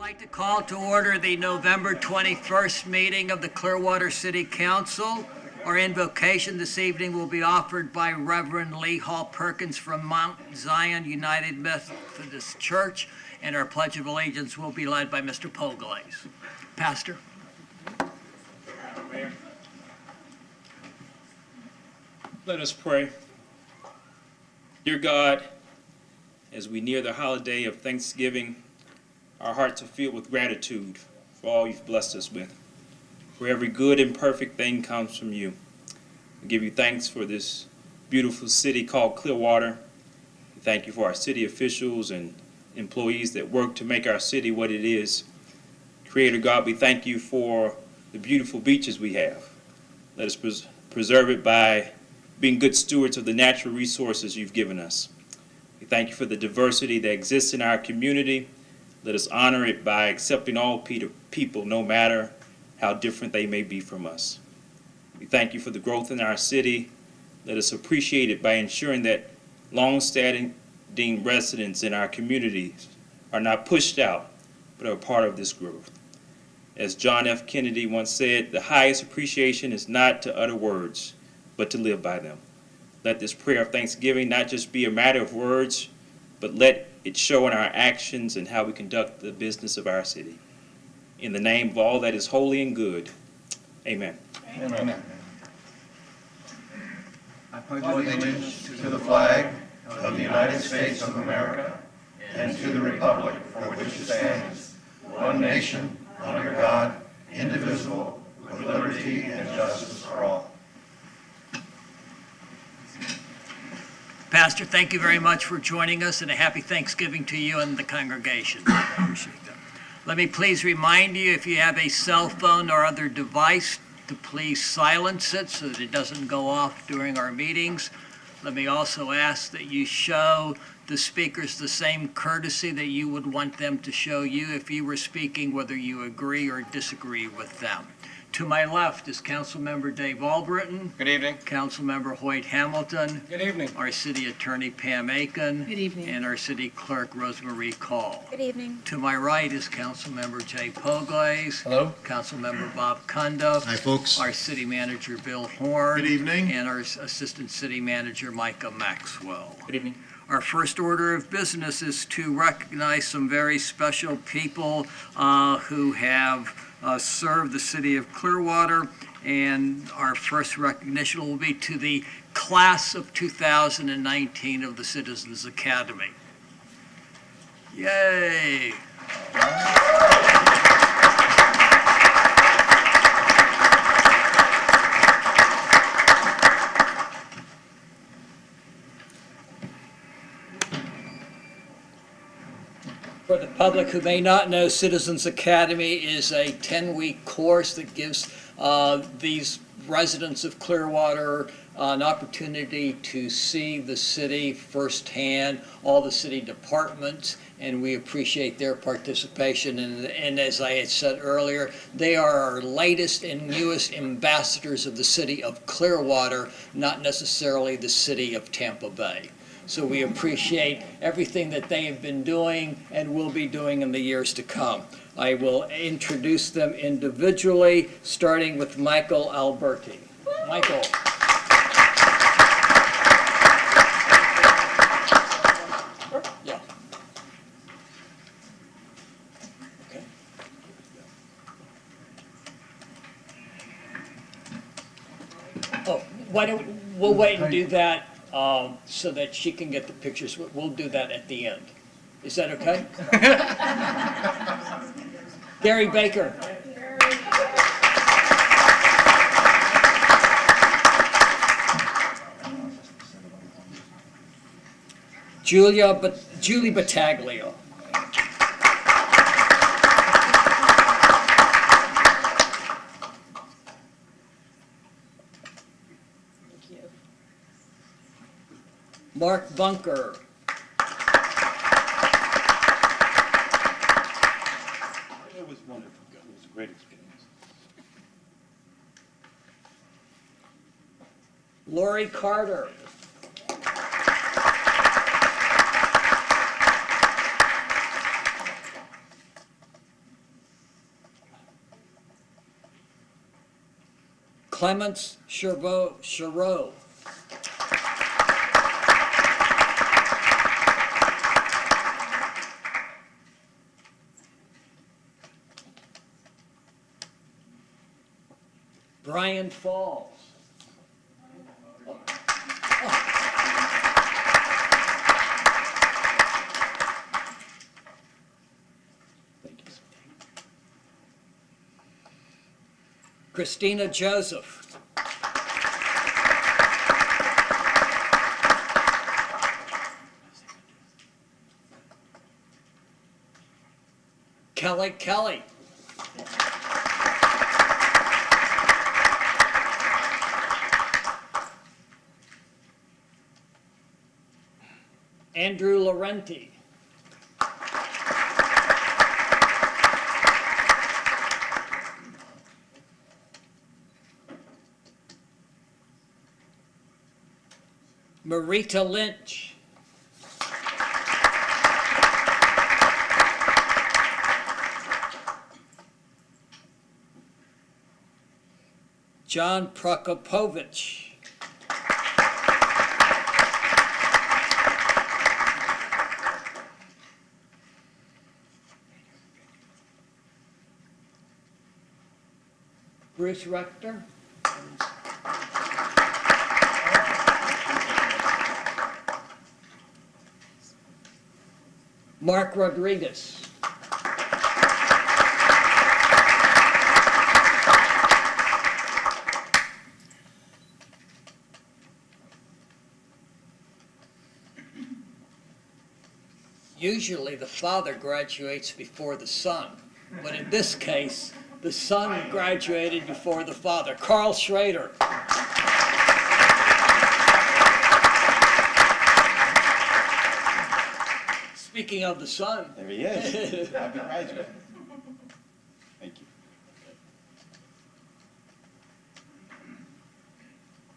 like to call to order the November 21st meeting of the Clearwater City Council. Our invocation this evening will be offered by Reverend Lee Hall Perkins from Mount Zion United Methodist Church, and our Pledge of Allegiance will be led by Mr. Poglaze. Pastor. Let us pray. Dear God, as we near the holiday of Thanksgiving, our hearts are filled with gratitude for all you've blessed us with. For every good and perfect thing comes from you. We give you thanks for this beautiful city called Clearwater. We thank you for our city officials and employees that work to make our city what it is. Creator God, we thank you for the beautiful beaches we have. Let us preserve it by being good stewards of the natural resources you've given us. We thank you for the diversity that exists in our community. Let us honor it by accepting all people, no matter how different they may be from us. We thank you for the growth in our city. Let us appreciate it by ensuring that long-standing residents in our communities are not pushed out, but are part of this growth. As John F. Kennedy once said, the highest appreciation is not to utter words, but to live by them. Let this prayer of thanksgiving not just be a matter of words, but let it show in our actions and how we conduct the business of our city. In the name of all that is holy and good, amen. Amen. I pledge allegiance to the flag of the United States of America and to the republic for which it stands, one nation, under God, indivisible, with liberty and justice for all. Pastor, thank you very much for joining us, and a happy Thanksgiving to you and the congregation. I appreciate that. Let me please remind you, if you have a cell phone or other device, to please silence it so that it doesn't go off during our meetings. Let me also ask that you show the speakers the same courtesy that you would want them to show you if you were speaking, whether you agree or disagree with them. To my left is Councilmember Dave Albritton. Good evening. Councilmember Hoyt Hamilton. Good evening. Our City Attorney Pam Aiken. Good evening. And our City Clerk Rosemary Call. Good evening. To my right is Councilmember Jay Poglaze. Hello. Councilmember Bob Cundiff. Hi, folks. Our City Manager Bill Horn. Good evening. And our Assistant City Manager Micah Maxwell. Good evening. Our first order of business is to recognize some very special people who have served the city of Clearwater, and our first recognition will be to the class of 2019 of the Citizens Academy. Yay! For the public who may not know, Citizens Academy is a 10-week course that gives these residents of Clearwater an opportunity to see the city firsthand, all the city departments, and we appreciate their participation. And as I had said earlier, they are our latest and newest ambassadors of the city of Clearwater, not necessarily the city of Tampa Bay. So we appreciate everything that they have been doing and will be doing in the years to come. I will introduce them individually, starting with Michael Alberti. Michael. Yeah. Okay. Oh, why don't we'll wait and do that so that she can get the pictures. We'll do that at the end. Is that okay? Gary Baker. Julie Battaglio. Mark Bunker. It was wonderful. It was a great experience. Lori Carter. Clements Chereau. Brian Falls. Christina Joseph. Kelly. Andrew Laurenti. Marita Lynch. John Prokopovich. Bruce Rector. Mark Rodriguez. Usually the father graduates before the son, but in this case, the son graduated before the father. Carl Schrader. Speaking of the son. There he is. Happy graduate. Thank you.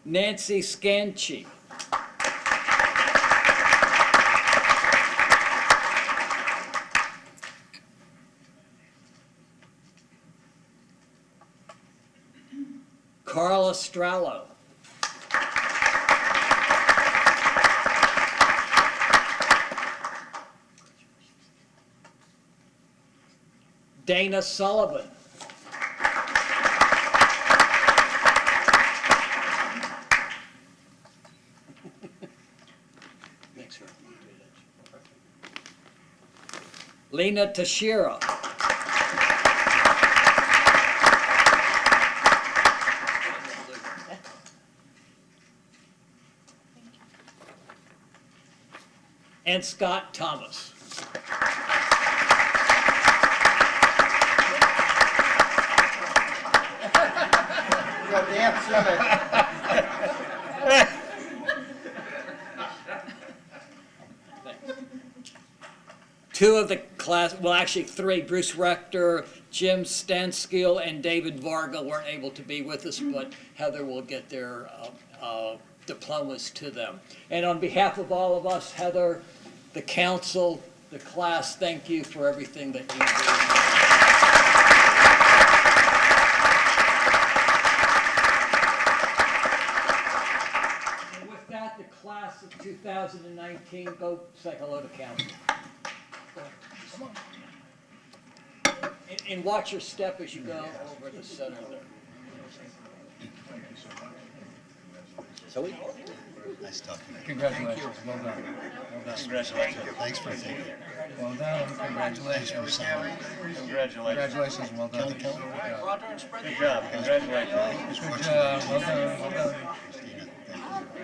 Nancy Scanchi. Carl Estrallo. Dana Sullivan. Lena Tashira. And Scott Thomas. Two of the class, well, actually three, Bruce Rector, Jim Stanskill, and David Varga weren't able to be with us, but Heather will get their diplomas to them. And on behalf of all of us, Heather, the council, the class, thank you for everything that you do. And with that, the class of 2019, go say hello to council. Come on. And watch your step as you go over the center there. Nice talking to you. Congratulations, well done. Well done. Congratulations. Thanks for taking it. Well done, congratulations. Congratulations, well done. Kelly. Good job, congratulations. Good job, well done, well done.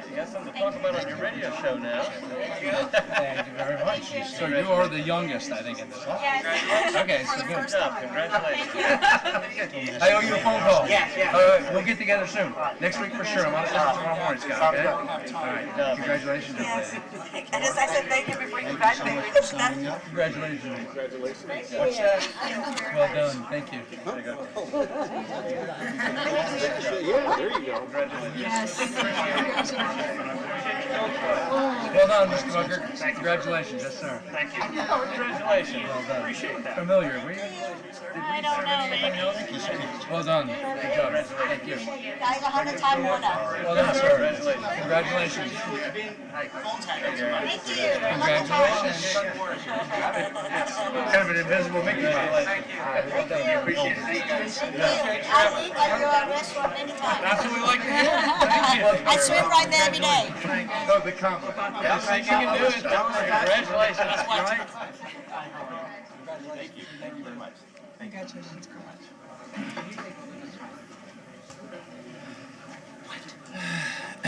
You got something to talk about on your radio show now. Thank you very much. So you are the youngest, I think, in this, huh? Yes. Okay, so good. Good job, congratulations. I owe you a phone call. Yeah. We'll get together soon. Next week for sure. I'm on the phone tomorrow morning, Scott, okay? All right, congratulations. Yes. And as I said, thank you before you graduate. Congratulations. Well done, thank you. Yeah, there you go. Congratulations. Yes. Well done, Mr. Booker. Congratulations, yes, sir. Thank you. Congratulations. Appreciate that. Familiar, were you? I don't know, maybe. Well done. Good job. Thank you. Guys, 100-time winner. Well done, sir. Congratulations. Thank you. Congratulations. Kind of an invisible Mickey Mouse. Thank you. Appreciate it. Thank you. I'll eat at your restaurant anytime. That's what we like to hear. Thank you. I swim right there every day. No, the combo. Yeah, you can do it. Congratulations. That's right. Thank you very much. Congratulations.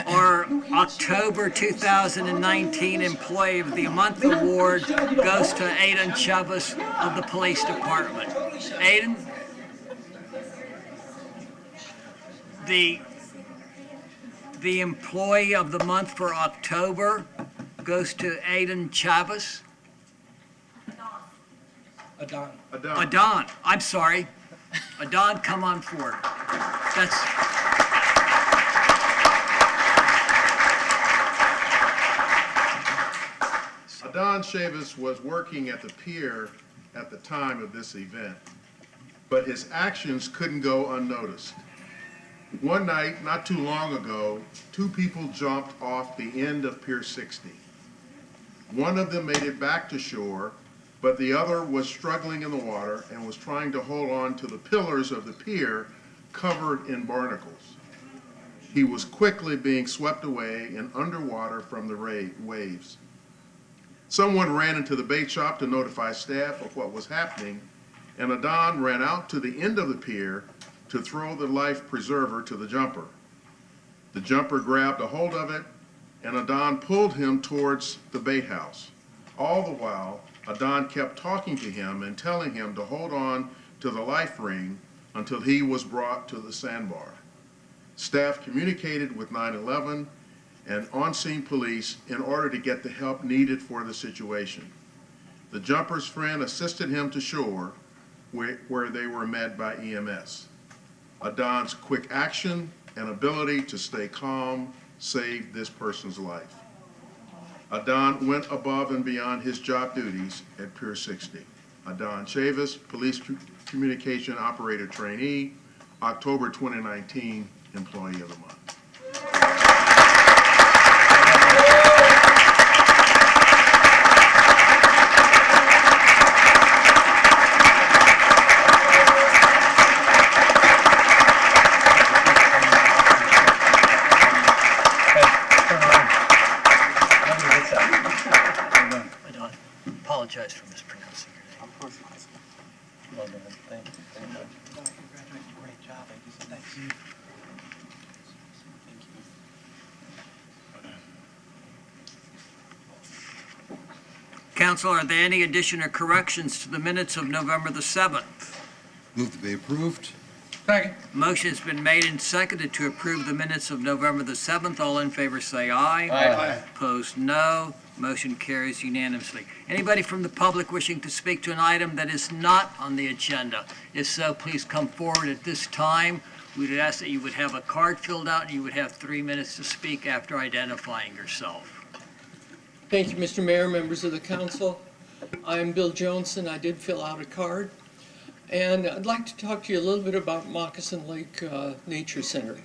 Our October 2019 Employee of the Month Award goes to Aiden Chavez of the Police Department. Aiden, the Employee of the Month for October goes to Aiden Chavez. Adon, I'm sorry. Adon, come on forward. That's... Adon Chavis was working at the pier at the time of this event, but his actions couldn't go unnoticed. One night, not too long ago, two people jumped off the end of Pier 60. One of them made it back to shore, but the other was struggling in the water and was trying to hold on to the pillars of the pier covered in barnacles. He was quickly being swept away and underwater from the waves. Someone ran into the bait shop to notify staff of what was happening, and Adon ran out to the end of the pier to throw the life preserver to the jumper. The jumper grabbed a hold of it, and Adon pulled him towards the bait house. All the while, Adon kept talking to him and telling him to hold on to the life ring until he was brought to the sandbar. Staff communicated with 911 and on-scene police in order to get the help needed for the situation. The jumper's friend assisted him to shore, where they were met by EMS. Adon's quick action and ability to stay calm saved this person's life. Adon went above and beyond his job duties at Pier 60. Adon Chavis, Police Communication Operator Trainee, October 2019 Employee of the Month. Apologize for mispronouncing your name. Well done. Thank you. Great job. Thanks. Council, are there any addition or corrections to the minutes of November the 7th? Move to be approved. Second. Motion's been made and seconded to approve the minutes of November the 7th. All in favor say aye. Aye. Opposed, no. Motion carries unanimously. Anybody from the public wishing to speak to an item that is not on the agenda? If so, please come forward at this time. We'd ask that you would have a card filled out and you would have 3 minutes to speak after identifying yourself. Thank you, Mr. Mayor, members of the council. I'm Bill Johnson. I did fill out a card. And I'd like to talk to you a little bit about Moccasin Lake Nature Center.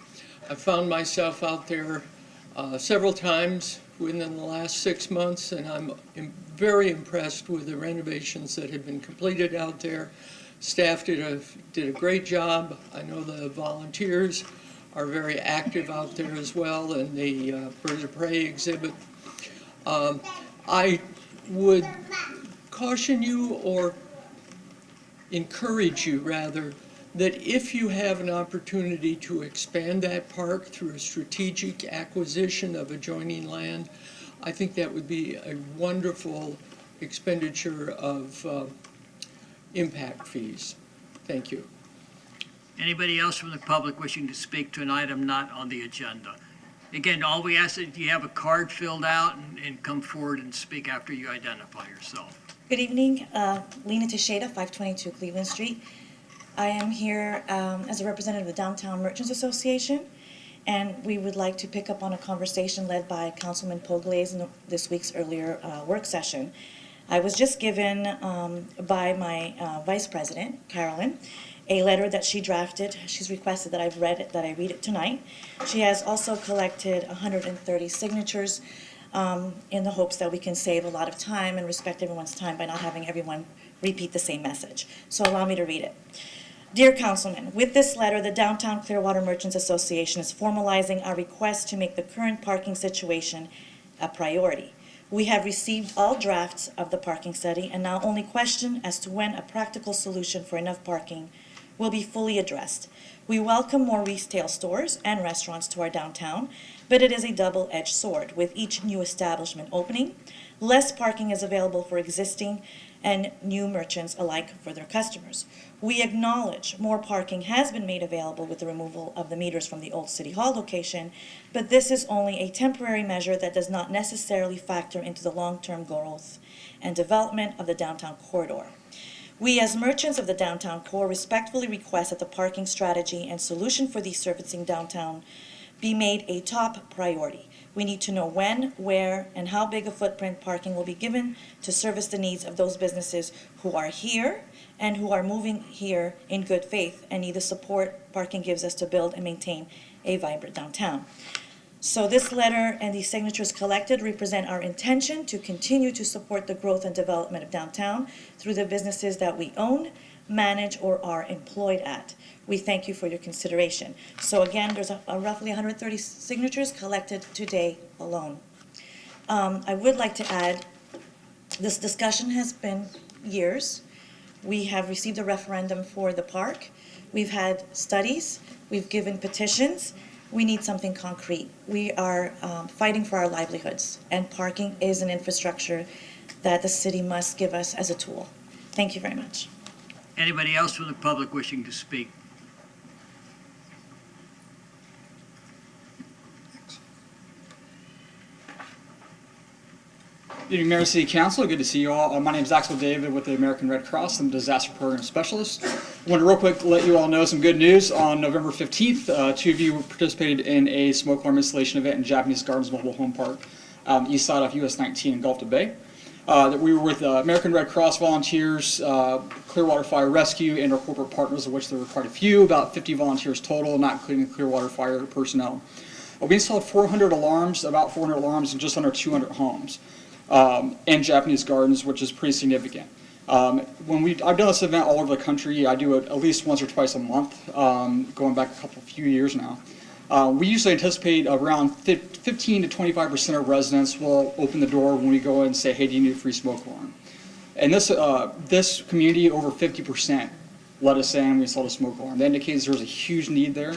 I found myself out there several times within the last 6 months, and I'm very impressed with the renovations that have been completed out there. Staff did a great job. I know the volunteers are very active out there as well, and the Birds of Prey exhibit. I would caution you, or encourage you rather, that if you have an opportunity to expand that park through a strategic acquisition of adjoining land, I think that would be a wonderful expenditure of impact fees. Thank you. Anybody else from the public wishing to speak to an item not on the agenda? Again, all we ask is you have a card filled out and come forward and speak after you identify yourself. Good evening, Lena Teixeira, 522 Cleveland Street. I am here as a representative of the Downtown Merchants Association, And we would like to pick up on a conversation led by Councilman Poglaze in this week's earlier work session. I was just given by my Vice President, Carolyn, a letter that she drafted. She's requested that I read it tonight. She has also collected 130 signatures in the hopes that we can save a lot of time and respect everyone's time by not having everyone repeat the same message. So allow me to read it. Dear Councilman, with this letter, the Downtown Clearwater Merchants Association is formalizing our request to make the current parking situation a priority. We have received all drafts of the parking study and now only question as to when a practical solution for enough parking will be fully addressed. We welcome more retail stores and restaurants to our downtown, but it is a double-edged sword. With each new establishment opening, less parking is available for existing and new merchants alike for their customers. We acknowledge more parking has been made available with the removal of the meters from the old City Hall location, but this is only a temporary measure that does not necessarily factor into the long-term growth and development of the downtown corridor. We, as merchants of the downtown core, respectfully request that the parking strategy and solution for these servicing downtown be made a top priority. We need to know when, where, and how big a footprint parking will be given to service the needs of those businesses who are here and who are moving here in good faith and need the support parking gives us to build and maintain a vibrant downtown. So this letter and these signatures collected represent our intention to continue to support the growth and development of downtown through the businesses that we own, manage, or are employed at. We thank you for your consideration. So again, there's a roughly 130 signatures collected today alone. I would like to add, this discussion has been years. We have received a referendum for the park. We've had studies. We've given petitions. We need something concrete. We are fighting for our livelihoods, and parking is an infrastructure that the city must give us as a tool. Thank you very much. Anybody else from the public wishing to speak? Good evening, Mayor and City Council. Good to see you all. My name is Axel David with the American Red Cross. I'm a disaster program specialist. I want to real quick let you all know some good news. On November 15th, two of you participated in a smoke alarm installation event in Japanese Gardens Mobile Home Park, east side of US 19 in Gulf to Bay. We were with American Red Cross volunteers, Clearwater Fire Rescue, and our corporate partners, of which there were quite a few, about 50 volunteers total, not including Clearwater Fire personnel. We installed 400 alarms, about 400 alarms in just under 200 homes. And Japanese Gardens, which is pretty significant. I've done this event all over the country. I do it at least once or twice a month, going back a few years now. We usually anticipate around 15 to 25% of residents will open the door when we go in and say, hey, do you need a free smoke alarm? And this community, over 50% let us in, we installed a smoke alarm. That indicates there's a huge need there,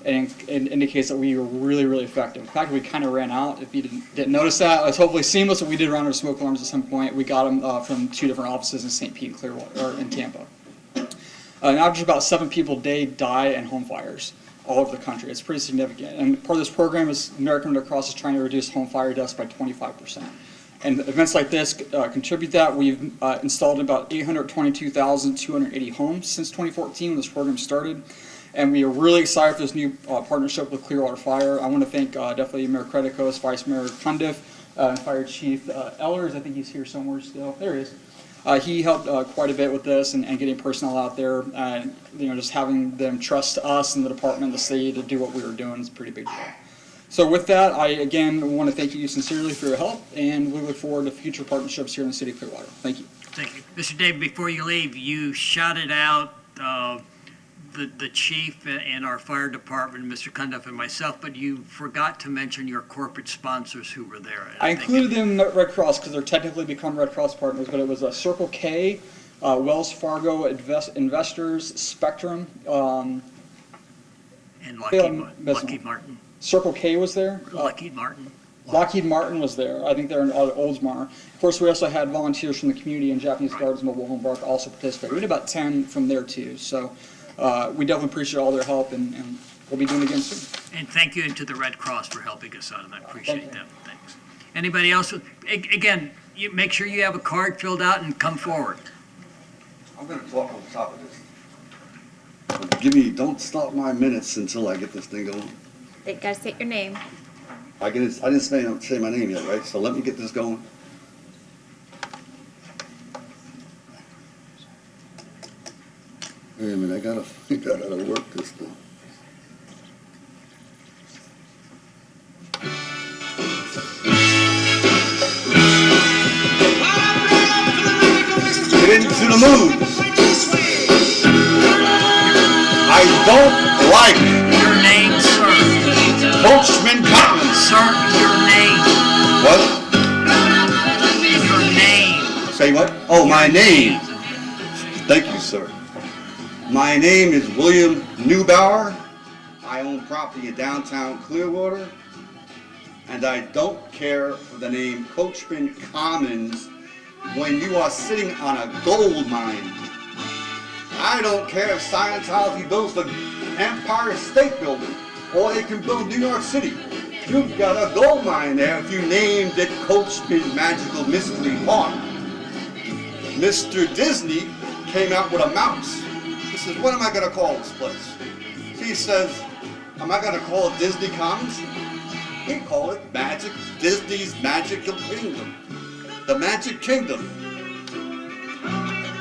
and it indicates that we were really, really effective. In fact, we kind of ran out. If you didn't notice that, it was hopefully seamless, but we did run out of smoke alarms at some point. We got them from two different offices in St. Pete and Clearwater, or in Tampa. An average of about 7 people a day die in home fires all over the country. It's pretty significant. And part of this program is American Red Cross is trying to reduce home fire deaths by 25%. And events like this contribute that. We've installed about 822,280 homes since 2014 when this program started. And we are really excited for this new partnership with Clearwater Fire. I want to thank definitely Mayor Credicos, Vice Mayor Cundiff, Fire Chief Ellers. I think he's here somewhere still. There he is. He helped quite a bit with this and getting personnel out there. Just having them trust us and the department and the city to do what we were doing is a pretty big deal. So with that, I again want to thank you sincerely for your help, and we look forward to future partnerships here in the city of Clearwater. Thank you. Thank you. Mr. David, before you leave, you shouted out the chief and our fire department, Mr. Cundiff and myself, but you forgot to mention your corporate sponsors who were there. I included them in Red Cross because they're technically become Red Cross partners, but it was Circle K, Wells Fargo Investors, Spectrum, and Lockheed Martin. Circle K was there. Lockheed Martin. Lockheed Martin was there. I think they're in Oldsmar. Of course, we also had volunteers from the community in Japanese Gardens Mobile Home Park also participate. We had about 10 from there too. So we definitely appreciate all their help, and we'll be doing it again soon. And thank you to the Red Cross for helping us out, and I appreciate that. Thanks. Anybody else? Again, you make sure you have a card filled out and come forward. I'm going to talk on top of this. Don't stop my minutes until I get this thing going. You gotta state your name. I didn't say my name yet, right? So let me get this going. Wait a minute, I gotta figure out how to work this thing. Get into the mood. I don't like Your name, sir. Coachman Commons. Sir, your name. What? Your name. Say what? Oh, my name. Thank you, sir. My name is William Neubauer. I own property in downtown Clearwater. And I don't care for the name Coachman Commons when you are sitting on a gold mine. I don't care if Scientology builds the Empire State Building or they can build New York City. You've got a gold mine there if you named it Coachman Magical Mystery Park. Mr. Disney came out with a mouse. He says, what am I going to call this place? He says, am I going to call it Disney Commons? He called it Disney's Magical Kingdom. The Magic Kingdom.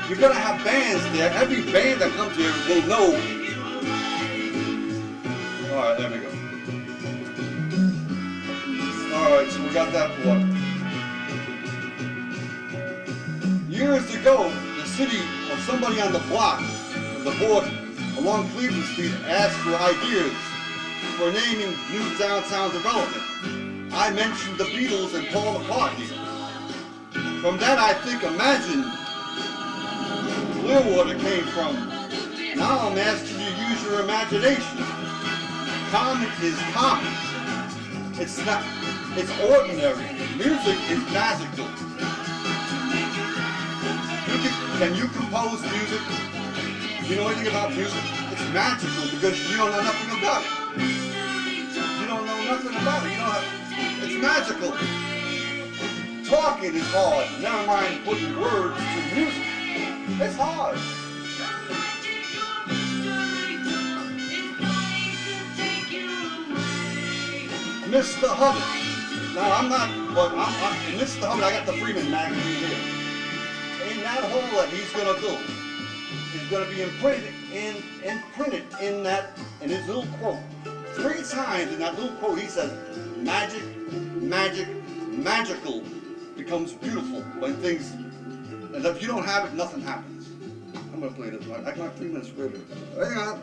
You're going to have bands there. Every band that comes here will know. All right, there we go. All right, so we got that one. Years ago, the city or somebody on the block, the board along Cleveland Street asked for ideas for naming new downtown development. I mentioned the Beatles and Paul McCartney. From that, I think Imagine Clearwater came from. Now I'm asking you to use your imagination. Common is common. It's not, it's ordinary. Music is magical. Can you compose music? You know anything about music? It's magical because you don't know nothing about it. You don't know nothing about it. You don't have, it's magical. Talking is hard. Never mind putting words to music. It's hard. Mr. Hubbard. Now I'm not, but I'm Mr. Hubbard, I got the Freeman magazine here. In that hole that he's gonna build, is gonna be imprinted in his little quote. 3 times in that little quote he says, magic, magic, magical becomes beautiful when things, and if you don't have it, nothing happens. I'm gonna play this one. I got 3 minutes for it. Hang on.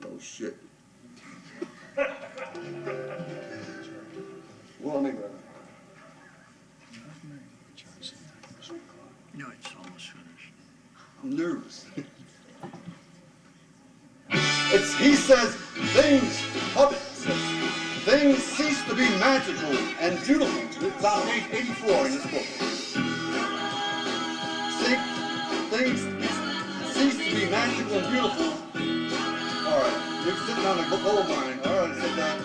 Oh shit. Well, let me grab it. No, it's almost finished. I'm nervous. He says, Hubbard says, things cease to be magical and beautiful. It's on page 84 in this book. See, things cease to be magical and beautiful. All right, you're sitting on a gold mine. All right, sit down.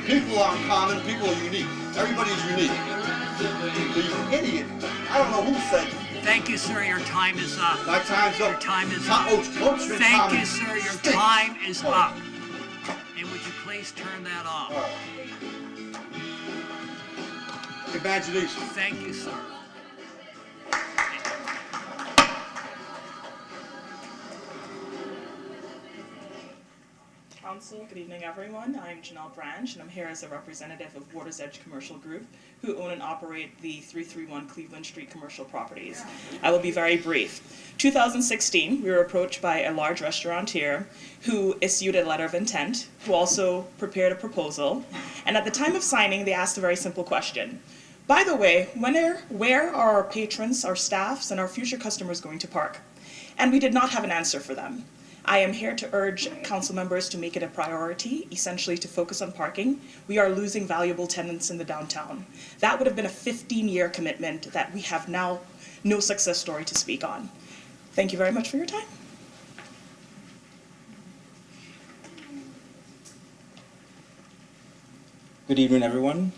People aren't common, people are unique. Everybody's unique. The idiot, I don't know who said it. Thank you, sir. Your time is up. My time's up. Your time is up. Thank you, sir. Your time is up. And would you please turn that off? Imagination. Thank you, sir. Council, good evening everyone. I'm Janelle Branch and I'm here as a representative of Water's Edge Commercial Group, who own and operate the 331 Cleveland Street commercial properties. I will be very brief. 2016, we were approached by a large restaurateur who issued a letter of intent, who also prepared a proposal, and at the time of signing, they asked a very simple question. By the way, where are our patrons, our staffs, and our future customers going to park? And we did not have an answer for them. I am here to urge council members to make it a priority, essentially to focus on parking. We are losing valuable tenants in the downtown. That would have been a 15-year commitment that we have now no success story to speak on. Thank you very much for your time. Good evening, everyone.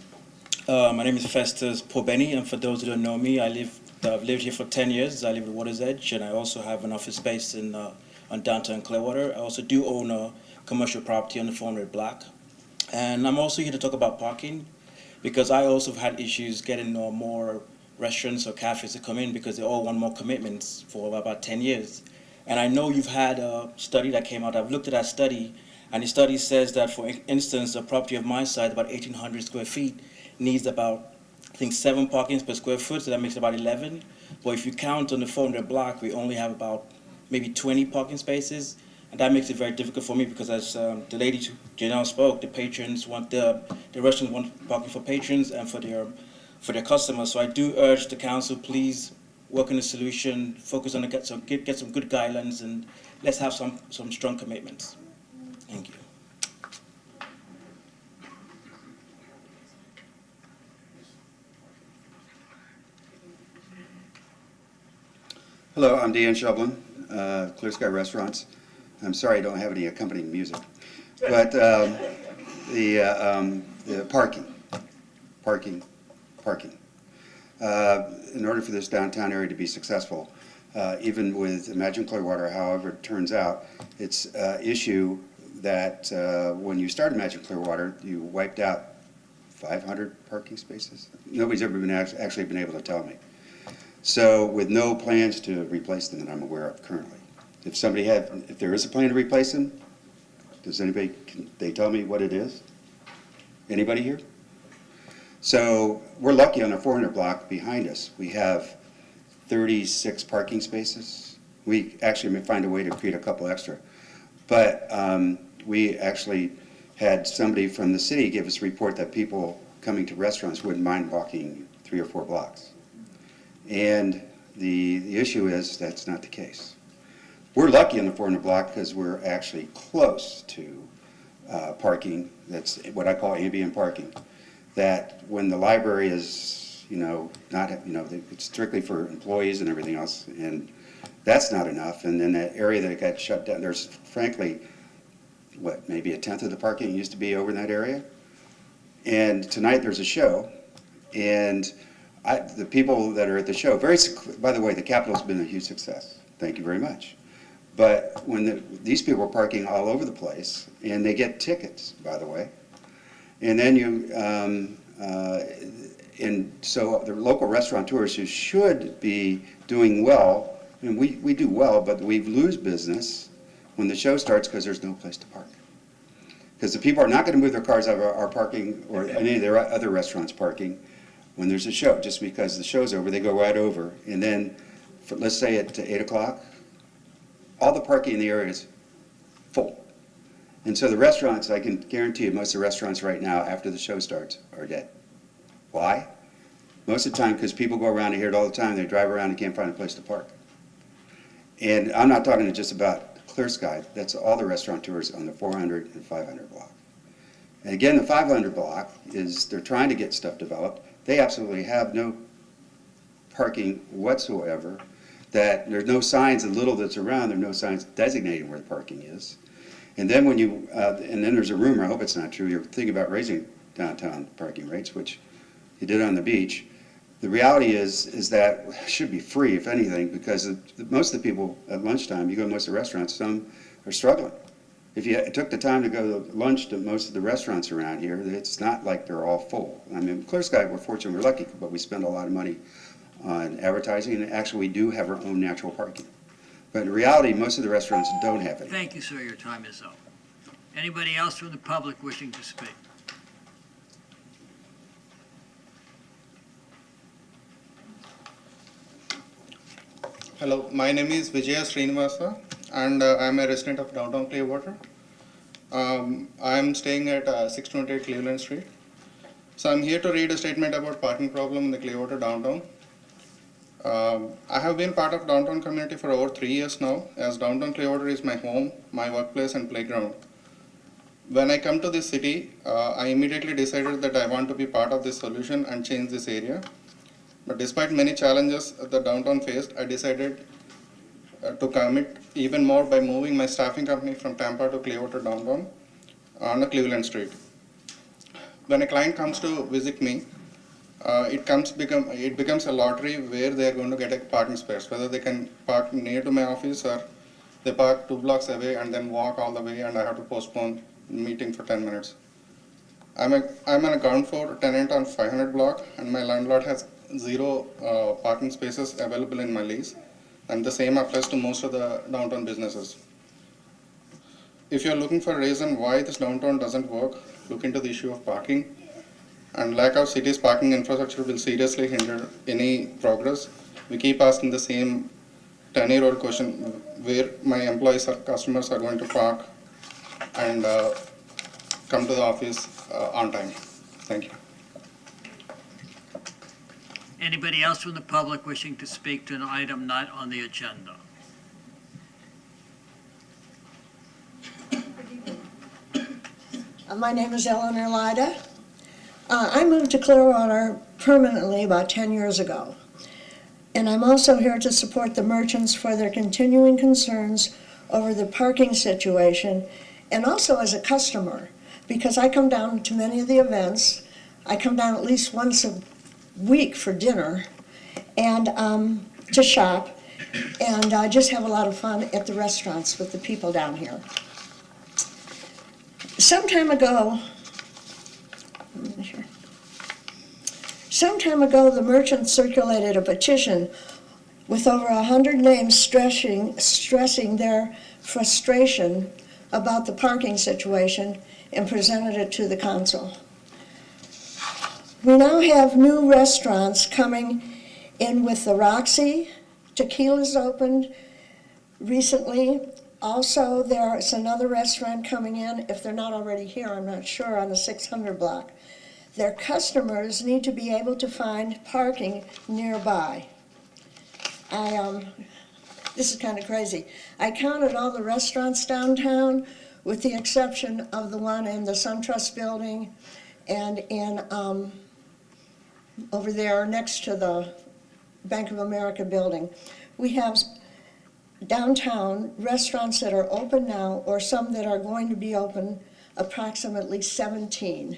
My name is Festus Pobeni, and for those who don't know me, I live I've lived here for 10 years. I live at Water's Edge, and I also have an office space on downtown Clearwater. I also do own a commercial property on the 400 block. And I'm also here to talk about parking, because I also have had issues getting more restaurants or cafes to come in because they all want more commitments for about 10 years. And I know you've had a study that came out. I've looked at that study, and the study says that, for instance, a property of my size, about 1,800 square feet, needs about, I think, 7 parkings per square foot, so that makes about 11. But if you count on the 400 block, we only have about maybe 20 parking spaces, and that makes it very difficult for me because, as the lady Janelle spoke, the patrons want the restaurants want parking for patrons and for their customers. So I do urge the council, please work on a solution, focus on get some good guidelines, and let's have some strong commitments. Thank you. Hello, I'm Dan Shublin, Clear Sky Restaurants. I'm sorry I don't have any accompanying music, but the parking. In order for this downtown area to be successful, even with Imagine Clearwater, however it turns out, it's an issue that when you start Imagine Clearwater, you wiped out 500 parking spaces. Nobody's ever actually been able to tell me. So with no plans to replace them that I'm aware of currently. If there is a plan to replace them, can they tell me what it is? Anybody here? So we're lucky on our 400 block behind us. We have 36 parking spaces. We actually may find a way to create a couple extra. But we actually had somebody from the city give us a report that people coming to restaurants wouldn't mind walking 3 or 4 blocks. And the issue is that's not the case. We're lucky on the 400 block because we're actually close to parking. That's what I call ambient parking. That when the library is, it's strictly for employees and everything else, and that's not enough. And then that area that got shut down, there's frankly, maybe 1/10 of the parking used to be over in that area. And tonight there's a show, and the people that are at the show, by the way, the Capitol's been a huge success. Thank you very much. But when these people are parking all over the place, and they get tickets, by the way, and then and so the local restaurateurs who should be doing well, and we do well, but we lose business when the show starts because there's no place to park. Because the people are not going to move their cars out of our parking or any of their other restaurants' parking when there's a show. Just because the show's over, they go right over. And then, let's say at 8 o'clock, all the parking in the area is full. And so the restaurants, I can guarantee you, most of the restaurants right now, after the show starts, are dead. Why? Most of the time, because people go around and hear it all the time, they drive around and can't find a place to park. And I'm not talking just about Clear Sky, that's all the restaurateurs on the 400 and 500 block. And again, the 500 block they're trying to get stuff developed. They absolutely have no parking whatsoever. That there's no signs, the little that's around, there are no signs designating where the parking is. And then and then there's a rumor, I hope it's not true, you're thinking about raising downtown parking rates, which you did on the beach. The reality is that it should be free, if anything, because most of the people at lunchtime, you go to most of the restaurants, some are struggling. If you took the time to go to lunch to most of the restaurants around here, it's not like they're all full. I mean, Clear Sky, we're fortunate, we're lucky, but we spend a lot of money on advertising, and actually we do have our own natural parking. But in reality, most of the restaurants don't have it. Thank you, sir. Your time is up. Anybody else from the public wishing to speak? Hello, my name is Vijaya Srinivasa, and I'm a resident of downtown Clearwater. I'm staying at 628 Cleveland Street. So I'm here to read a statement about parking problem in the Clearwater downtown. I have been part of downtown community for over 3 years now, as downtown Clearwater is my home, my workplace and playground. When I come to this city, I immediately decided that I want to be part of this solution and change this area. But despite many challenges the downtown faced, I decided to commit even more by moving my staffing company from Tampa to Clearwater downtown on Cleveland Street. When a client comes to visit me, it becomes a lottery where they are going to get a parking space, whether they can park near to my office or they park 2 blocks away and then walk all the way, and I have to postpone meeting for 10 minutes. I'm on a ground floor tenant on 500 block, and my landlord has 0 parking spaces available in my lease, and the same applies to most of the downtown businesses. If you're looking for a reason why this downtown doesn't work, look into the issue of parking. And lack of city's parking infrastructure will seriously hinder any progress. We keep asking the same 10-year-old question, where my employees or customers are going to park and come to the office on time. Thank you. Anybody else from the public wishing to speak to an item not on the agenda? My name is Eleanor Lida. I moved to Clearwater permanently about 10 years ago. And I'm also here to support the merchants for their continuing concerns over the parking situation, and also as a customer, because I come down to many of the events. I come down at least once a week for dinner and to shop, and I just have a lot of fun at the restaurants with the people down here. Some time ago, the merchants circulated a petition with over 100 names stressing their frustration about the parking situation and presented it to the council. We now have new restaurants coming in with the Roxy. Tequila's opened recently. Also, there's another restaurant coming in, if they're not already here, I'm not sure, on the 600 block. Their customers need to be able to find parking nearby. This is kind of crazy. I counted all the restaurants downtown, with the exception of the one in the SunTrust building and in over there next to the Bank of America building. We have downtown restaurants that are open now, or some that are going to be open, approximately 17.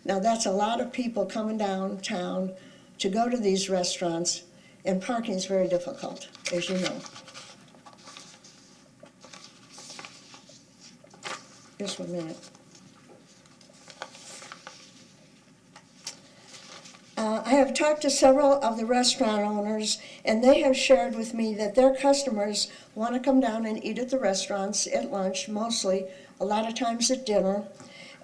Now that's a lot of people coming downtown to go to these restaurants, and parking is very difficult, as you know. Just 1 minute. I have talked to several of the restaurant owners, and they have shared with me that their customers want to come down and eat at the restaurants at lunch, mostly, a lot of times at dinner,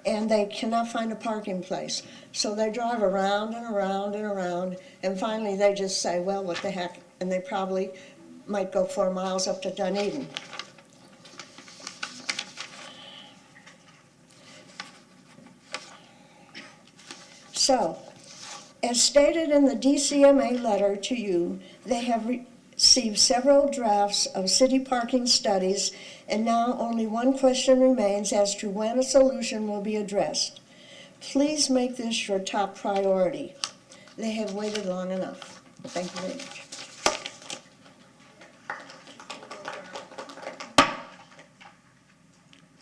and they cannot find a parking place. So they drive around and around and around, and finally they just say, well, what the heck, and they probably might go 4 miles up to Dunedin. So, as stated in the DCMA letter to you, they have received several drafts of city parking studies, and now only one question remains as to when a solution will be addressed. Please make this your top priority. They have waited long enough. Thank you very much.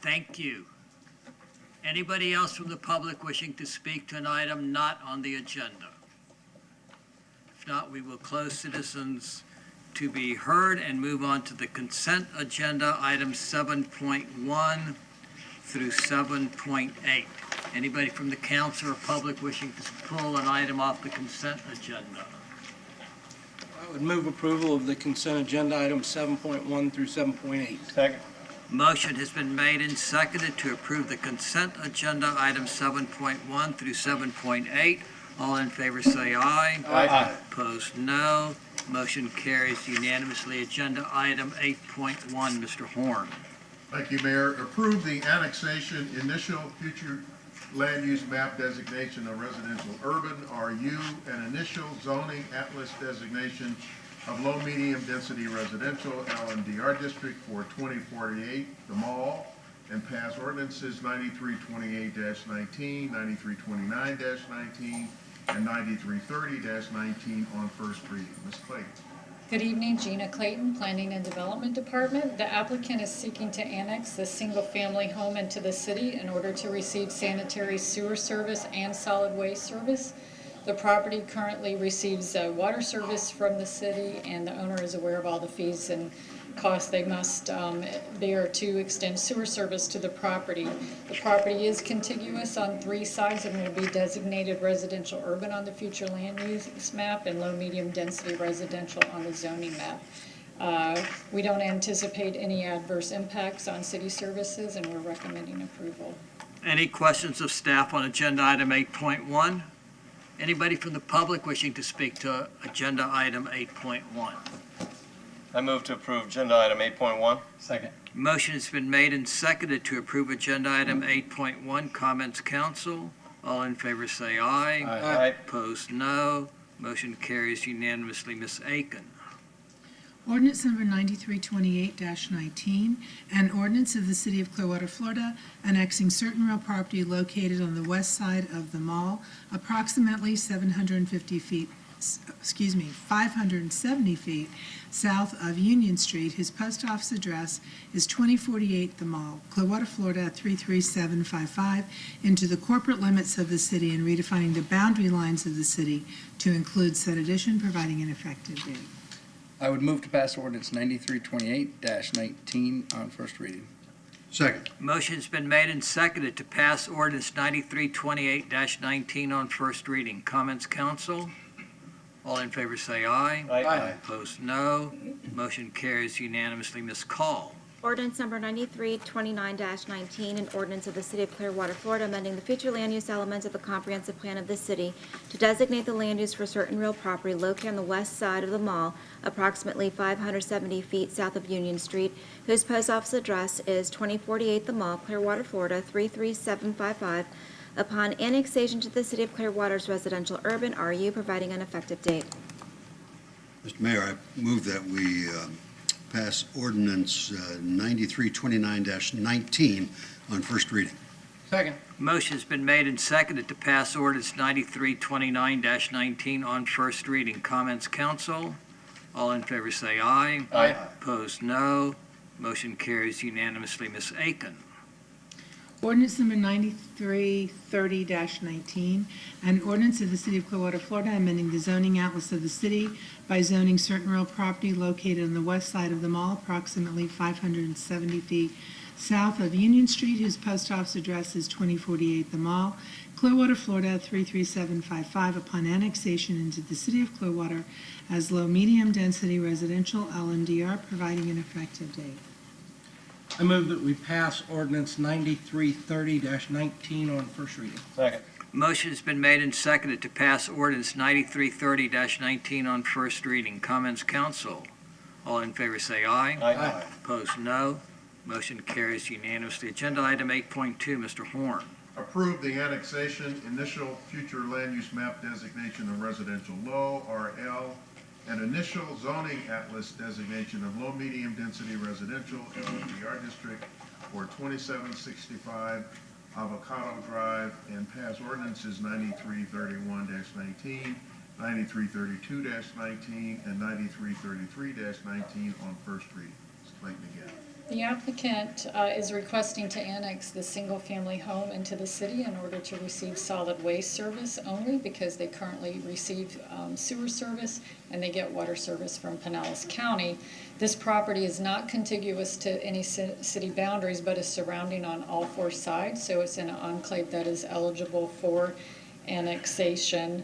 Thank you. Anybody else from the public wishing to speak to an item not on the agenda? If not, we will close citizens to be heard and move on to the consent agenda, items 7.1 through 7.8. Anybody from the council or public wishing to pull an item off the consent agenda? I would move approval of the consent agenda items 7.1 through 7.8. Second. Motion has been made and seconded to approve the consent agenda items 7.1 through 7.8. All in favor say aye. Aye. Opposed, no. Motion carries unanimously. Agenda item 8.1, Mr. Horn. Thank you, Mayor. Approve the annexation initial future land use map designation of residential urban, RU, and initial zoning atlas designation of low medium density residential LMDR district for 2048, the mall, and pass ordinances 9328-19, 9329-19, and 9330-19 on first reading. Ms. Clayton. Good evening, Gina Clayton, Planning and Development Department. The applicant is seeking to annex the single-family home into the city in order to receive sanitary sewer service and solid waste service. The property currently receives water service from the city, and the owner is aware of all the fees and costs they must bear to extend sewer service to the property. The property is contiguous on 3 sides and will be designated residential urban on the future land use map and low medium density residential on the zoning map. We don't anticipate any adverse impacts on city services, and we're recommending approval. Any questions of staff on agenda item 8.1? Anybody from the public wishing to speak to agenda item 8.1? I move to approve agenda item 8.1. Second. Motion has been made and seconded to approve agenda item 8.1. Comments, council? All in favor say aye. Aye. Opposed, no. Motion carries unanimously. Ms. Aiken. Ordinance number 9328-19, an ordinance of the City of Clearwater, Florida, annexing certain real property located on the west side of the mall, approximately 570 feet south of Union Street, whose post office address is 2048 The Mall, Clearwater, Florida 33755, into the corporate limits of the city and redefining the boundary lines of the city to include said addition, providing an effective date. I would move to pass ordinance 9328-19 on first reading. Second. Motion's been made and seconded to pass ordinance 9328-19 on first reading. Comments, council? All in favor say aye. Aye. Opposed, no. Motion carries unanimously. Ms. Call. Ordinance number 9329-19, an ordinance of the City of Clearwater, Florida, amending the future land use elements of the comprehensive plan of the city to designate the land use for certain real property located on the west side of the mall, approximately 570 feet south of Union Street, whose post office address is 2048 The Mall, Clearwater, Florida 33755, upon annexation to the City of Clearwater's residential urban RU, providing an effective date. Mr. Mayor, I move that we pass ordinance 9329-19 on first reading. Second. Motion's been made and seconded to pass ordinance 9329-19 on first reading. Comments, council? All in favor say aye. Aye. Opposed, no. Motion carries unanimously. Ms. Aiken. Ordinance number 9330-19, an ordinance of the City of Clearwater, Florida, amending the zoning atlas of the city by zoning certain real property located on the west side of the mall, approximately 570 feet south of Union Street, whose post office address is 2048 The Mall, Clearwater, Florida 33755, upon annexation into the City of Clearwater as low-medium density residential LMDR, providing an effective date. I move that we pass ordinance 9330-19 on first reading. Second. Motion's been made and seconded to pass ordinance 9330-19 on first reading. Comments, council? All in favor say aye. Aye. Opposed, no. Motion carries unanimously. Agenda item 8.2, Mr. Horn. Approve the annexation, initial future land use map designation of residential low, RL, and initial zoning atlas designation of low medium density residential LMDR district for 2765 Avocado Drive, and pass ordinances 9331-19, 9332-19, and 9333-19 on first reading. Ms. Clayton again. The applicant is requesting to annex the single-family home into the city in order to receive solid waste service only, because they currently receive sewer service and they get water service from Pinellas County. This property is not contiguous to any city boundaries, but is surrounding on all 4 sides, so it's in an enclave that is eligible for annexation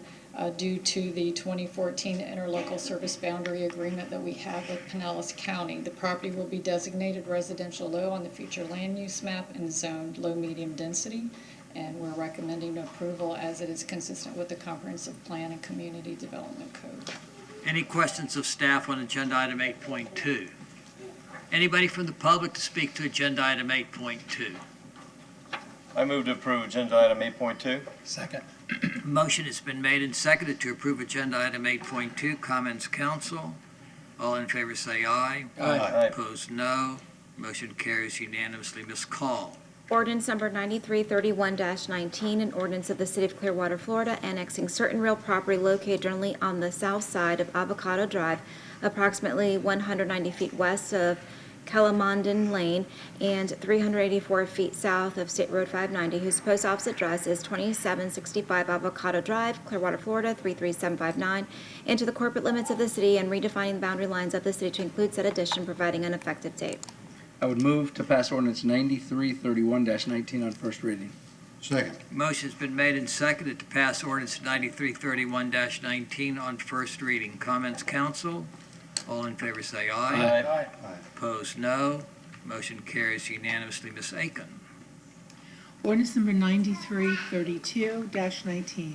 due to the 2014 interlocal service boundary agreement that we have with Pinellas County. The property will be designated residential low on the future land use map and zoned low-medium density, and we're recommending approval as it is consistent with the Comprehensive Plan and Community Development Code. Any questions of staff on agenda item 8.2? Anybody from the public to speak to agenda item 8.2? I move to approve agenda item 8.2. Second. Motion has been made and seconded to approve agenda item 8.2. Comments, council? All in favor say aye. Aye. Opposed, no. Motion carries unanimously. Ms. Call. Ordinance number 9331-19, an ordinance of the City of Clearwater, Florida, annexing certain real property located generally on the south side of Avocado Drive, approximately 190 feet west of Calamandan Lane, and 384 feet south of State Road 590, whose post office address is 2765 Avocado Drive, Clearwater, Florida 33759, into the corporate limits of the city and redefining the boundary lines of the city to include said addition, providing an effective date. I would move to pass ordinance 9331-19 on first reading. Second. Motion's been made and seconded to pass ordinance 9331-19 on first reading. Comments, council? All in favor say aye. Aye. Opposed, no. Motion carries unanimously. Ms. Aiken. Ordinance number 9332-19,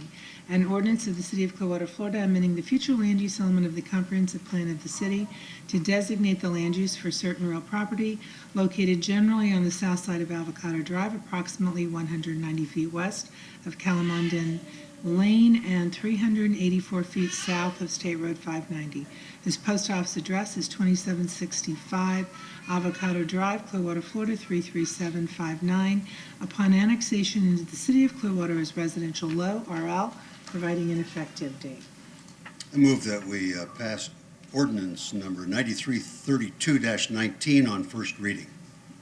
an ordinance of the City of Clearwater, Florida, amending the future land use element of the comprehensive plan of the city to designate the land use for certain real property located generally on the south side of Avocado Drive, approximately 190 feet west of Calamandan Lane and 384 feet south of State Road 590. His post office address is 2765 Avocado Drive, Clearwater, Florida 33759. Upon annexation into the City of Clearwater as residential low, RL, providing an effective date. I move that we pass ordinance number 9332-19 on first reading.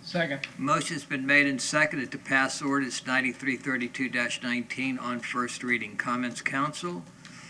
Second. Motion's been made and seconded to pass ordinance 9332-19 on first reading. Comments, council?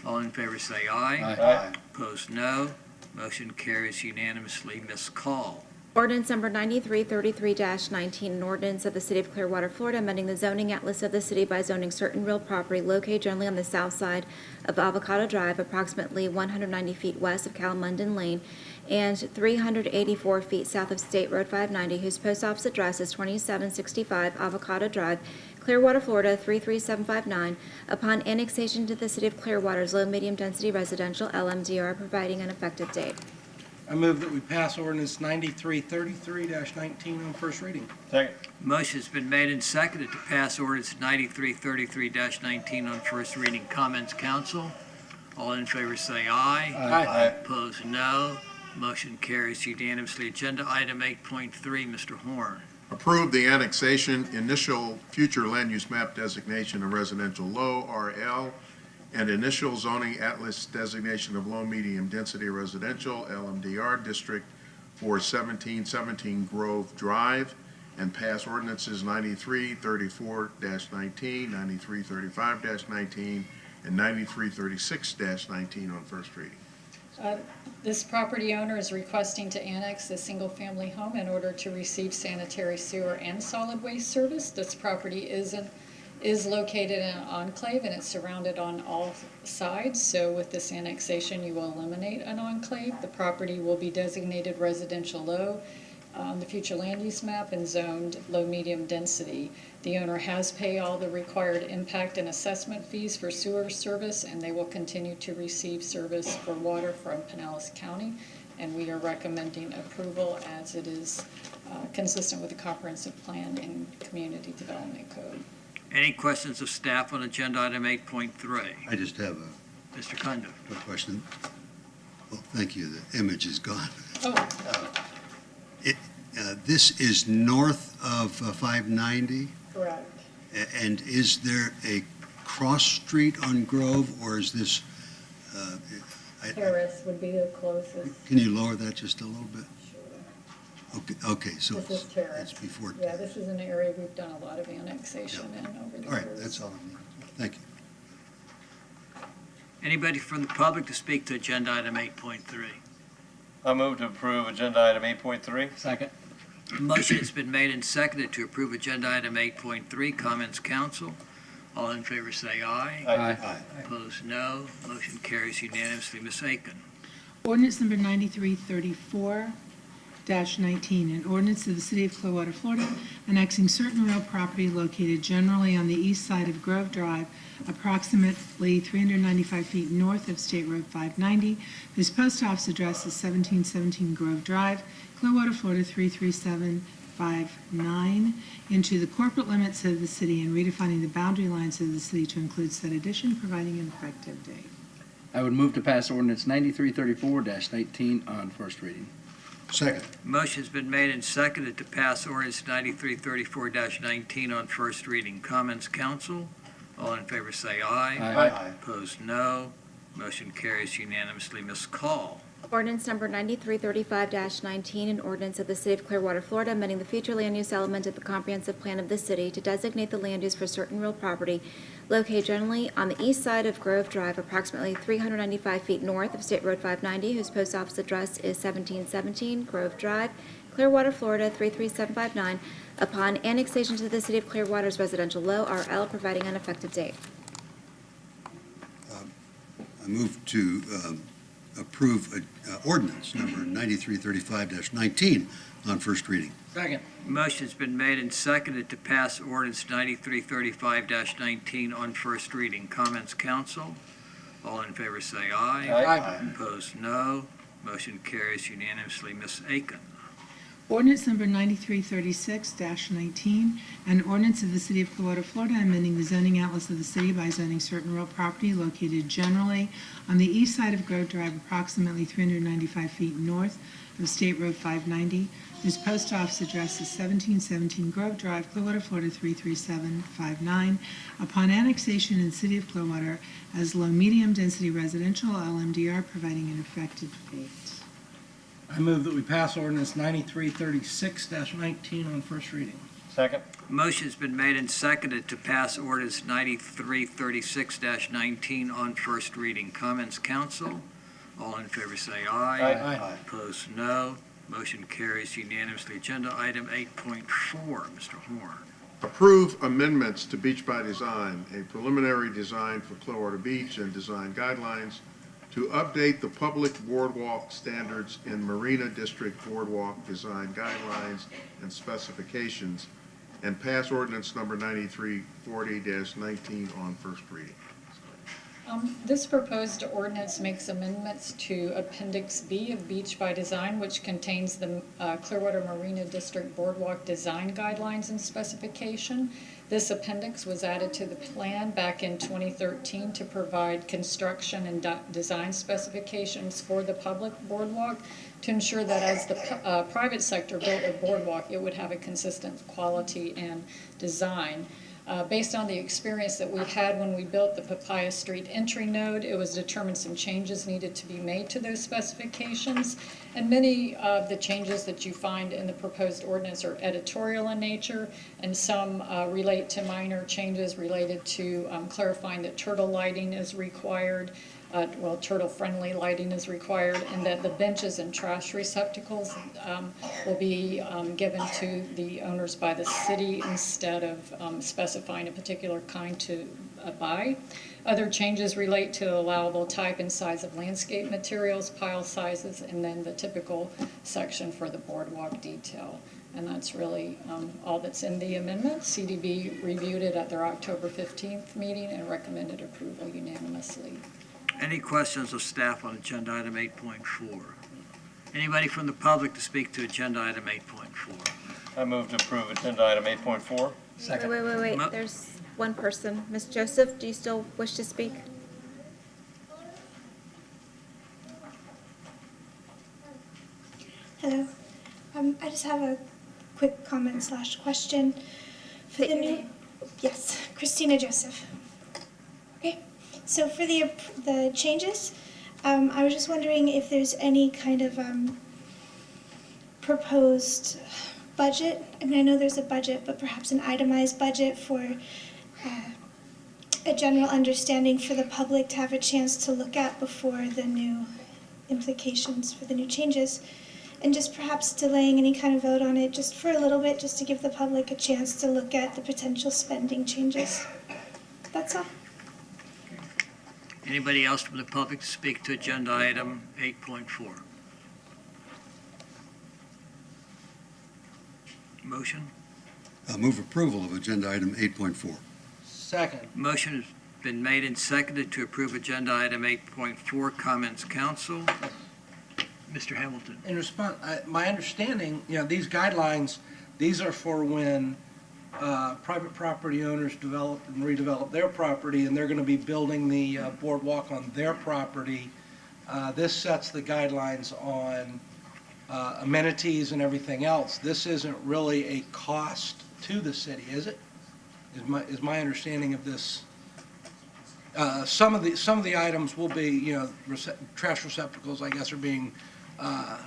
All in favor say aye. Aye. Opposed, no. Motion carries unanimously. Ms. Call. Ordinance number 9333-19, an ordinance of the City of Clearwater, Florida, amending the zoning atlas of the city by zoning certain real property located generally on the south side of Avocado Drive, approximately 190 feet west of Calamandan Lane, and 384 feet south of State Road 590, whose post office address is 2765 Avocado Drive, Clearwater, Florida 33759, upon annexation to the City of Clearwater's low-medium density residential LMDR, providing an effective date. I move that we pass ordinance 9333-19 on first reading. Second. Motion's been made and seconded to pass ordinance 9333-19 on first reading. Comments, council? All in favor say aye. Aye. Opposed, no. Motion carries unanimously. Agenda item 8.3, Mr. Horn. Approve the annexation, initial future land use map designation of residential low, RL, and initial zoning atlas designation of low medium density residential, LMDR district for 1717 Grove Drive, and pass ordinances 9334-19, 9335-19, and 9336-19 on first reading. This property owner is requesting to annex a single-family home in order to receive sanitary sewer and solid waste service. This property is located in an enclave and it's surrounded on all sides. So with this annexation, you will eliminate an enclave. The property will be designated residential low on the future land use map and zoned low-medium density. The owner has paid all the required impact and assessment fees for sewer service, and they will continue to receive service for water from Pinellas County. And we are recommending approval as it is consistent with the comprehensive plan and community development code. Any questions of staff on agenda item 8.3? I just have Mr. Kundo. a question. Well, thank you. The image is gone. Oh, This is north of 590, correct. and is there a cross street on Grove, or is this, Harris would be the closest. can you lower that just a little bit? Sure. Okay, so This is Terrace. it's before. Yeah, this is an area we've done a lot of annexation in over the years. All right, that's all I need. Thank you. Anybody from the public to speak to agenda item 8.3? I move to approve agenda item 8.3. Second. Motion has been made and seconded to approve agenda item 8.3. Comments, council? All in favor say aye. Aye. Opposed, no. Motion carries unanimously. Ms. Aiken. Ordinance number 9334-19, an ordinance of the City of Clearwater, Florida, annexing certain real property located generally on the east side of Grove Drive, approximately 395 feet north of State Road 590. Whose post office address is 1717 Grove Drive, Clearwater, Florida 33759, into the corporate limits of the city and redefining the boundary lines of the city to include said addition, providing an effective date. I would move to pass ordinance 9334-19 on first reading. Second. Motion's been made and seconded to pass ordinance 9334-19 on first reading. Comments, council? All in favor say aye. Aye. Opposed, no. Motion carries unanimously. Ms. Call. Ordinance number 9335-19, an ordinance of the City of Clearwater, Florida, amending the future land use element of the comprehensive plan of the city to designate the land use for certain real property located generally on the east side of Grove Drive, approximately 395 feet north of State Road 590, whose post office address is 1717 Grove Drive, Clearwater, Florida 33759, upon annexation to the City of Clearwater's residential low RL, providing an effective date. I move to approve ordinance number 9335-19 on first reading. Second. Motion's been made and seconded to pass ordinance 9335-19 on first reading. Comments, council? All in favor say aye. Aye. Opposed, no. Motion carries unanimously. Ms. Aiken. Ordinance number 9336-19, an ordinance of the City of Clearwater, Florida, amending the zoning atlas of the city by zoning certain real property located generally on the east side of Grove Drive, approximately 395 feet north of State Road 590, whose post office address is 1717 Grove Drive, Clearwater, Florida 33759, upon annexation in the City of Clearwater as low-medium density residential LMDR, providing an effective date. I move that we pass ordinance 9336-19 on first reading. Second. Motion's been made and seconded to pass ordinance 9336-19 on first reading. Comments, council? All in favor say aye. Aye. Opposed, no. Motion carries unanimously. Agenda item 8.4, Mr. Horn. Approve amendments to Beach by Design, a preliminary design for Clearwater Beach and design guidelines to update the public boardwalk standards in Marina District Boardwalk Design Guidelines and Specifications, and pass ordinance number 9340-19 on first reading. This proposed ordinance makes amendments to Appendix B of Beach by Design, which contains the Clearwater Marina District Boardwalk Design Guidelines and Specification. This appendix was added to the plan back in 2013 to provide construction and design specifications for the public boardwalk to ensure that as the private sector built a boardwalk, it would have a consistent quality and design. Based on the experience that we had when we built the Papaya Street entry node, it was determined some changes needed to be made to those specifications. And many of the changes that you find in the proposed ordinance are editorial in nature, and some relate to minor changes related to clarifying that turtle lighting is required. Turtle-friendly lighting is required, and that the benches and trash receptacles will be given to the owners by the city instead of specifying a particular kind to buy. Other changes relate to allowable type and size of landscape materials, pile sizes, and then the typical section for the boardwalk detail. And that's really all that's in the amendment. CDB reviewed it at their October 15th meeting and recommended approval unanimously. Any questions of staff on agenda item 8.4? Anybody from the public to speak to agenda item 8.4? I move to approve agenda item 8.4. Second. Wait. There's one person. Ms. Joseph, do you still wish to speak? Hello. I just have a quick comment / question. For the new, yes, Christina Joseph. Okay. So for the changes, I was just wondering if there's any kind of proposed budget. I mean, I know there's a budget, but perhaps an itemized budget for a general understanding for the public to have a chance to look at before the new implications for the new changes. And just perhaps delaying any kind of vote on it just for a little bit, just to give the public a chance to look at the potential spending changes. That's all. Anybody else from the public to speak to agenda item 8.4? Motion? Move approval of agenda item 8.4. Second. Motion has been made and seconded to approve agenda item 8.4. Comments, council? Mr. Hamilton. In response, my understanding, these guidelines, these are for when private property owners develop and redevelop their property, and they're going to be building the boardwalk on their property. This sets the guidelines on amenities and everything else. This isn't really a cost to the city, is it? Is my understanding of this Some of the items will be, trash receptacles, I guess, are being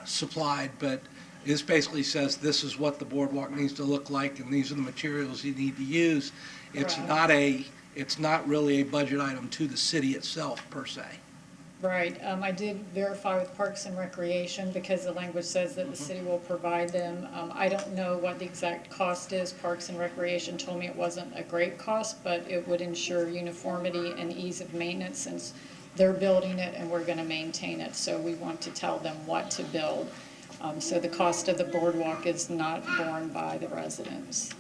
supplied, but this basically says this is what the boardwalk needs to look like, and these are the materials you need to use. It's Right. it's not really a budget item to the city itself, per se. Right, I did verify with Parks and Recreation because the language says that the city will provide them. I don't know what the exact cost is. Parks and Recreation told me it wasn't a great cost, but it would ensure uniformity and ease of maintenance since they're building it and we're gonna maintain it. So we want to tell them what to build. So the cost of the boardwalk is not borne by the residents.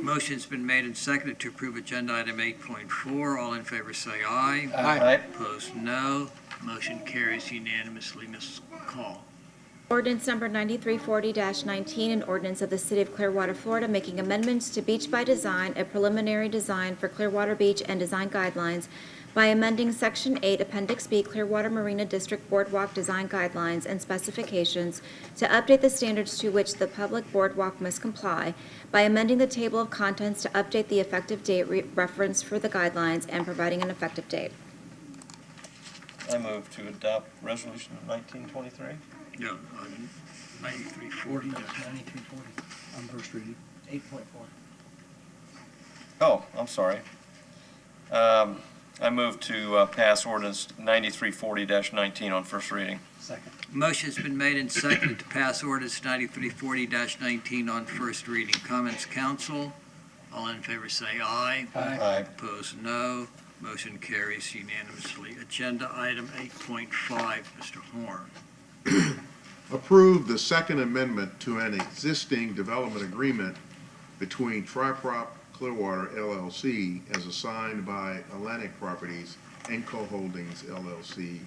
Motion's been made and seconded to approve agenda item 8.4. All in favor say aye. Aye. Opposed, no. Motion carries unanimously. Ms. Call. Ordinance number 9340-19, an ordinance of the City of Clearwater, Florida, making amendments to Beach by Design, a preliminary design for Clearwater Beach and design guidelines by amending Section 8, Appendix B, Clearwater Marina District Boardwalk Design Guidelines and Specifications to update the standards to which the public boardwalk must comply, by amending the table of contents to update the effective date reference for the guidelines and providing an effective date. I move to adopt resolution 1923. No, 9340. 9340 on first reading. 8.4. Oh, I'm sorry. I move to pass ordinance 9340-19 on first reading. Second. Motion's been made and seconded to pass ordinance 9340-19 on first reading. Comments, council? All in favor say aye. Aye. Opposed, no. Motion carries unanimously. Agenda item 8.5, Mr. Horn. Approve the second amendment to an existing development agreement between Triprop Clearwater LLC as assigned by Atlantic Properties, Enco Holdings LLC,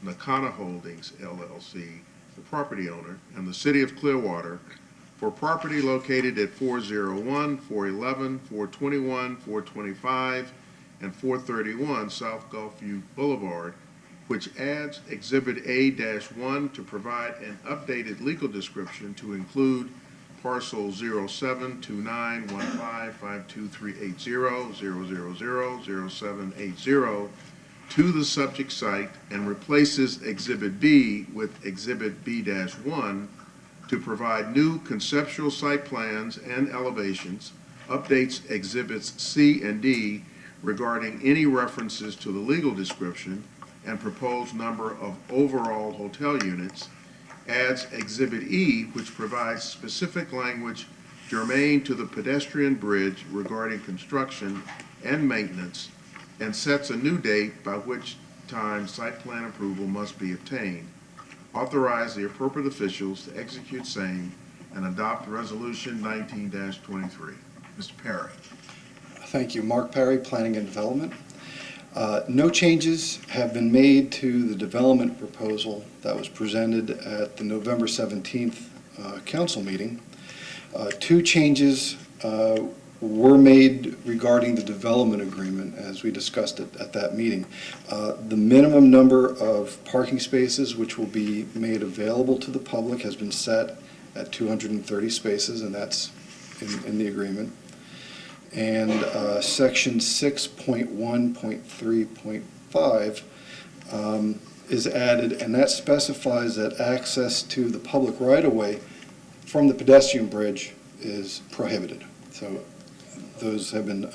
Nakana Holdings LLC, the property owner, and the City of Clearwater for property located at 401, 411, 421, 425, and 431 South Gulfview Boulevard, which adds Exhibit A-1 to provide an updated legal description to include parcel 072915523800000780 to the subject site and replaces Exhibit B with Exhibit B-1 to provide new conceptual site plans and elevations, updates Exhibits C and D regarding any references to the legal description and proposed number of overall hotel units, adds Exhibit E, which provides specific language germane to the pedestrian bridge regarding construction and maintenance, and sets a new date by which time site plan approval must be obtained. Authorize the appropriate officials to execute same and adopt Resolution 19-23. Mr. Perry. Thank you. Mark Perry, Planning and Development. No changes have been made to the development proposal that was presented at the November 17th council meeting. Two changes were made regarding the development agreement as we discussed it at that meeting. The minimum number of parking spaces which will be made available to the public has been set at 230 spaces, and that's in the agreement. And section 6.1.3.5 is added, and that specifies that access to the public right-of-way from the pedestrian bridge is prohibited. So those have been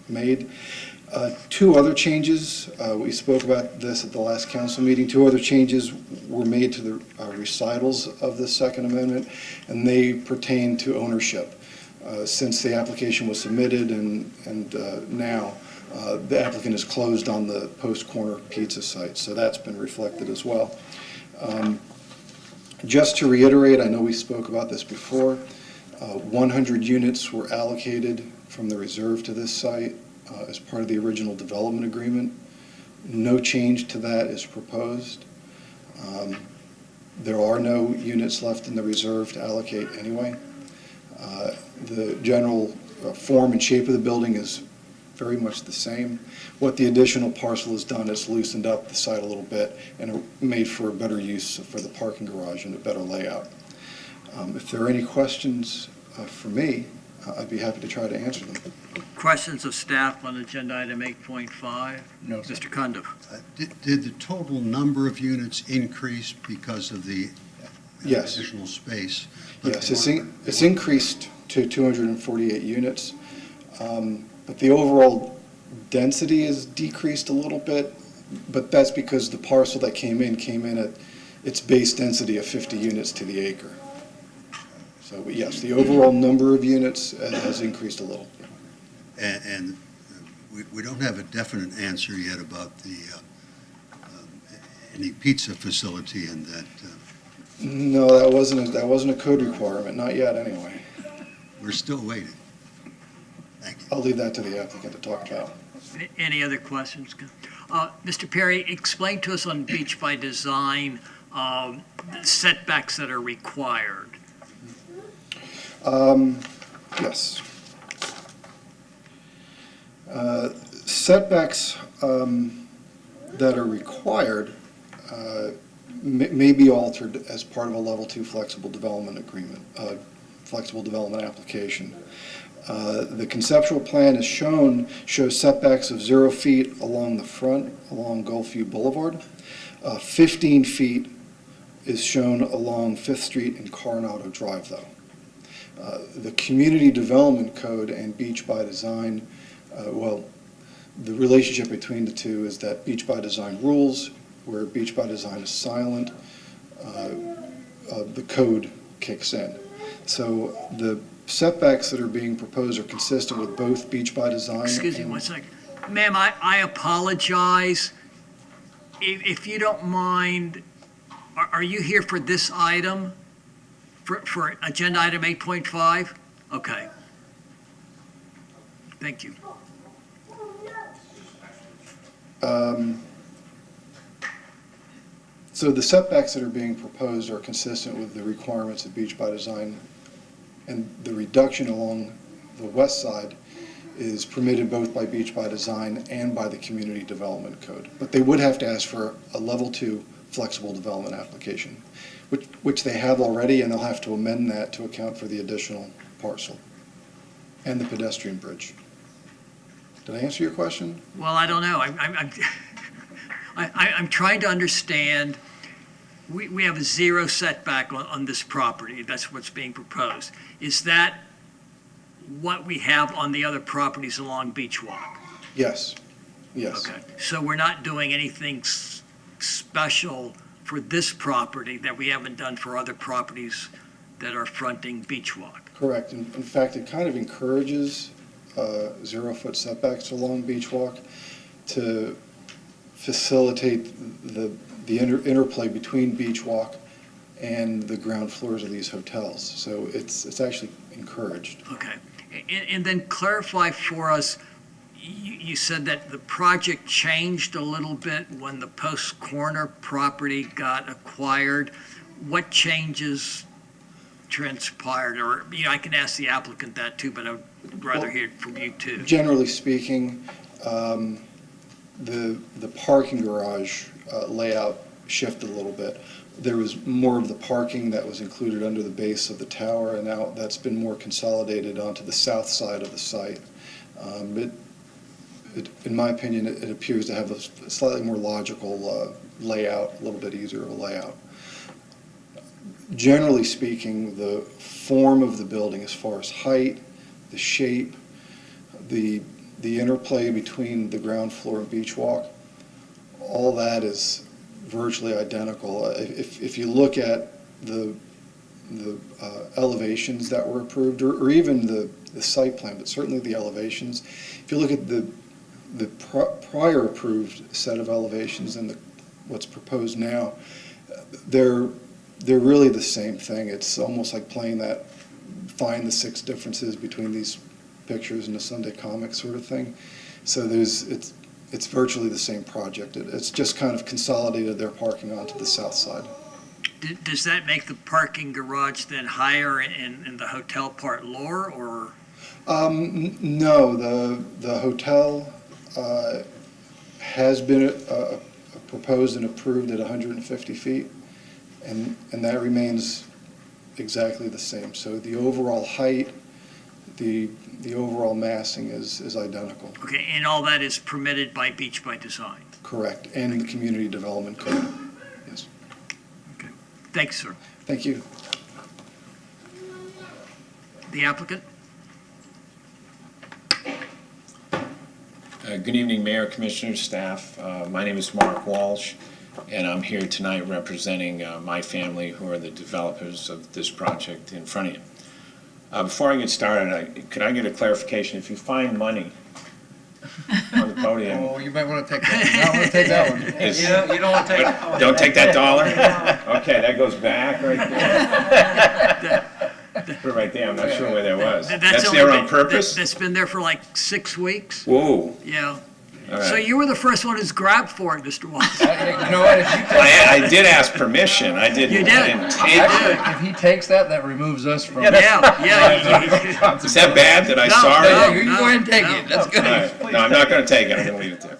made. Two other changes, we spoke about this at the last council meeting, two other changes were made to the recitals of the Second Amendment, and they pertain to ownership. Since the application was submitted and now the applicant is closed on the Post Corner Pizza site, so that's been reflected as well. Just to reiterate, I know we spoke about this before, 100 units were allocated from the reserve to this site as part of the original development agreement. No change to that is proposed. There are no units left in the reserve to allocate anyway. The general form and shape of the building is very much the same. What the additional parcel has done is loosened up the site a little bit and made for a better use for the parking garage and a better layout. If there are any questions for me, I'd be happy to try to answer them. Questions of staff on agenda item 8.5? No, sir. Mr. Cundiff? Did the total number of units increase because of the Yes. additional space? Yes, it's increased to 248 units, but the overall density is decreased a little bit, but that's because the parcel that came in at its base density of 50 units to the acre. So yes, the overall number of units has increased a little. And we don't have a definite answer yet about the, any pizza facility in that. No, that wasn't a code requirement, not yet anyway. We're still waiting. I'll leave that to the applicant to talk about. Any other questions? Mr. Perry, explain to us on Beach by Design setbacks that are required. Yes. Setbacks that are required may be altered as part of a level 2 flexible development agreement, flexible development application. The conceptual plan shows setbacks of 0 feet along the front, along Gulfview Boulevard. 15 feet is shown along 5th Street and Coronado Drive, though. The Community Development Code and Beach by Design, the relationship between the two is that Beach by Design rules, where Beach by Design is silent, the code kicks in. So the setbacks that are being proposed are consistent with both Beach by Design. Excuse me 1 second. Ma'am, I apologize. If you don't mind, are you here for this item? For agenda item 8.5? Okay. Thank you. So the setbacks that are being proposed are consistent with the requirements of Beach by Design, and the reduction along the west side is permitted both by Beach by Design and by the Community Development Code. But they would have to ask for a level 2 flexible development application, which they have already, and they'll have to amend that to account for the additional parcel and the pedestrian bridge. Did I answer your question? Well, I don't know. I'm trying to understand. We have a 0 setback on this property. That's what's being proposed. Is that what we have on the other properties along Beach Walk? Yes. Yes. Okay. So we're not doing anything special for this property that we haven't done for other properties that are fronting Beach Walk? Correct. In fact, it kind of encourages 0-foot setbacks along Beach Walk to facilitate the interplay between Beach Walk and the ground floors of these hotels. So it's actually encouraged. Okay. And then clarify for us, you said that the project changed a little bit when the Post Corner property got acquired. What changes transpired? Or, I can ask the applicant that too, but I would rather hear it from you too. Generally speaking, the parking garage layout shifted a little bit. There was more of the parking that was included under the base of the tower, and now that's been more consolidated onto the south side of the site. In my opinion, it appears to have a slightly more logical layout, a little bit easier of a layout. Generally speaking, the form of the building as far as height, the shape, the interplay between the ground floor and Beach Walk, all that is virtually identical. If you look at the elevations that were approved, or even the site plan, but certainly the elevations, if you look at the prior approved set of elevations and what's proposed now, they're really the same thing. It's almost like playing that find the 6 differences between these pictures in a Sunday comic sort of thing. So it's virtually the same project. It's just kind of consolidated their parking onto the south side. Does that make the parking garage then higher and the hotel part lower, or? No, the hotel has been proposed and approved at 150 feet, and that remains exactly the same. So the overall height, The overall massing is identical. Okay, and all that is permitted by Beach by Design? Correct, and the Community Development Code. Yes. Thanks, sir. Thank you. The applicant? Good evening, Mayor, Commissioners, staff. My name is Mark Walsh, and I'm here tonight representing my family, who are the developers of this project in front of you. Before I get started, could I get a clarification? If you find money on the podium. Oh, you might want to take that. You don't want to take that one. You don't want to take that one. Don't take that dollar? Okay, that goes back right there. Put it right there. I'm not sure where that was. That's there on purpose? That's been there for like 6 weeks? Whoa. Yeah. All right. So you were the first one who's grabbed for it, Mr. Watson. You know what? I did ask permission. I didn't. You did. I didn't take it. Actually, if he takes that, that removes us from. Yeah. Is that bad that I saw it? You go ahead and take it. That's good. All right. No, I'm not going to take it. I'm going to leave it there.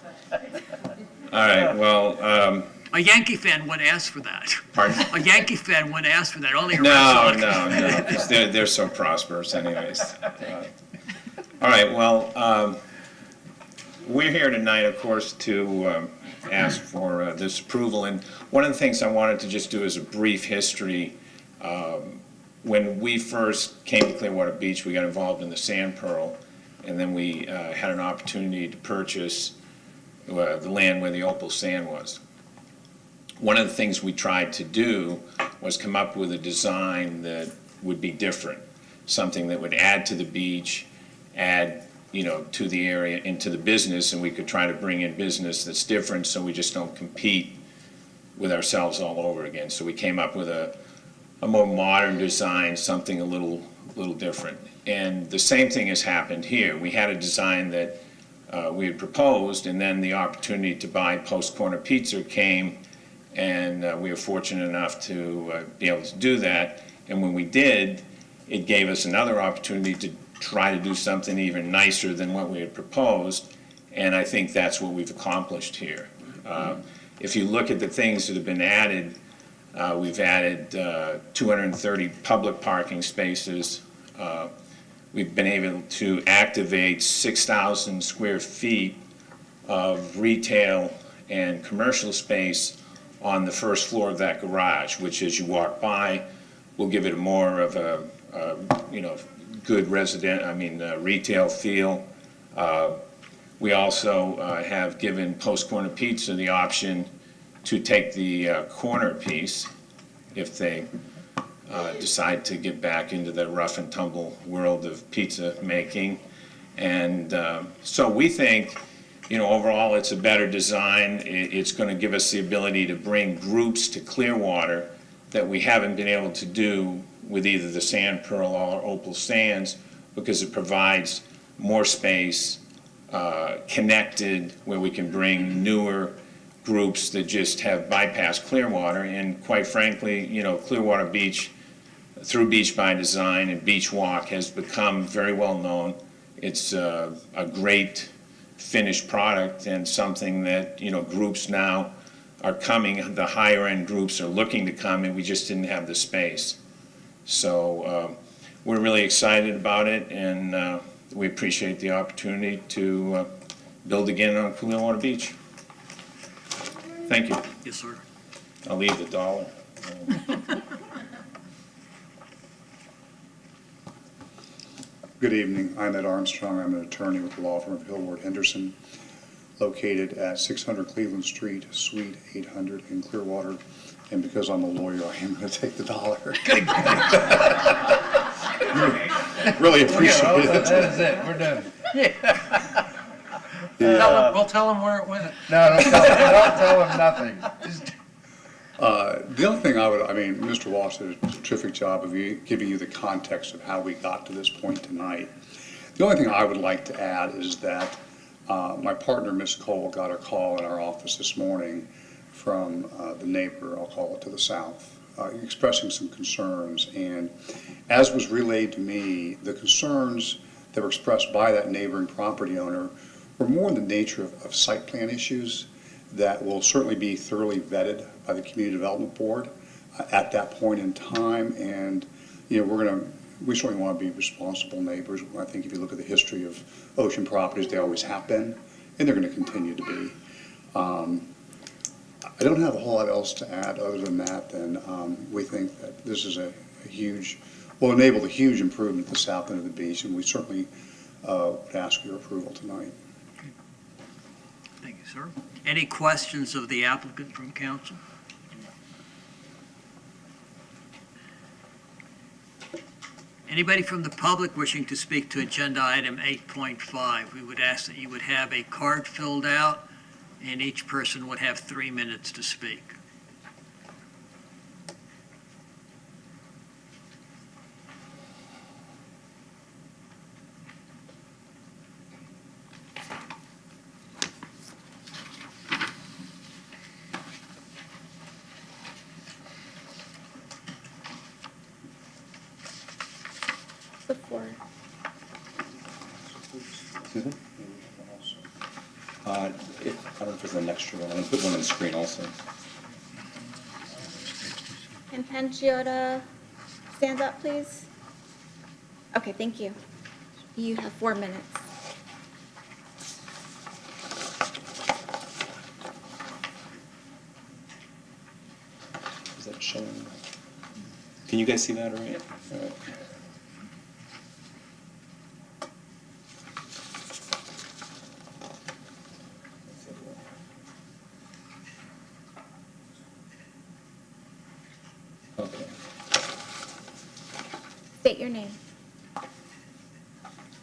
All right. Well. A Yankee fan wouldn't ask for that. Pardon? A Yankee fan wouldn't ask for that. Only a Red No, Sox. no. 'Cause they're so prosperous, anyways. All right. Well. We're here tonight, of course, to ask for this approval. And one of the things I wanted to just do is a brief history. When we first came to Clearwater Beach, we got involved in the Sand Pearl, and then we had an opportunity to purchase the land where the opal sand was. One of the things we tried to do was come up with a design that would be different, something that would add to the beach, add to the area, into the business, and we could try to bring in business that's different so we just don't compete with ourselves all over again. So we came up with a more modern design, something a little different. And the same thing has happened here. We had a design that we had proposed, and then the opportunity to buy Post Corner Pizza came, and we were fortunate enough to be able to do that. And when we did, it gave us another opportunity to try to do something even nicer than what we had proposed, and I think that's what we've accomplished here. If you look at the things that have been added, we've added 230 public parking spaces. We've been able to activate 6,000 square feet of retail and commercial space on the first floor of that garage, which as you walk by will give it more of a good retail feel. We also have given Post Corner Pizza the option to take the corner piece if they decide to get back into the rough and tumble world of pizza making. And so we think, overall it's a better design. It's going to give us the ability to bring groups to Clearwater that we haven't been able to do with either the Sand Pearl or Opal Sands, because it provides more space, connected, where we can bring newer groups that just have bypassed Clearwater. And quite frankly, Clearwater Beach, through Beach by Design and Beach Walk, has become very well known. It's a great finished product, and something that, groups now are coming, the higher end groups are looking to come, and we just didn't have the space. So we're really excited about it, and we appreciate the opportunity to build again on Clearwater Beach. Thank you. Yes, sir. I'll leave the dollar. Good evening. I'm Ed Armstrong. I'm an attorney with the law firm of Hillward Henderson, located at 600 Cleveland Street, Suite 800 in Clearwater. And because I'm a lawyer, I am going to take the dollar. Really appreciate it. That is it. We're done. We'll tell them where it went. No, don't tell him nothing. The other thing Mr. Walsh did a terrific job of giving you the context of how we got to this point tonight. The only thing I would like to add is that my partner, Ms. Cole, got a call in our office this morning from the neighbor, I'll call it to the south, expressing some concerns. And as was relayed to me, the concerns that were expressed by that neighboring property owner were more in the nature of site plan issues that will certainly be thoroughly vetted by the Community Development Board at that point in time. And we're going to we certainly want to be responsible neighbors. I think if you look at the history of ocean properties, they always have been, and they're going to continue to be. I don't have a whole lot else to add other than that, and we think that this is a huge, will enable a huge improvement at the south end of the beach, and we certainly would ask your approval tonight. Thank you, sir. Any questions of the applicant from council? Anybody from the public wishing to speak to agenda item 8.5, we would ask that you would have a card filled out, and each person would have 3 minutes to speak. Before. Excuse me? I don't know if there's an extra one. I'm going to put one on the screen also. Can Panciota stand up, please? Okay, thank you. You have 4 minutes. Is that showing? Can you guys see that all right? All right. Okay. State your name.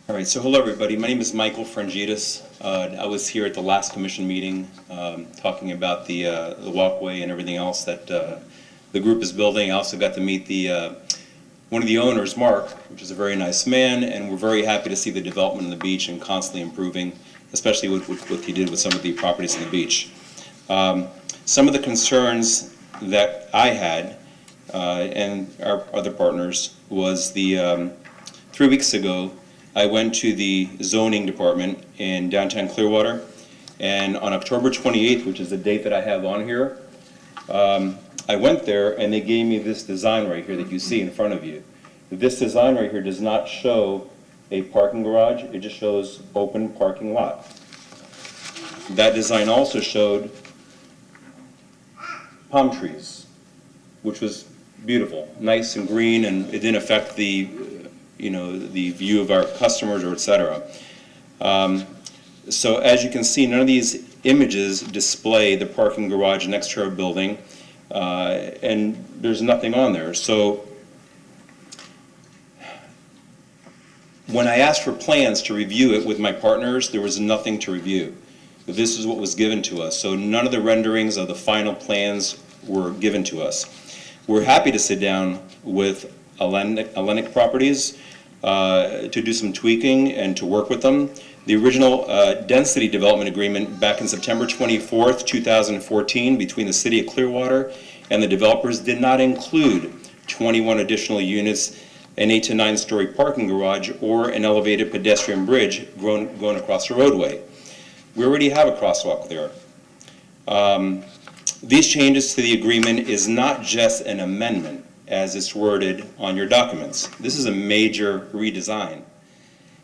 All right, so hello, everybody. My name is Michael Frangitas. I was here at the last commission meeting talking about the walkway and everything else that the group is building. I also got to meet one of the owners, Mark, which is a very nice man, and we're very happy to see the development of the beach and constantly improving, especially with what he did with some of the properties on the beach. Some of the concerns that I had and our other partners was 3 weeks ago, I went to the zoning department in downtown Clearwater, and on October 28th, which is the date that I have on here, I went there and they gave me this design right here that you see in front of you. This design right here does not show a parking garage, it just shows open parking lot. That design also showed palm trees, which was beautiful, nice and green, and it didn't affect the view of our customers or et cetera. So as you can see, none of these images display the parking garage next to our building, and there's nothing on there. So when I asked for plans to review it with my partners, there was nothing to review. This is what was given to us. So none of the renderings of the final plans were given to us. We're happy to sit down with Hellenic Properties to do some tweaking and to work with them. The original density development agreement back in September 24th, 2014 between the City of Clearwater and the developers did not include 21 additional units, an 8 to 9 story parking garage, or an elevated pedestrian bridge going across the roadway. We already have a crosswalk there. These changes to the agreement is not just an amendment as it's worded on your documents. This is a major redesign.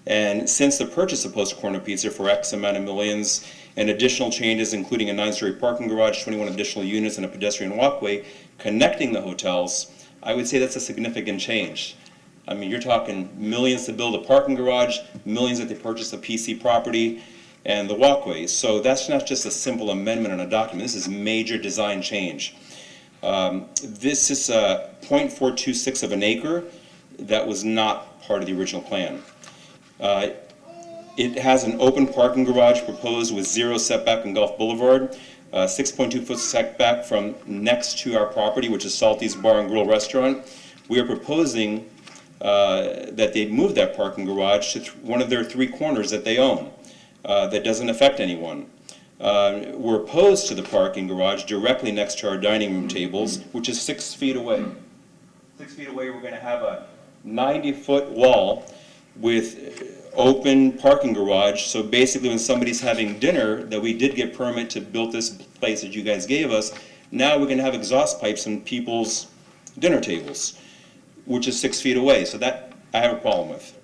And since the purchase of Post Corner Pizza for X amount of millions and additional changes, including a 9-story parking garage, 21 additional units, and a pedestrian walkway connecting the hotels, I would say that's a significant change. I mean, you're talking millions to build a parking garage, millions that they purchase a PC property, and the walkway. So that's not just a simple amendment on a document. This is major design change. This is 0.426 of an acre that was not part of the original plan. It has an open parking garage proposed with 0 setback on Gulf Boulevard, 6.2 foot setback from next to our property, which is Salty's Bar and Grill Restaurant. We are proposing that they move that parking garage to one of their 3 corners that they own. That doesn't affect anyone. We're opposed to the parking garage directly next to our dining room tables, which is 6 feet away. 6 feet away, we're going to have a 90-foot wall with open parking garage. So basically when somebody's having dinner, that we did get permit to build this place that you guys gave us, now we're going to have exhaust pipes on people's dinner tables, which is 6 feet away. So that I have a problem with.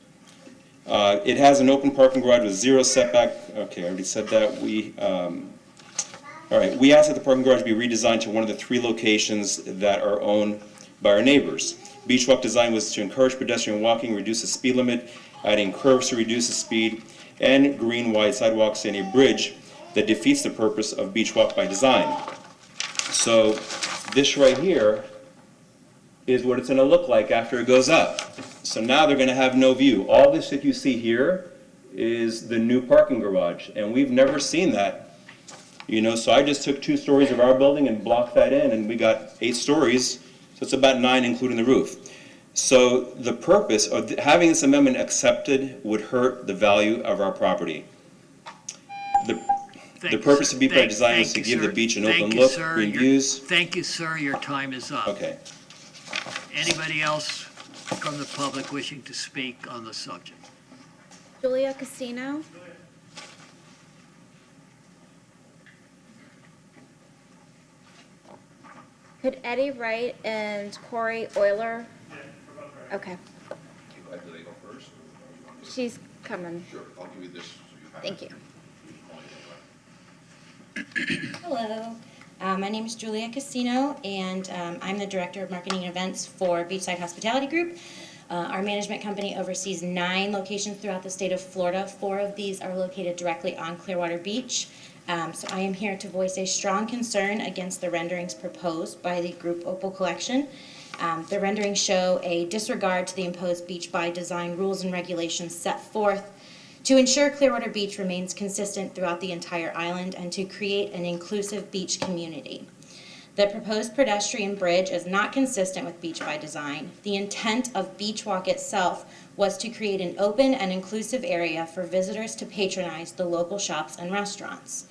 It has an open parking garage with 0 setback. Okay, I already said that. All right, we asked that the parking garage be redesigned to one of the 3 locations that are owned by our neighbors. Beach walk design was to encourage pedestrian walking, reduce the speed limit, adding curves to reduce the speed, and green wide sidewalks and a bridge that defeats the purpose of beach walk by design. So this right here is what it's going to look like after it goes up. So now they're going to have no view. All this that you see here is the new parking garage, and we've never seen that. You know, so I just took 2 stories of our building and blocked that in, and we got 8 stories, so it's about 9 including the roof. So the purpose of having this amendment accepted would hurt the value of our property. The purpose of beach by design was to give the beach an open look, green views. Thank you, sir. Your time is up. Okay. Anybody else from the public wishing to speak on the subject? Julia Casino. Could Eddie Wright and Corey Euler? Okay. Do they go first? She's coming. Sure, I'll give you this. Thank you. Hello, my name is Julia Casino, and I'm the Director of Marketing and Events for Beachside Hospitality Group. Our management company oversees 9 locations throughout the state of Florida. 4 of these are located directly on Clearwater Beach. So I am here to voice a strong concern against the renderings proposed by the Group Opal Collection. The renderings show a disregard to the imposed beach by design rules and regulations set forth to ensure Clearwater Beach remains consistent throughout the entire island and to create an inclusive beach community. The proposed pedestrian bridge is not consistent with beach by design. The intent of Beach Walk itself was to create an open and inclusive area for visitors to patronize the local shops and restaurants.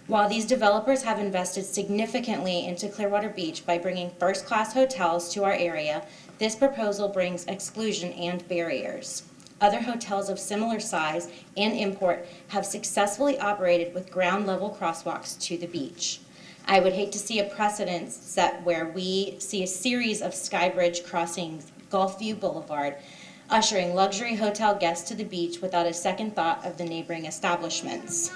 While these developers have invested significantly into Clearwater Beach by bringing first-class hotels to our area, this proposal brings exclusion and barriers. Other hotels of similar size and import have successfully operated with ground-level crosswalks to the beach. I would hate to see a precedent set where we see a series of skybridge crossings Gulfview Boulevard, ushering luxury hotel guests to the beach without a second thought of the neighboring establishments.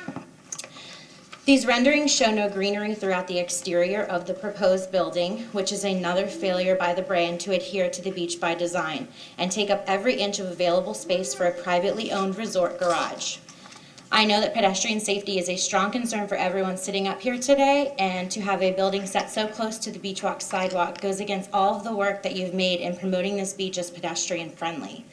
These renderings show no greenery throughout the exterior of the proposed building, which is another failure by the brand to adhere to the beach by design and take up every inch of available space for a privately owned resort garage. I know that pedestrian safety is a strong concern for everyone sitting up here today, and to have a building set so close to the beach walk sidewalk goes against all of the work that you've made in promoting this beach as pedestrian friendly.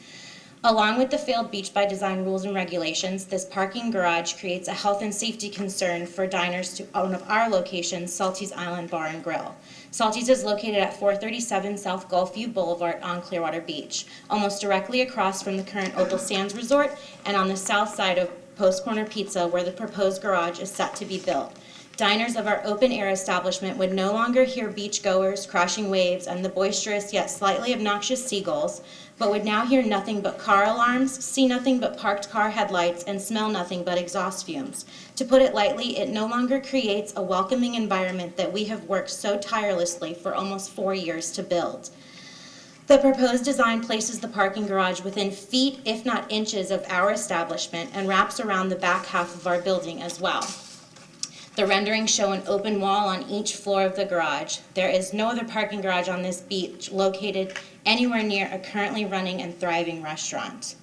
Along with the failed beach by design rules and regulations, this parking garage creates a health and safety concern for diners to one of our locations, Salty's Island Bar and Grill. Salty's is located at 437 South Gulfview Boulevard on Clearwater Beach, almost directly across from the current Opal Sands Resort and on the south side of Post Corner Pizza, where the proposed garage is set to be built. Diners of our open-air establishment would no longer hear beachgoers, crashing waves, and the boisterous yet slightly obnoxious seagulls, but would now hear nothing but car alarms, see nothing but parked car headlights, and smell nothing but exhaust fumes. To put it lightly, it no longer creates a welcoming environment that we have worked so tirelessly for almost 4 years to build. The proposed design places the parking garage within feet, if not inches, of our establishment and wraps around the back half of our building as well. The renderings show an open wall on each floor of the garage. There is no other parking garage on this beach located anywhere near a currently running and thriving restaurant.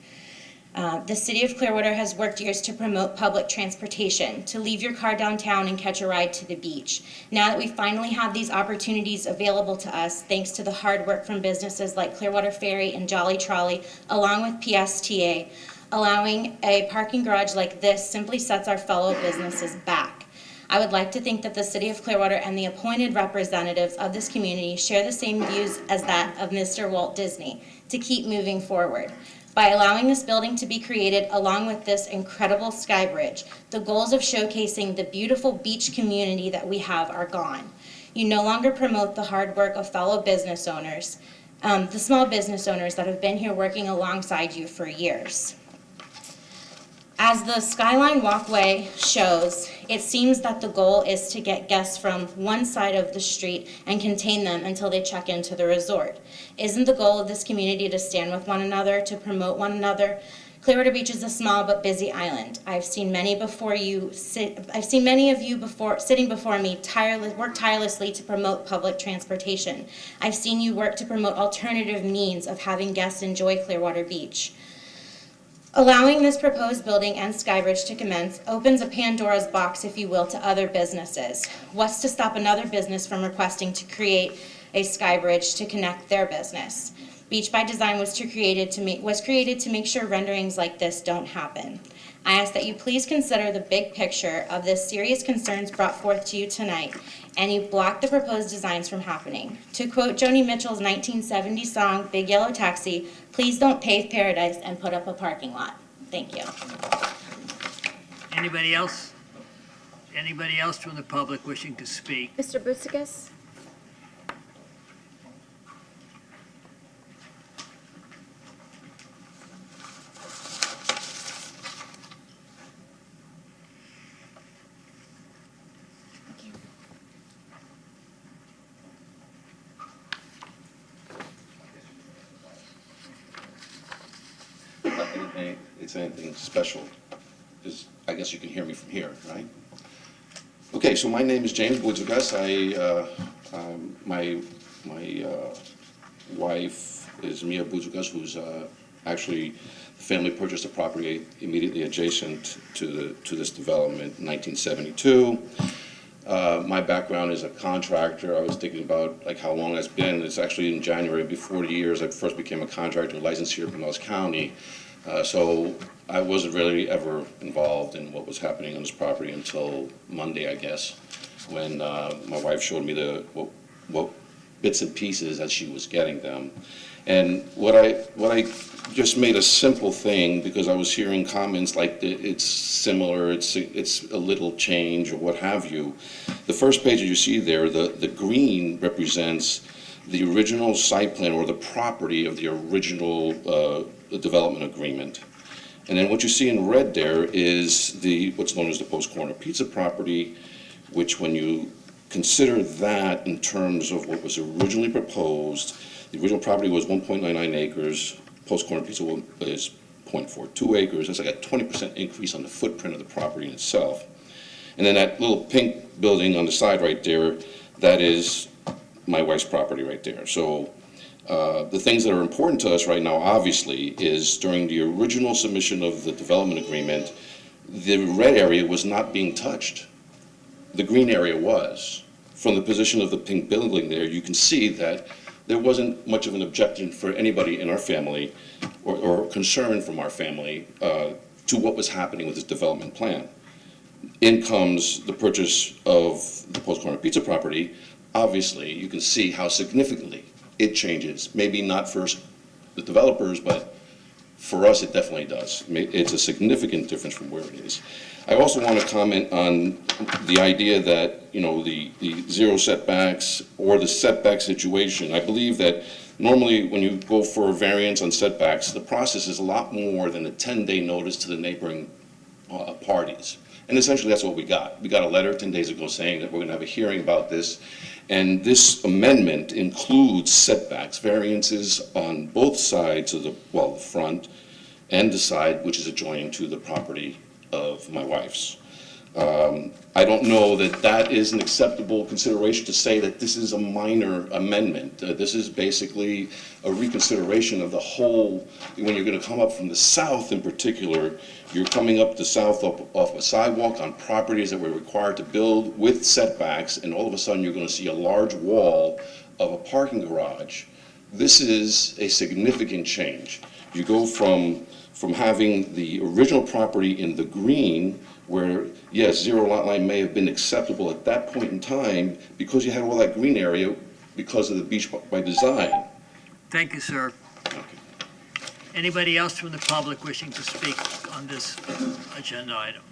The City of Clearwater has worked years to promote public transportation, to leave your car downtown and catch a ride to the beach. Now that we finally have these opportunities available to us, thanks to the hard work from businesses like Clearwater Ferry and Jolly Trolley, along with PSTA, allowing a parking garage like this simply sets our fellow businesses back. I would like to think that the City of Clearwater and the appointed representatives of this community share the same views as that of Mr. Walt Disney, to keep moving forward. By allowing this building to be created along with this incredible sky bridge, the goals of showcasing the beautiful beach community that we have are gone. You no longer promote the hard work of fellow business owners, the small business owners that have been here working alongside you for years. As the Skyline Walkway shows, it seems that the goal is to get guests from one side of the street and contain them until they check into the resort. Isn't the goal of this community to stand with one another, to promote one another? Clearwater Beach is a small but busy island. I've seen many of you sitting before me work tirelessly to promote public transportation. I've seen you work to promote alternative means of having guests enjoy Clearwater Beach. Allowing this proposed building and Skybridge to commence opens a Pandora's box, if you will, to other businesses. What's to stop another business from requesting to create a Skybridge to connect their business? Beach by Design was created to make sure renderings like this don't happen. I ask that you please consider the big picture of the serious concerns brought forth to you tonight, and you block the proposed designs from happening. To quote Joni Mitchell's 1970 song, Big Yellow Taxi, please don't pave paradise and put up a parking lot. Thank you. Anybody else? Anybody else from the public wishing to speak? Mr. Boutsikas? It's anything special, because I guess you can hear me from here, right? Okay, so my name is James Boutsikas. My wife is Mia Boutsikas, who's actually, the family purchased a property immediately adjacent to this development in 1972. My background is a contractor. I was thinking about like how long it's been. It's actually in January, it'll be 40 years. I first became a contractor licensed here in Pinellas County. So I wasn't really ever involved in what was happening on this property until Monday, I guess, when my wife showed me what bits and pieces as she was getting them. And what I just made a simple thing, because I was hearing comments like it's similar, it's a little change or what have you. The first page that you see there, the green represents the original site plan or the property of the original development agreement. And then what you see in red there is what's known as the Post Corner Pizza property, which when you consider that in terms of what was originally proposed, the original property was 1.99 acres, Post Corner Pizza is 0.42 acres. That's like a 20% increase on the footprint of the property in itself. And then that little pink building on the side right there, that is my wife's property right there. So the things that are important to us right now, obviously, is during the original submission of the development agreement, the red area was not being touched. The green area was. From the position of the pink building there, you can see that there wasn't much of an objection for anybody in our family or concern from our family to what was happening with this development plan. In comes the purchase of the Post Corner Pizza property. Obviously, you can see how significantly it changes. Maybe not for the developers, but for us, it definitely does. It's a significant difference from where it is. I also want to comment on the idea that, the zero setbacks or the setback situation. I believe that normally when you go for a variance on setbacks, the process is a lot more than a 10-day notice to the neighboring parties. And essentially that's what we got. We got a letter 10 days ago saying that we're going to have a hearing about this. And this amendment includes setbacks, variances on both sides of the front and the side which is adjoining to the property of my wife's. I don't know that that is an acceptable consideration to say that this is a minor amendment. This is basically a reconsideration of the whole, when you're going to come up from the south in particular, you're coming up the south off a sidewalk on properties that we're required to build with setbacks, and all of a sudden you're going to see a large wall of a parking garage. This is a significant change. You go from having the original property in the green, where, yes, zero lot line may have been acceptable at that point in time because you had all that green area because of the Beach by Design. Thank you, sir. Anybody else from the public wishing to speak on this agenda item?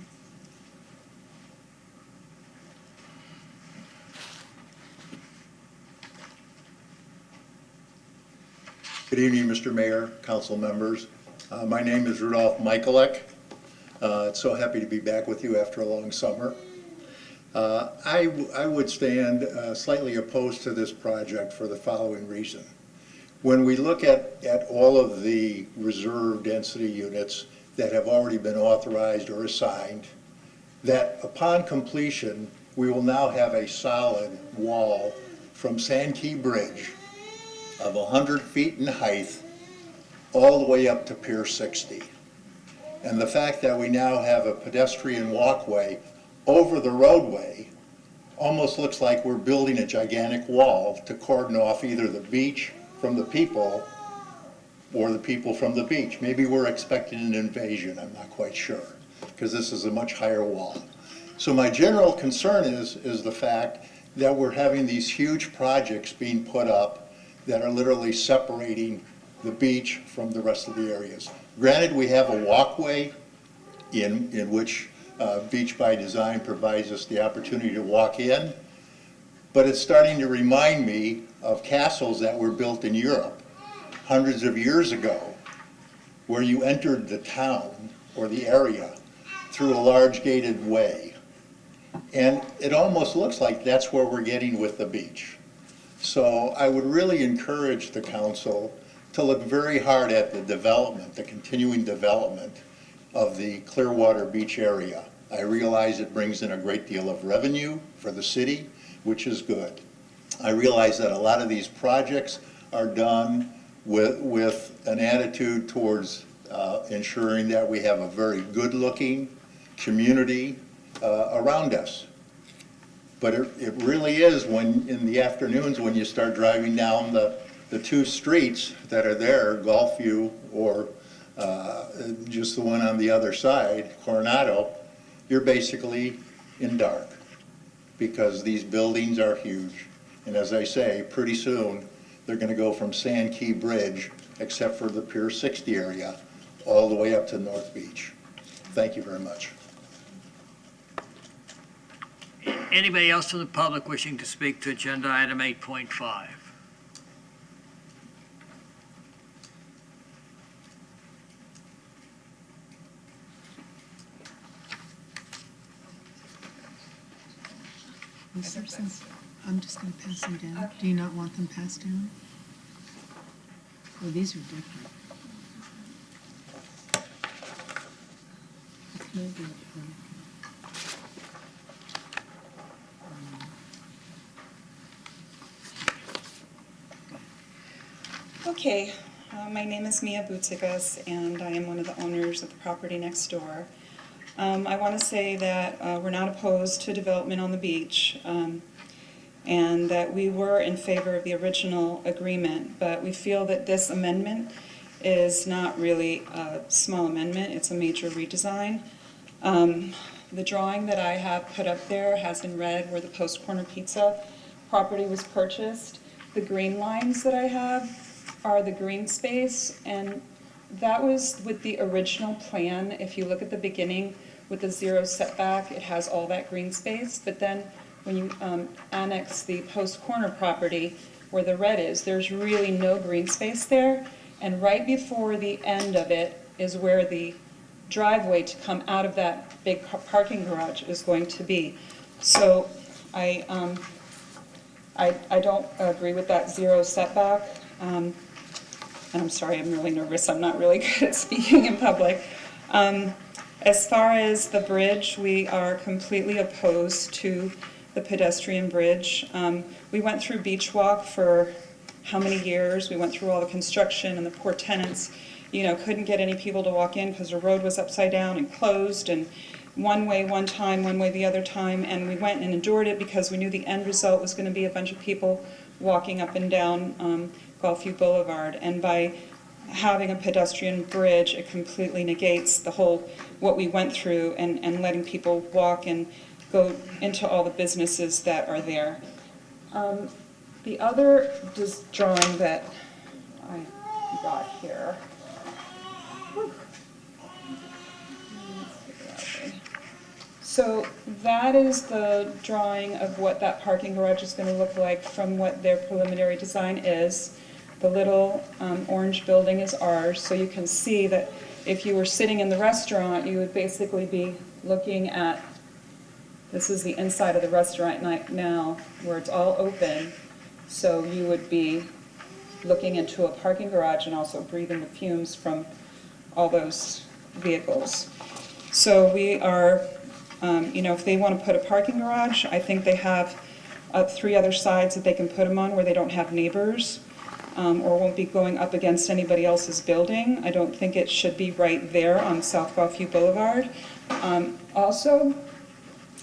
Good evening, Mr. Mayor, council members. My name is Rudolph Michalek. So happy to be back with you after a long summer. I would stand slightly opposed to this project for the following reason. When we look at all of the reserve density units that have already been authorized or assigned, that upon completion, we will now have a solid wall from Sandkey Bridge of 100 feet in height all the way up to Pier 60. And the fact that we now have a pedestrian walkway over the roadway almost looks like we're building a gigantic wall to cordon off either the beach from the people or the people from the beach. Maybe we're expecting an invasion, I'm not quite sure, because this is a much higher wall. So my general concern is the fact that we're having these huge projects being put up that are literally separating the beach from the rest of the areas. Granted, we have a walkway in which Beach by Design provides us the opportunity to walk in, but it's starting to remind me of castles that were built in Europe hundreds of years ago, where you entered the town or the area through a large gated way. And it almost looks like that's where we're getting with the beach. So I would really encourage the council to look very hard at the development, the continuing development of the Clearwater Beach area. I realize it brings in a great deal of revenue for the city, which is good. I realize that a lot of these projects are done with an attitude towards ensuring that we have a very good-looking community around us. But it really is when, in the afternoons, when you start driving down the two streets that are there, Gulfview or just the one on the other side, Coronado, you're basically in dark because these buildings are huge. And as I say, pretty soon, they're going to go from Sandkey Bridge, except for the Pier 60 area, all the way up to North Beach. Thank you very much. Anybody else from the public wishing to speak to agenda item 8.5? Is there some, I'm just going to pass them down. Do you not want them passed down? Well, these are different. It's no good. Okay, my name is Mia Boutsikas, and I am one of the owners of the property next door. I want to say that we're not opposed to development on the beach, and that we were in favor of the original agreement, but we feel that this amendment is not really a small amendment, it's a major redesign. The drawing that I have put up there has in red where the Post Corner Pizza property was purchased. The green lines that I have are the green space, and that was with the original plan. If you look at the beginning with the 0 setback, it has all that green space, but then when you annex the Post Corner property where the red is, there's really no green space there, and right before the end of it is where the driveway to come out of that big parking garage is going to be. So I don't agree with that 0 setback. And I'm sorry, I'm really nervous. I'm not really good at speaking in public. As far as the bridge, we are completely opposed to the pedestrian bridge. We went through Beach Walk for how many years? We went through all the construction, and the poor tenants, you know, couldn't get any people to walk in because the road was upside down and closed, and one way one time, one way the other time, and we went and endured it because we knew the end result was going to be a bunch of people walking up and down Gulfview Boulevard. And by having a pedestrian bridge, it completely negates the whole, what we went through, and letting people walk and go into all the businesses that are there. The other drawing that I got here, so that is the drawing of what that parking garage is going to look like from what their preliminary design is. The little orange building is ours, so you can see that if you were sitting in the restaurant, you would basically be looking at, this is the inside of the restaurant now, where it's all open. So you would be looking into a parking garage and also breathing the fumes from all those vehicles. So we are, if they want to put a parking garage, I think they have 3 other sides that they can put them on where they don't have neighbors, or won't be going up against anybody else's building. I don't think it should be right there on South Gulfview Boulevard. Also,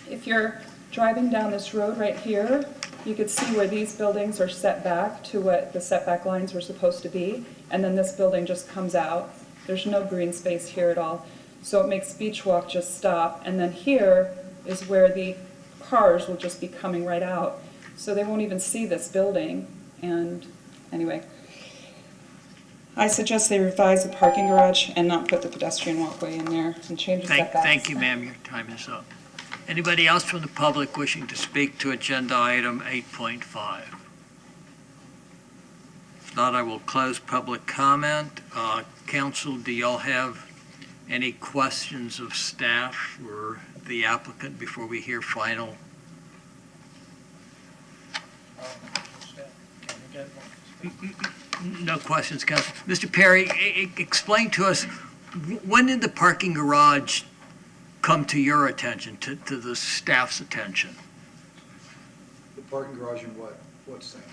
if you're driving down this road right here, you could see where these buildings are set back to what the setback lines were supposed to be, and then this building just comes out. There's no green space here at all. So it makes Beach Walk just stop, and then here is where the cars will just be coming right out. So they won't even see this building, and anyway. I suggest they revise the parking garage and not put the pedestrian walkway in there and change the setbacks. Thank you, ma'am. Your time is up. Anybody else from the public wishing to speak to agenda item 8.5? If not, I will close public comment. Council, do y'all have any questions of staff or the applicant before we hear final? No questions, Council. Mr. Perry, explain to us, when did the parking garage come to your attention, to the staff's attention? The parking garage in what sense?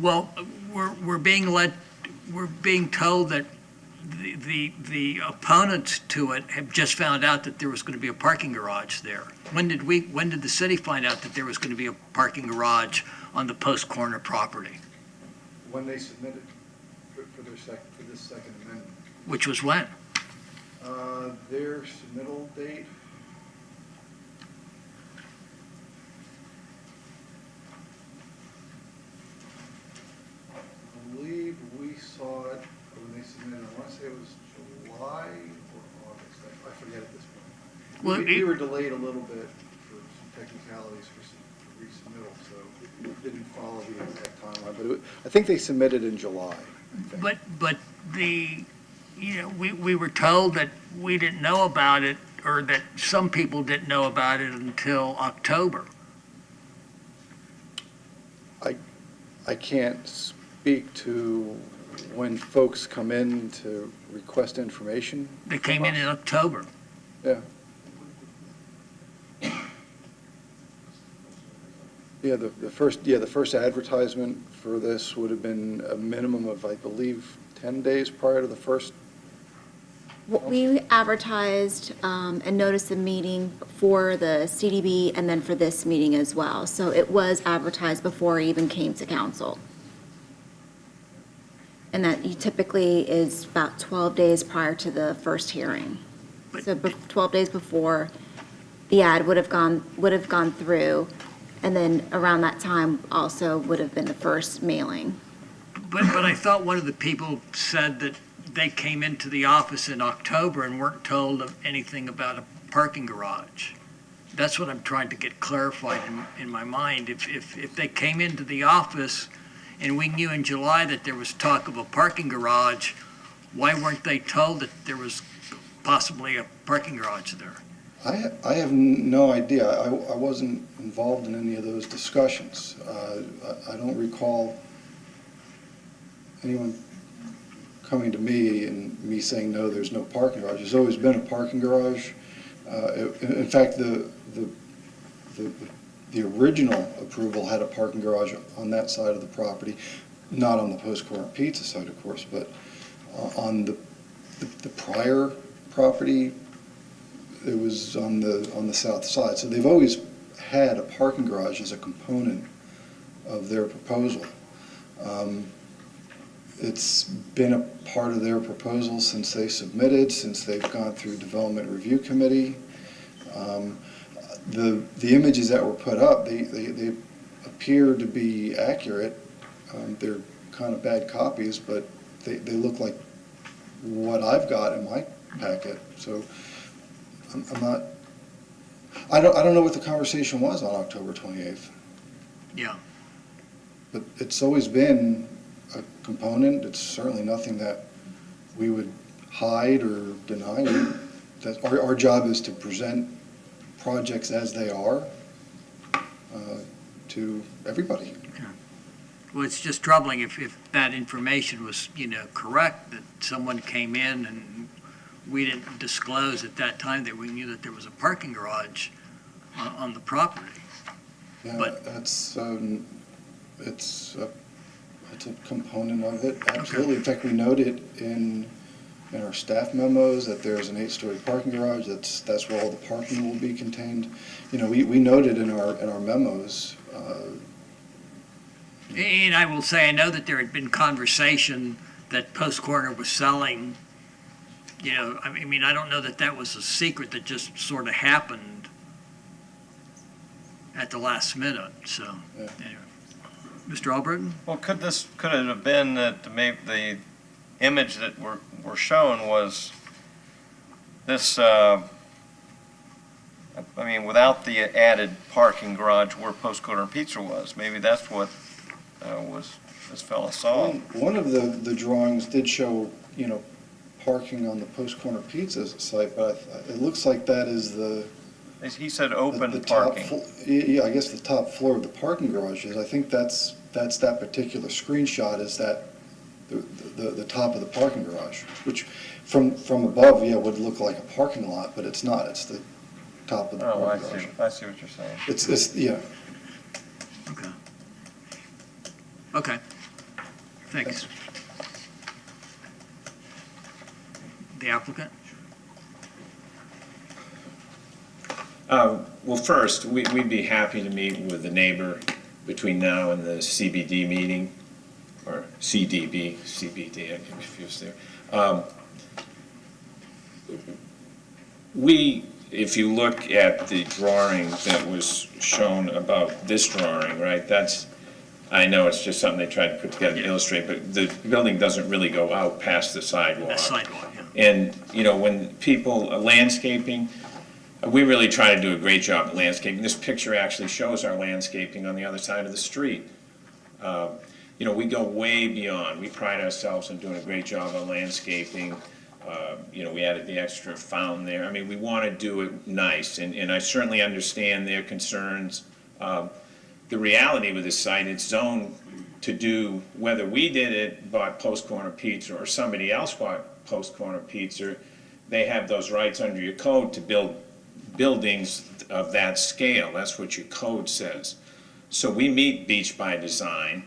Well, we're being told that the opponents to it have just found out that there was going to be a parking garage there. When did the city find out that there was going to be a parking garage on the Post Corner property? When they submitted for this second amendment. Which was when? Their submittal date. I believe we saw it when they submitted, I want to say it was July or August, I forget at this point. Well, We were delayed a little bit for some technicalities for some resubmittal, so we didn't follow the exact timeline, but I think they submitted in July. But we were told that we didn't know about it, or that some people didn't know about it until October. I can't speak to when folks come in to request information. They came in October. Yeah. Yeah, the first advertisement for this would have been a minimum of, I believe, 10 days prior to the first. We advertised and noticed the meeting for the CDB and then for this meeting as well. So it was advertised before it even came to council. And that typically is about 12 days prior to the first hearing. So 12 days before the ad would have gone through, and then around that time also would have been the first mailing. But I thought one of the people said that they came into the office in October and weren't told of anything about a parking garage. That's what I'm trying to get clarified in my mind. If they came into the office and we knew in July that there was talk of a parking garage, why weren't they told that there was possibly a parking garage there? I have no idea. I wasn't involved in any of those discussions. I don't recall anyone coming to me and me saying, no, there's no parking garage. There's always been a parking garage. In fact, the original approval had a parking garage on that side of the property, not on the Post Corner Pizza side, of course, but on the prior property, it was on the south side. So they've always had a parking garage as a component of their proposal. It's been a part of their proposal since they submitted, since they've gone through Development Review Committee. The images that were put up, they appear to be accurate. They're kind of bad copies, but they look like what I've got in my packet. So I don't know what the conversation was on October 28th. Yeah. But it's always been a component. It's certainly nothing that we would hide or deny it. That our job is to present projects as they are to everybody. Well, it's just troubling if that information was, correct, that someone came in and we didn't disclose at that time that we knew that there was a parking garage on the property. Yeah, But- that's, it's a component of it, absolutely. In fact, we noted in our staff memos that there's an 8-story parking garage, that's where all the parking will be contained. We noted in our memos, And I will say, I know that there had been conversation that Post Corner was selling, I mean, I don't know that that was a secret that just sort of happened at the last minute, so. Yeah. Anyway. Mr. Albritton? Well, could it have been that maybe the image that were shown was this, without the added parking garage where Post Corner Pizza was? Maybe that's what this fella saw. one of the drawings did show, parking on the Post Corner Pizza site, but it looks like that is He said open the top parking. Yeah, I guess the top floor of the parking garage is. I think that's that particular screenshot is that the top of the parking garage, which from above, yeah, would look like a parking lot, but it's not. It's the top of the parking garage. I see what you're saying. It's yeah. Okay. Thanks. The applicant? Well, first, we'd be happy to meet with the neighbor between now and the CBD meeting, or CBD, I get confused there. If you look at the drawing that was shown about this drawing, right, I know it's just something they tried to put together to illustrate, but the building doesn't really go out past the sidewalk. The sidewalk, yeah. And, when people, landscaping, we really try to do a great job at landscaping. This picture actually shows our landscaping on the other side of the street. We go way beyond. We pride ourselves in doing a great job on landscaping. We added the extra fountain there. I mean, we want to do it nice, and I certainly understand their concerns. The reality with this site, it's zoned to do, whether we did it, bought Post Corner Pizza, or somebody else bought Post Corner Pizza, they have those rights under your code to build buildings of that scale. That's what your code says. So we meet beach by design,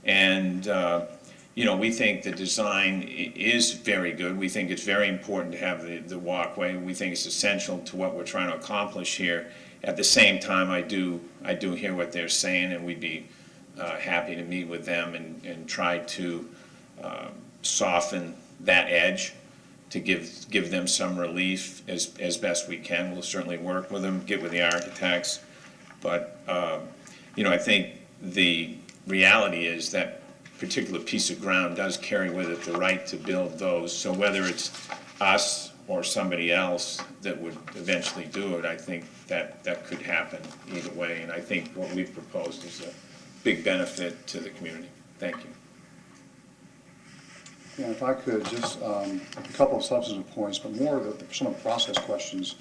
and we think the design is very good. We think it's very important to have the walkway. We think it's essential to what we're trying to accomplish here. At the same time, I do hear what they're saying, and we'd be happy to meet with them and try to soften that edge to give them some relief as best we can. We'll certainly work with them, get with the architects. But, I think the reality is that particular piece of ground does carry with it the right to build those. So whether it's us or somebody else that would eventually do it, I think that could happen either way. And I think what we've proposed is a big benefit to the community. Thank you. Yeah, if I could, just a couple of substantive points, but more some of the process questions.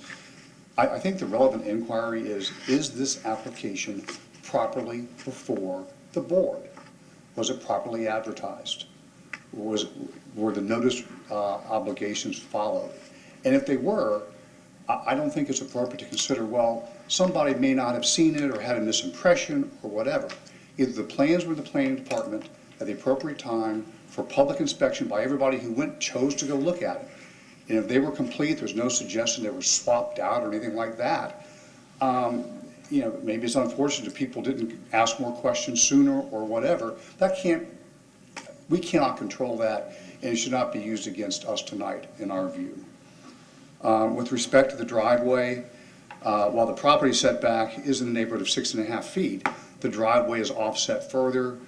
I think the relevant inquiry is this application properly before the board? Was it properly advertised? Were the notice obligations followed? And if they were, I don't think it's appropriate to consider, well, somebody may not have seen it or had a misimpression or whatever. Either the plans were the planning department at the appropriate time for public inspection by everybody who chose to go look at it. And if they were complete, there's no suggestion they were swapped out or anything like that. Maybe it's unfortunate that people didn't ask more questions sooner or whatever. We cannot control that, and it should not be used against us tonight, in our view. With respect to the driveway, while the property setback is in the neighborhood of 6.5 feet, the driveway is offset further.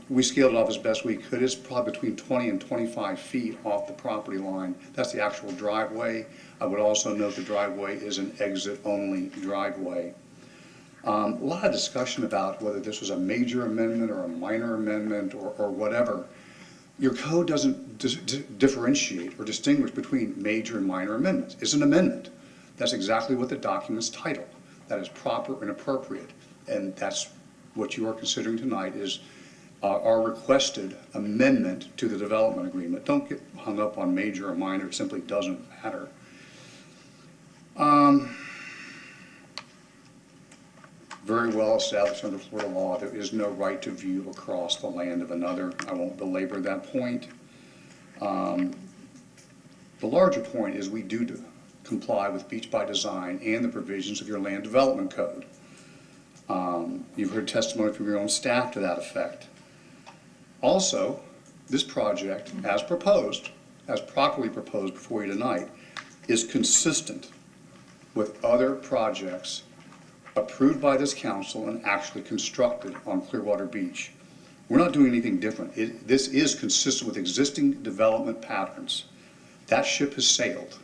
We scaled it off as best we could. It's probably between 20 and 25 feet off the property line. That's the actual driveway. I would also note the driveway is an exit-only driveway. A lot of discussion about whether this was a major amendment or a minor amendment or whatever. your code doesn't differentiate or distinguish between major and minor amendments. It's an amendment. That's exactly what the document's titled. That is proper and appropriate. And that's what you are considering tonight is our requested amendment to the development agreement. Don't get hung up on major or minor. It simply doesn't matter. Very well established under Florida law, there is no right to view across the land of another. I won't belabor that point. The larger point is we do comply with Beach by Design and the provisions of your land development code. You've heard testimony from your own staff to that effect. Also, this project, as proposed, as properly proposed before you tonight, is consistent with other projects approved by this council and actually constructed on Clearwater Beach. We're not doing anything different. This is consistent with existing development patterns. That ship has sailed.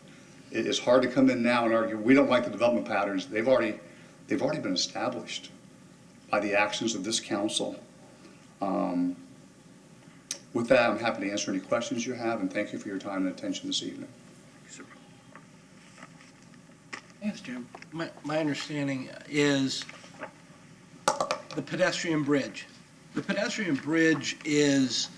It is hard to come in now and argue, we don't like the development patterns. They've already been established by the actions of this council. With that, I'm happy to answer any questions you have, and thank you for your time and attention this evening. Yes, Jim. My understanding is the pedestrian bridge. The pedestrian bridge is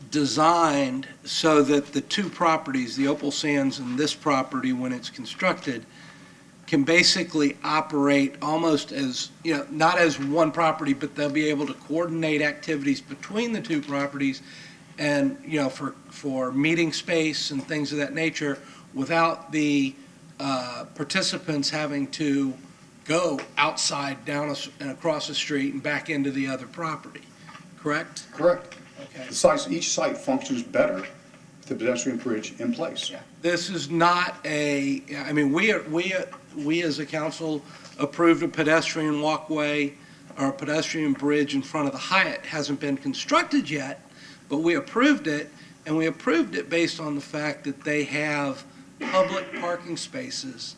designed so that the two properties, the Opal Sands and this property, when it's constructed, can basically operate almost as, not as one property, but they'll be able to coordinate activities between the two properties and, for meeting space and things of that nature, without the participants having to go outside, down and across the street and back into the other property. Correct? Correct. Okay. Each site functions better with the pedestrian bridge in place. Yeah. This is not we as a council approved a pedestrian walkway or a pedestrian bridge in front of the Hyatt. It hasn't been constructed yet, but we approved it, and we approved it based on the fact that they have public parking spaces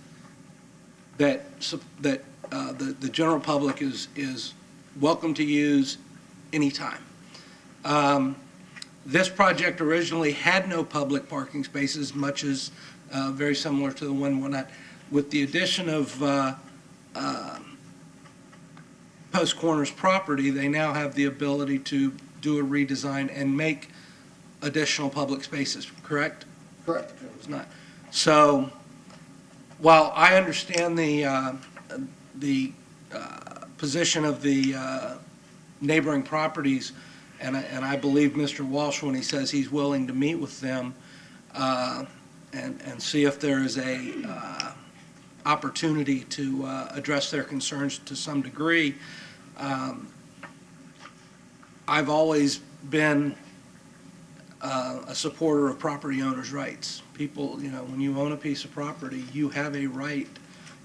that the general public is welcome to use anytime. This project originally had no public parking spaces, much as very similar to the one with the addition of Post Corners property. They now have the ability to do a redesign and make additional public spaces. Correct? Correct. It's not. So, while I understand the position of the neighboring properties, and I believe Mr. Walsh when he says he's willing to meet with them and see if there is a opportunity to address their concerns to some degree. I've always been a supporter of property owners' rights. People, when you own a piece of property, you have a right.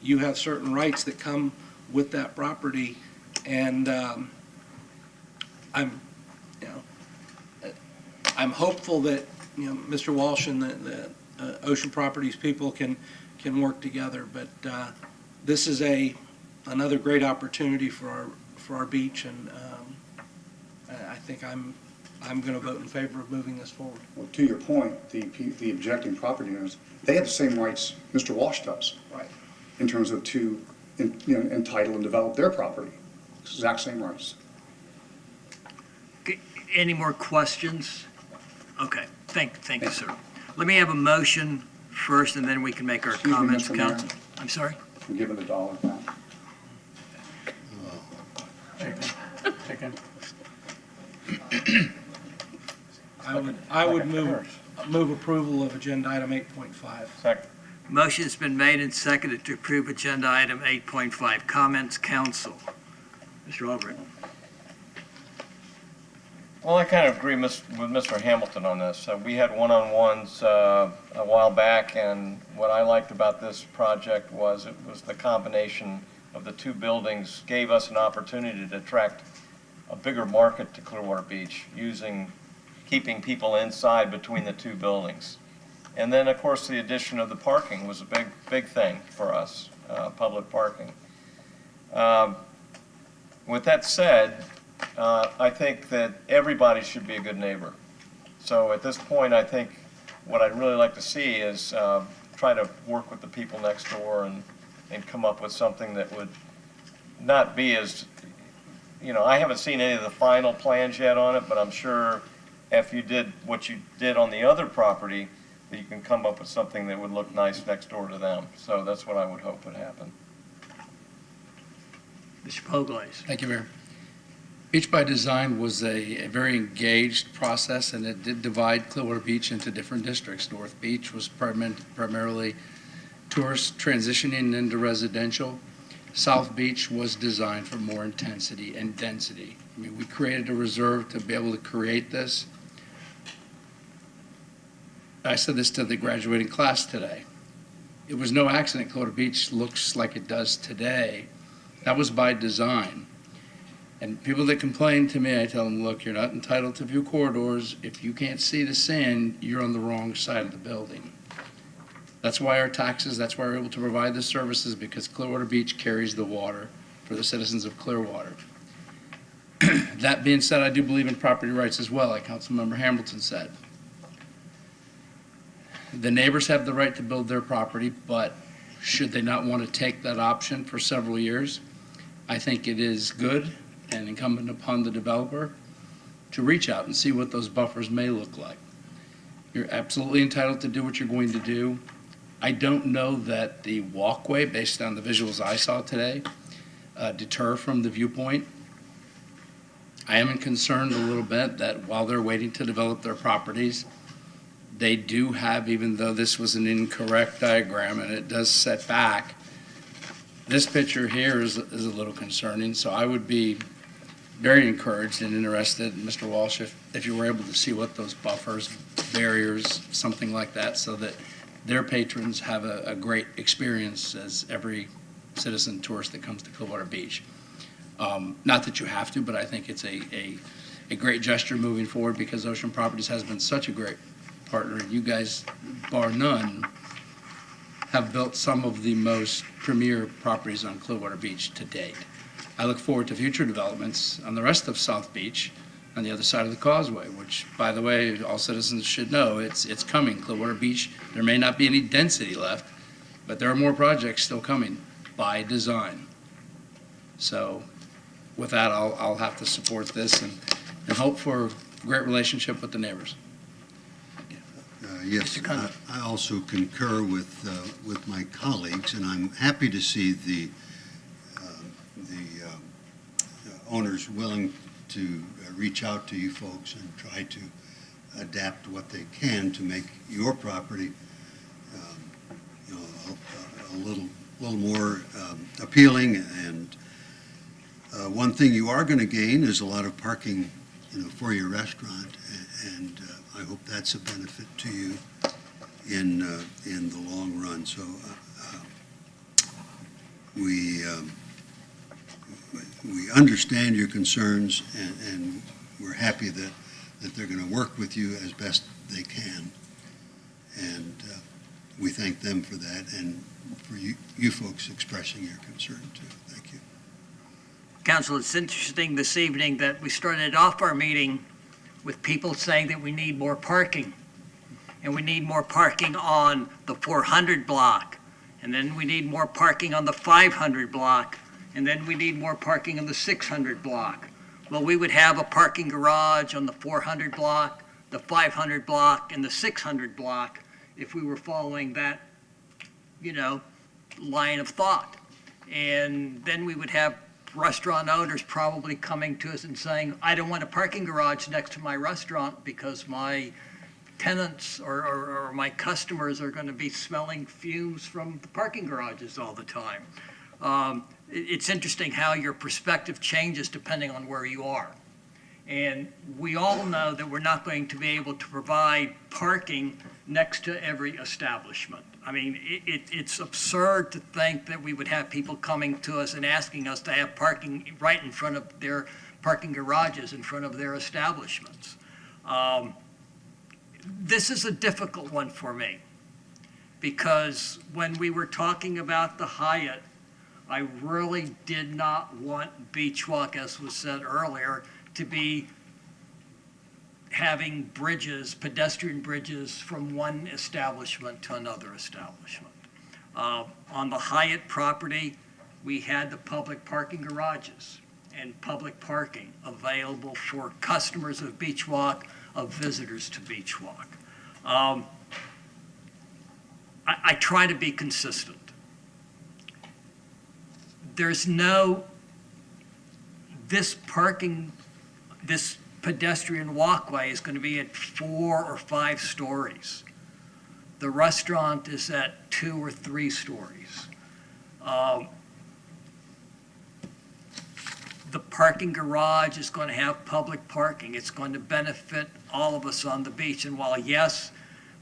You have certain rights that come with that property, and I'm hopeful that Mr. Walsh and the Ocean Properties people can work together. But this is another great opportunity for our beach, and I think I'm going to vote in favor of moving this forward. Well, to your point, the objecting property owners, they have the same rights Mr. Walsh does. Right. In terms of to entitle and develop their property. Exact same rights. Any more questions? Okay, thank you, sir. Let me have a motion first, and then we can make our comments. Mr. Mayor. Council. I'm sorry? I'm giving the dollar back. Chicken. I would move approval of agenda item 8.5. Second. Motion's been made and seconded to approve agenda item 8.5. Comments, council. Mr. Albrecht. Well, I kind of agree with Mr. Hamilton on this. We had one-on-ones a while back, and what I liked about this project was it was the combination of the two buildings gave us an opportunity to attract a bigger market to Clearwater Beach, keeping people inside between the two buildings. And then, of course, the addition of the parking was a big thing for us, public parking. With that said, I think that everybody should be a good neighbor. So at this point, I think what I'd really like to see is try to work with the people next door and come up with something that would not be as, I haven't seen any of the final plans yet on it, but I'm sure if you did what you did on the other property, that you can come up with something that would look nice next door to them. So that's what I would hope would happen. Mr. Poglaze. Thank you, Mayor. Beach by Design was a very engaged process, and it did divide Clearwater Beach into different districts. North Beach was primarily tourists transitioning into residential. South Beach was designed for more intensity and density. I mean, we created a reserve to be able to create this. I said this to the graduating class today. It was no accident Clearwater Beach looks like it does today. That was by design. And people that complain to me, I tell them, look, you're not entitled to view corridors. If you can't see the sand, you're on the wrong side of the building. That's why our taxes, that's why we're able to provide the services, because Clearwater Beach carries the water for the citizens of Clearwater. That being said, I do believe in property rights as well, like Councilmember Hamilton said. The neighbors have the right to build their property, but should they not want to take that option for several years, I think it is good and incumbent upon the developer to reach out and see what those buffers may look like. You're absolutely entitled to do what you're going to do. I don't know that the walkway, based on the visuals I saw today, deter from the viewpoint. I am concerned a little bit that while they're waiting to develop their properties, they do have, even though this was an incorrect diagram and it does set back, this picture here is a little concerning. So I would be very encouraged and interested, Mr. Walsh, if you were able to see what those buffers, barriers, something like that, so that their patrons have a great experience as every citizen tourist that comes to Clearwater Beach. Not that you have to, but I think it's a great gesture moving forward, because Ocean Properties has been such a great partner. You guys, bar none, have built some of the most premier properties on Clearwater Beach to date. I look forward to future developments on the rest of South Beach on the other side of the causeway, which, by the way, all citizens should know it's coming. Clearwater Beach, there may not be any density left, but there are more projects still coming by design. So with that, I'll have to support this and hope for a great relationship with the neighbors. Yes, I also concur with my colleagues, and I'm happy to see the owners willing to reach out to you folks and try to adapt what they can to make your property a little more appealing. And one thing you are going to gain is a lot of parking, for your restaurant, and I hope that's a benefit to you in the long run. So we understand your concerns, and we're happy that they're going to work with you as best they can. And we thank them for that, and for you folks expressing your concern too. Thank you. Council, it's interesting this evening that we started off our meeting with people saying that we need more parking. And we need more parking on the 400 block. And then we need more parking on the 500 block. And then we need more parking on the 600 block. Well, we would have a parking garage on the 400 block, the 500 block, and the 600 block if we were following that, line of thought. And then we would have restaurant owners probably coming to us and saying, I don't want a parking garage next to my restaurant because my tenants or my customers are going to be smelling fumes from the parking garages all the time. It's interesting how your perspective changes depending on where you are. And we all know that we're not going to be able to provide parking next to every establishment. I mean, it's absurd to think that we would have people coming to us and asking us to have parking right in front of their parking garages, in front of their establishments. This is a difficult one for me, because when we were talking about the Hyatt, I really did not want Beach Walk, as was said earlier, to be having bridges, pedestrian bridges from one establishment to another establishment. On the Hyatt property, we had the public parking garages and public parking available for customers of Beach Walk, of visitors to Beach Walk. I try to be consistent. There's no, this pedestrian walkway is going to be at 4 or 5 stories. The restaurant is at 2 or 3 stories. The parking garage is going to have public parking. It's going to benefit all of us on the beach. And while, yes,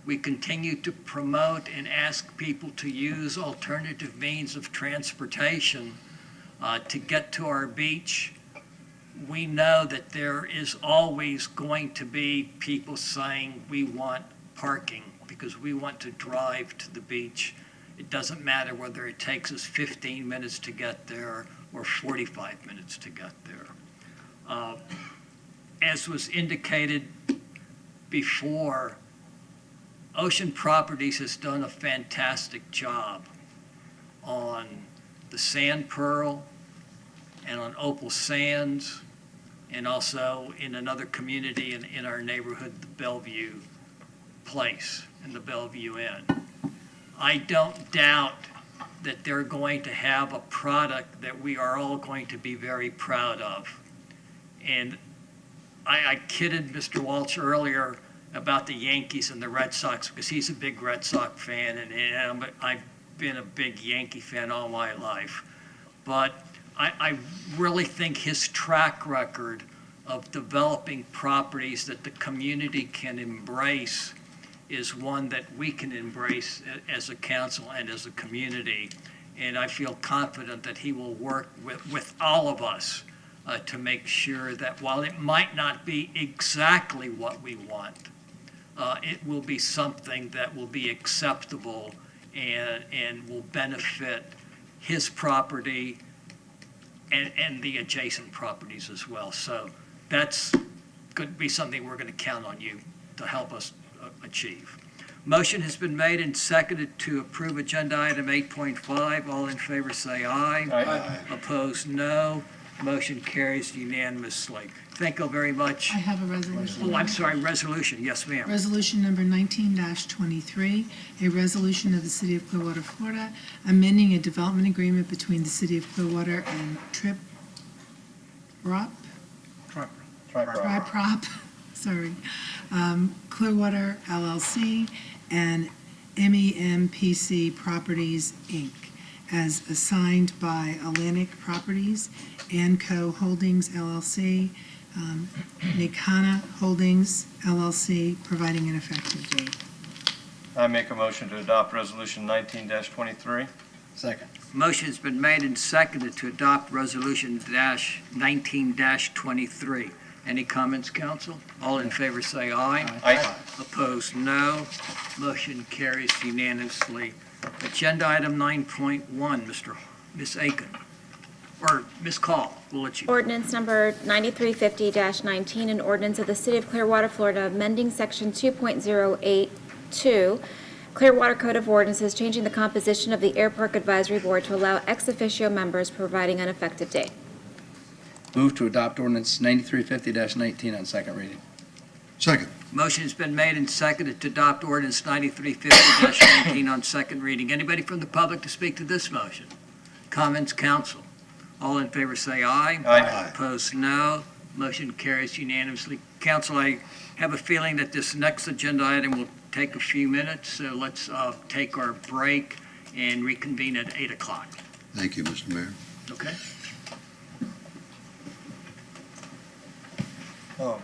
we continue to promote and ask people to use alternative means of transportation to get to our beach, we know that there is always going to be people saying we want parking because we want to drive to the beach. It doesn't matter whether it takes us 15 minutes to get there or 45 minutes to get there. As was indicated before, Ocean Properties has done a fantastic job on the Sand Pearl and on Opal Sands, and also in another community in our neighborhood, the Bellevue Place and the Bellevue Inn. I don't doubt that they're going to have a product that we are all going to be very proud of. And I kidded Mr. Walsh earlier about the Yankees and the Red Sox because he's a big Red Sox fan, and I've been a big Yankee fan all my life. But I really think his track record of developing properties that the community can embrace is one that we can embrace as a council and as a community. And I feel confident that he will work with all of us to make sure that while it might not be exactly what we want, it will be something that will be acceptable and will benefit his property and the adjacent properties as well. So that's going to be something we're going to count on you to help us achieve. Motion has been made and seconded to approve agenda item 8.5. All in favor say aye. Aye. Opposed, no. Motion carries unanimously. Thank you very much. I have a resolution. Oh, I'm sorry, resolution. Yes, ma'am. Resolution number 19-23, a resolution of the City of Clearwater, Florida, amending a development agreement between the City of Clearwater and Triprop, sorry, Clearwater LLC and MEMPC Properties, Inc., as assigned by Atlantic Properties, Anco Holdings LLC, Nikana Holdings LLC, providing an effective date. I make a motion to adopt resolution 19-23. Second. Motion has been made and seconded to adopt resolution 19-23. Any comments, council? All in favor say aye. Aye. Opposed, no. Motion carries unanimously. Agenda item 9.1, Ms. Aiken, or Ms. Call, we'll let you. Ordinance number 9350-19, an ordinance of the City of Clearwater, Florida, amending section 2.082, Clearwater Code of Ordinances, changing the composition of the Airpark Advisory Board to allow ex officio members, providing an effective date. Move to adopt ordinance 9350-19 on second reading. Second. Motion has been made and seconded to adopt ordinance 9350-19 on second reading. Anybody from the public to speak to this motion? Comments, council? All in favor say aye. Aye. Opposed, no. Motion carries unanimously. Council, I have a feeling that this next agenda item will take a few minutes, so let's take our break and reconvene at 8 o'clock. Thank you, Mr. Mayor. Okay? Oh.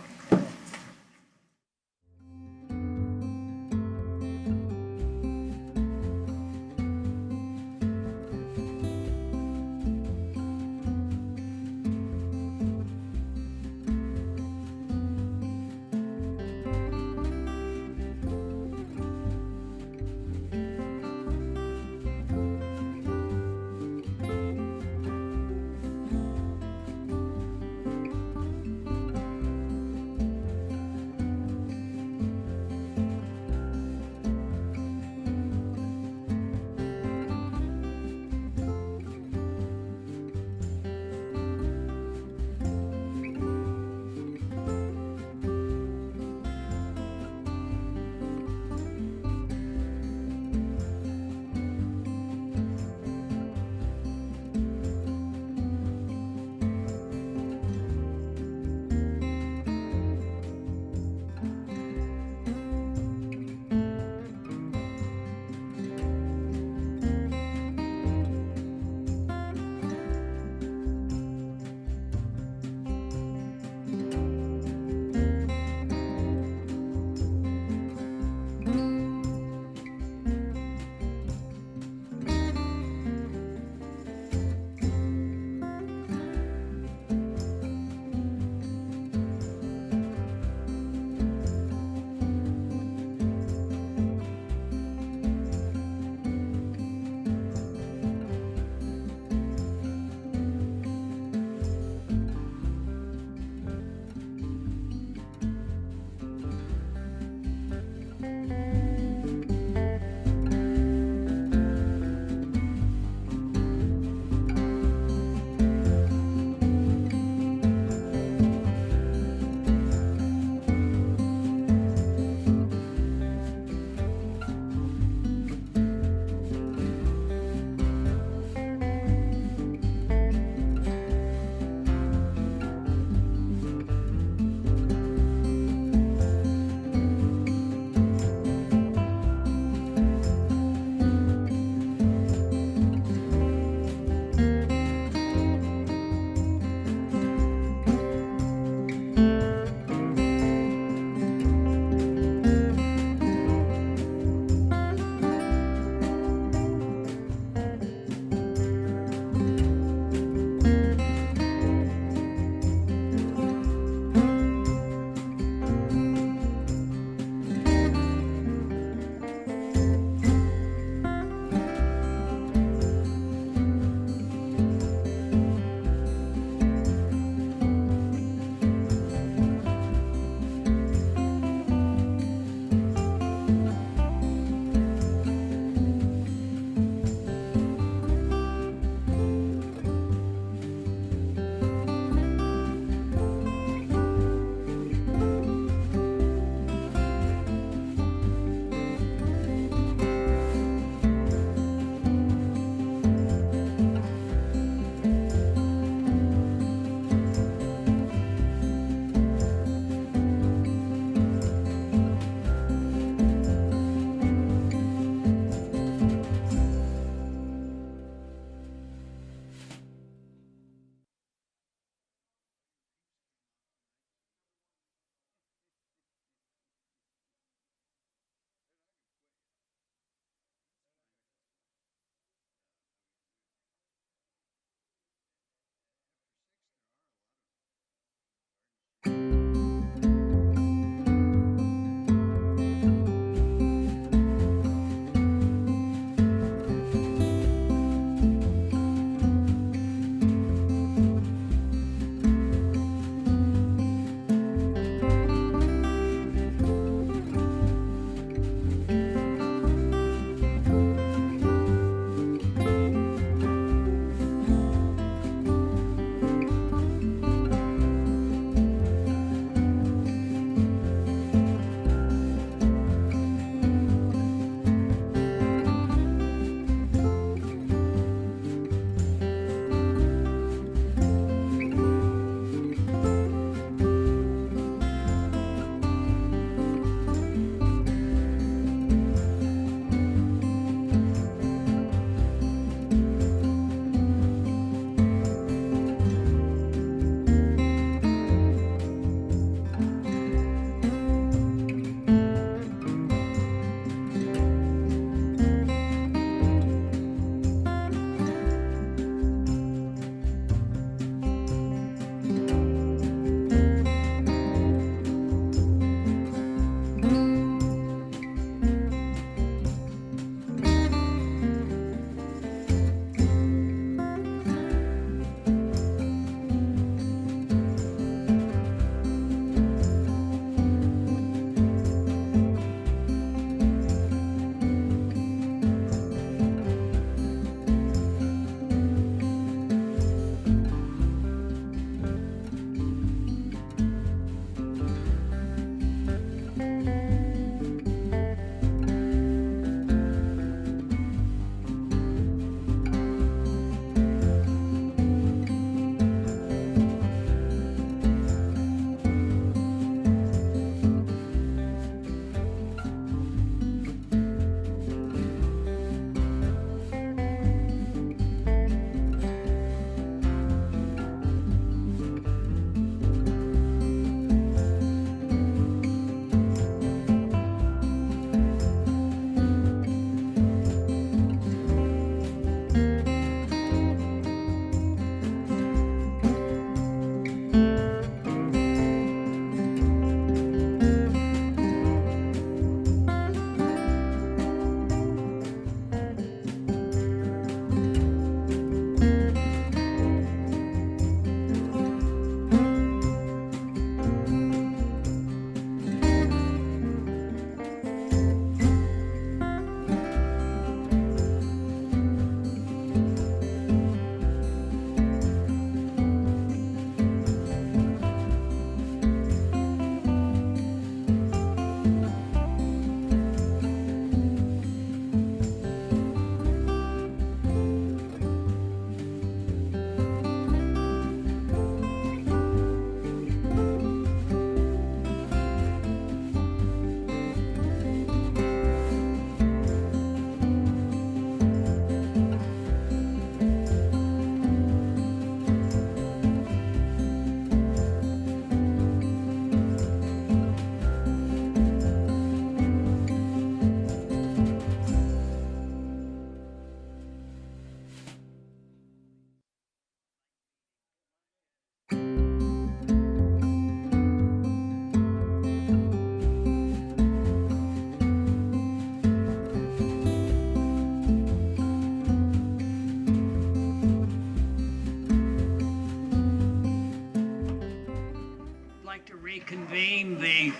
Reconvene the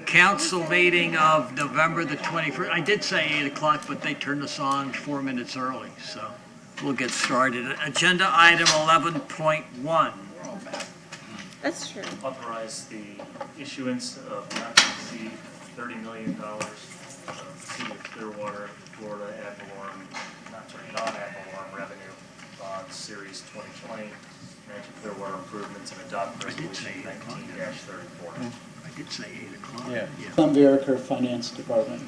council meeting of November the 21st. I did say 8 o'clock, but they turned us on 4 minutes early, so we'll get started. Agenda item 11.1. That's true. Authorize the issuance of not to exceed $30 million of City of Clearwater, Florida ad valorem, non-ad valorem revenue bonds, Series 2020, Magic Clearwater improvements, and adopt resolution 19-34. I did say 8 o'clock. Yeah. Tom Veriker, Finance Department.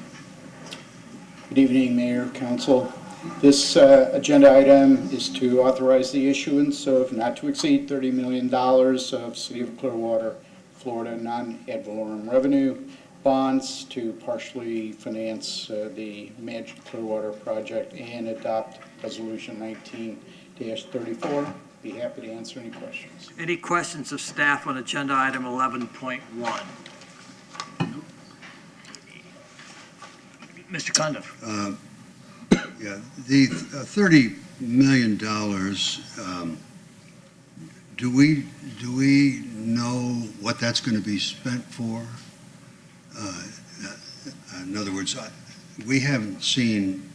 Good evening, Mayor, Council. This agenda item is to authorize the issuance of not to exceed $30 million of City of Clearwater, Florida non-ad valorem revenue bonds to partially finance the Magic Clearwater project and adopt Resolution 19-34. Be happy to answer any questions. Any questions of staff on agenda item 11.1? Mr. Condiff. Yeah, the $30 million, do we know what that's going to be spent for? In other words, we haven't seen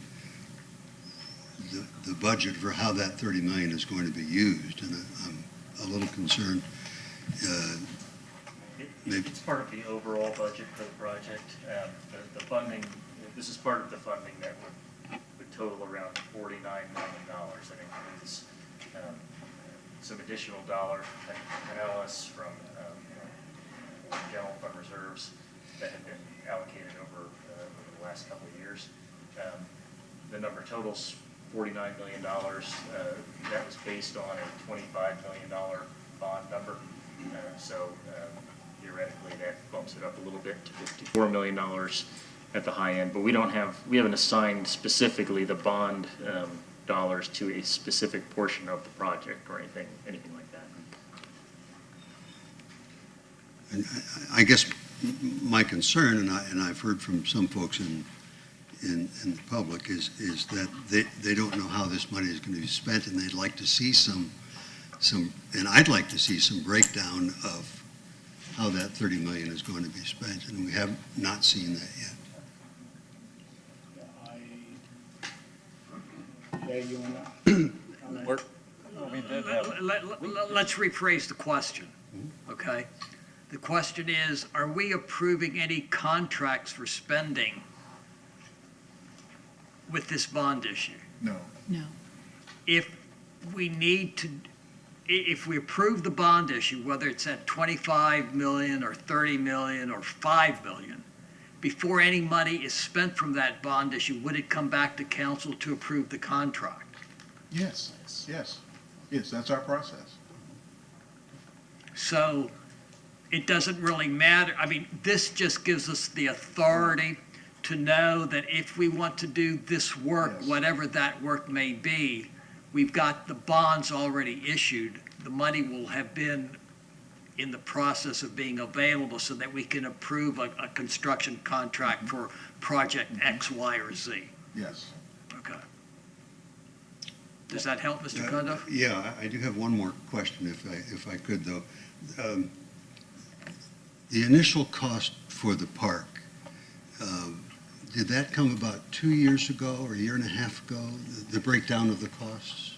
the budget for how that $30 million is going to be used, and I'm a little concerned. It's part of the overall budget for the project. The funding, this is part of the funding that would total around $49 million. That includes some additional dollars from analysts from general fund reserves that have been allocated over the last couple of years. The number totals $49 million. That was based on a $25 million bond number. So theoretically, that bumps it up a little bit to $54 million at the high end. But we haven't assigned specifically the bond dollars to a specific portion of the project or anything like that. And I guess my concern, and I've heard from some folks in the public, is that they don't know how this money is going to be spent, and they'd like to see some, and I'd like to see some breakdown of how that $30 million is going to be spent, and we have not seen that yet. Let's rephrase the question, okay? The question is, are we approving any contracts for spending with this bond issue? No. No. If we approve the bond issue, whether it's at 25 million or 30 million or 5 million, before any money is spent from that bond issue, would it come back to council to approve the contract? Yes, that's our process. So it doesn't really matter. I mean, this just gives us the authority to know that if we want to do this work, whatever that work may be, we've got the bonds already issued. The money will have been in the process of being available so that we can approve a construction contract for project X, Y, or Z. Yes. Okay. Does that help, Mr. Condiff? Yeah, I do have one more question, if I could, though. The initial cost for the park, did that come about 2 years ago or a year and a half ago, the breakdown of the costs?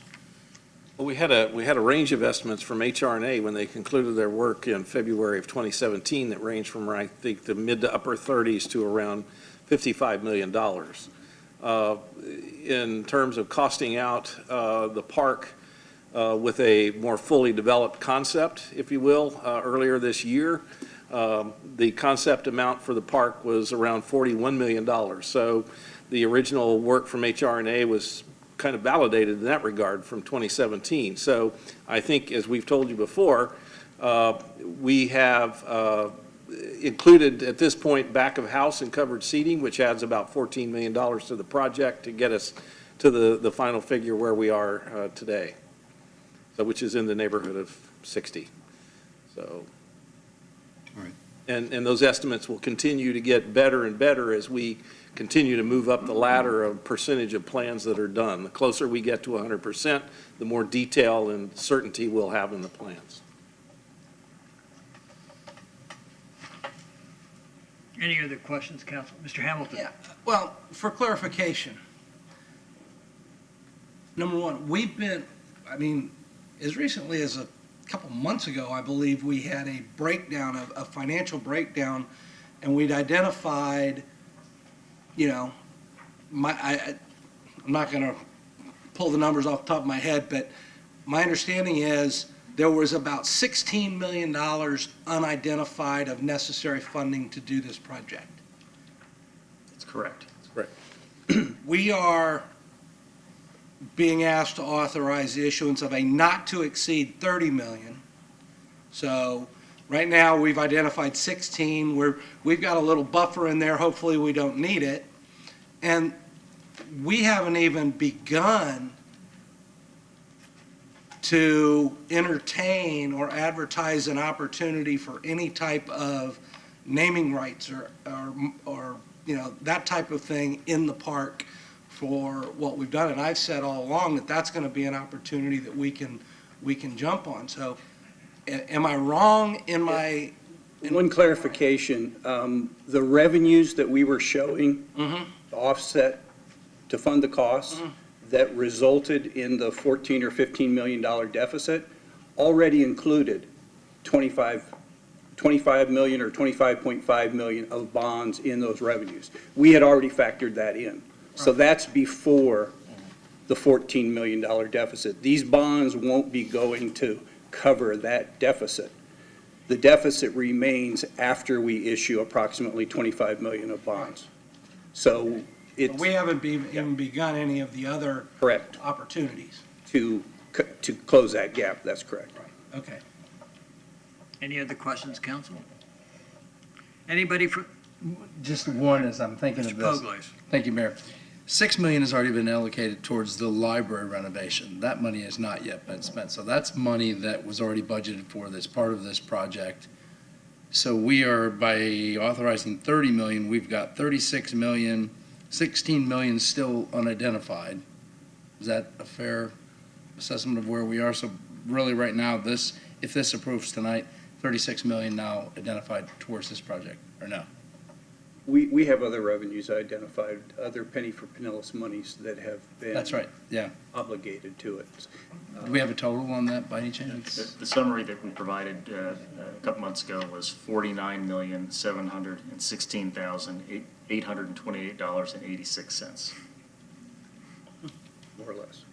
Well, we had a range of estimates from HR&A when they concluded their work in February of 2017 that ranged from, I think, the mid to upper 30s to around $55 million. In terms of costing out the park with a more fully developed concept, if you will, earlier this year, the concept amount for the park was around $41 million. So the original work from HR&A was kind of validated in that regard from 2017. So I think, as we've told you before, we have included at this point back of house and covered seating, which adds about $14 million to the project to get us to the final figure where we are today, so which is in the neighborhood of 60. So, all right. And those estimates will continue to get better and better as we continue to move up the ladder of percentage of plans that are done. The closer we get to 100%, the more detail and certainty we'll have in the plans. Any other questions, council? Mr. Hamilton? Yeah, well, for clarification, number one, as recently as a couple months ago, I believe, we had a breakdown, a financial breakdown, and we'd identified, I'm not going to pull the numbers off the top of my head, but my understanding is there was about $16 million unidentified of necessary funding to do this project. That's correct. We are being asked to authorize the issuance of a not to exceed 30 million. So right now, we've identified 16. We've got a little buffer in there. Hopefully, we don't need it. And we haven't even begun to entertain or advertise an opportunity for any type of naming rights or that type of thing in the park for what we've done. And I've said all along that that's going to be an opportunity that we can jump on. So am I wrong in my... One clarification, the revenues that we were showing offset to fund the costs that resulted in the $14 or $15 million deficit already included 25 million or 25.5 million of bonds in those revenues. We had already factored that in. So that's before the $14 million deficit. These bonds won't be going to cover that deficit. The deficit remains after we issue approximately 25 million of bonds. So it's... We haven't even begun any of the other correct opportunities. To close that gap, that's correct. Right. Okay. Any other questions, council? Anybody for, Just one as I'm thinking Mr. of this. Poglace? Thank you, Mayor. $6 million has already been allocated towards the library renovation. That money has not yet been spent. So that's money that was already budgeted for that's part of this project. So we are, by authorizing 30 million, we've got 36 million, 16 million still unidentified. Is that a fair assessment of where we are? So really right now, if this approves tonight, 36 million now identified towards this project, or no? We have other revenues identified, other penny for Pinellas monies that have been. That's right, yeah. Obligated to it. Do we have a total on that by any chance? The summary that we provided a couple months ago was $49,716,828.86. More or less.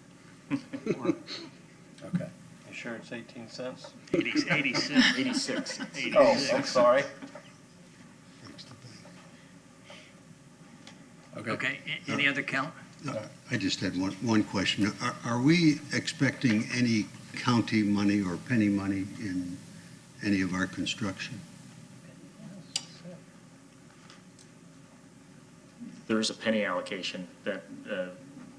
Okay. You sure it's 18 cents? 86. 86. Oh, I'm sorry. Okay, any other count? I just had one question. Are we expecting any county money or penny money in any of our construction? There is a penny allocation that the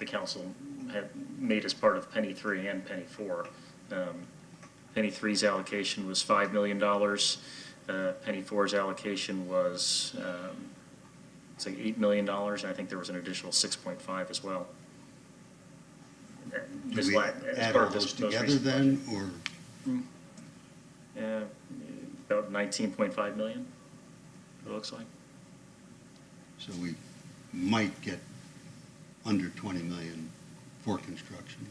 council had made as part of Penny 3 and Penny 4. Penny 3's allocation was $5 million. Penny 4's allocation was it's like $8 million, and I think there was an additional 6.5 as well. Do we add all those together then, or? About 19.5 million, it looks like. So we might get under 20 million for construction.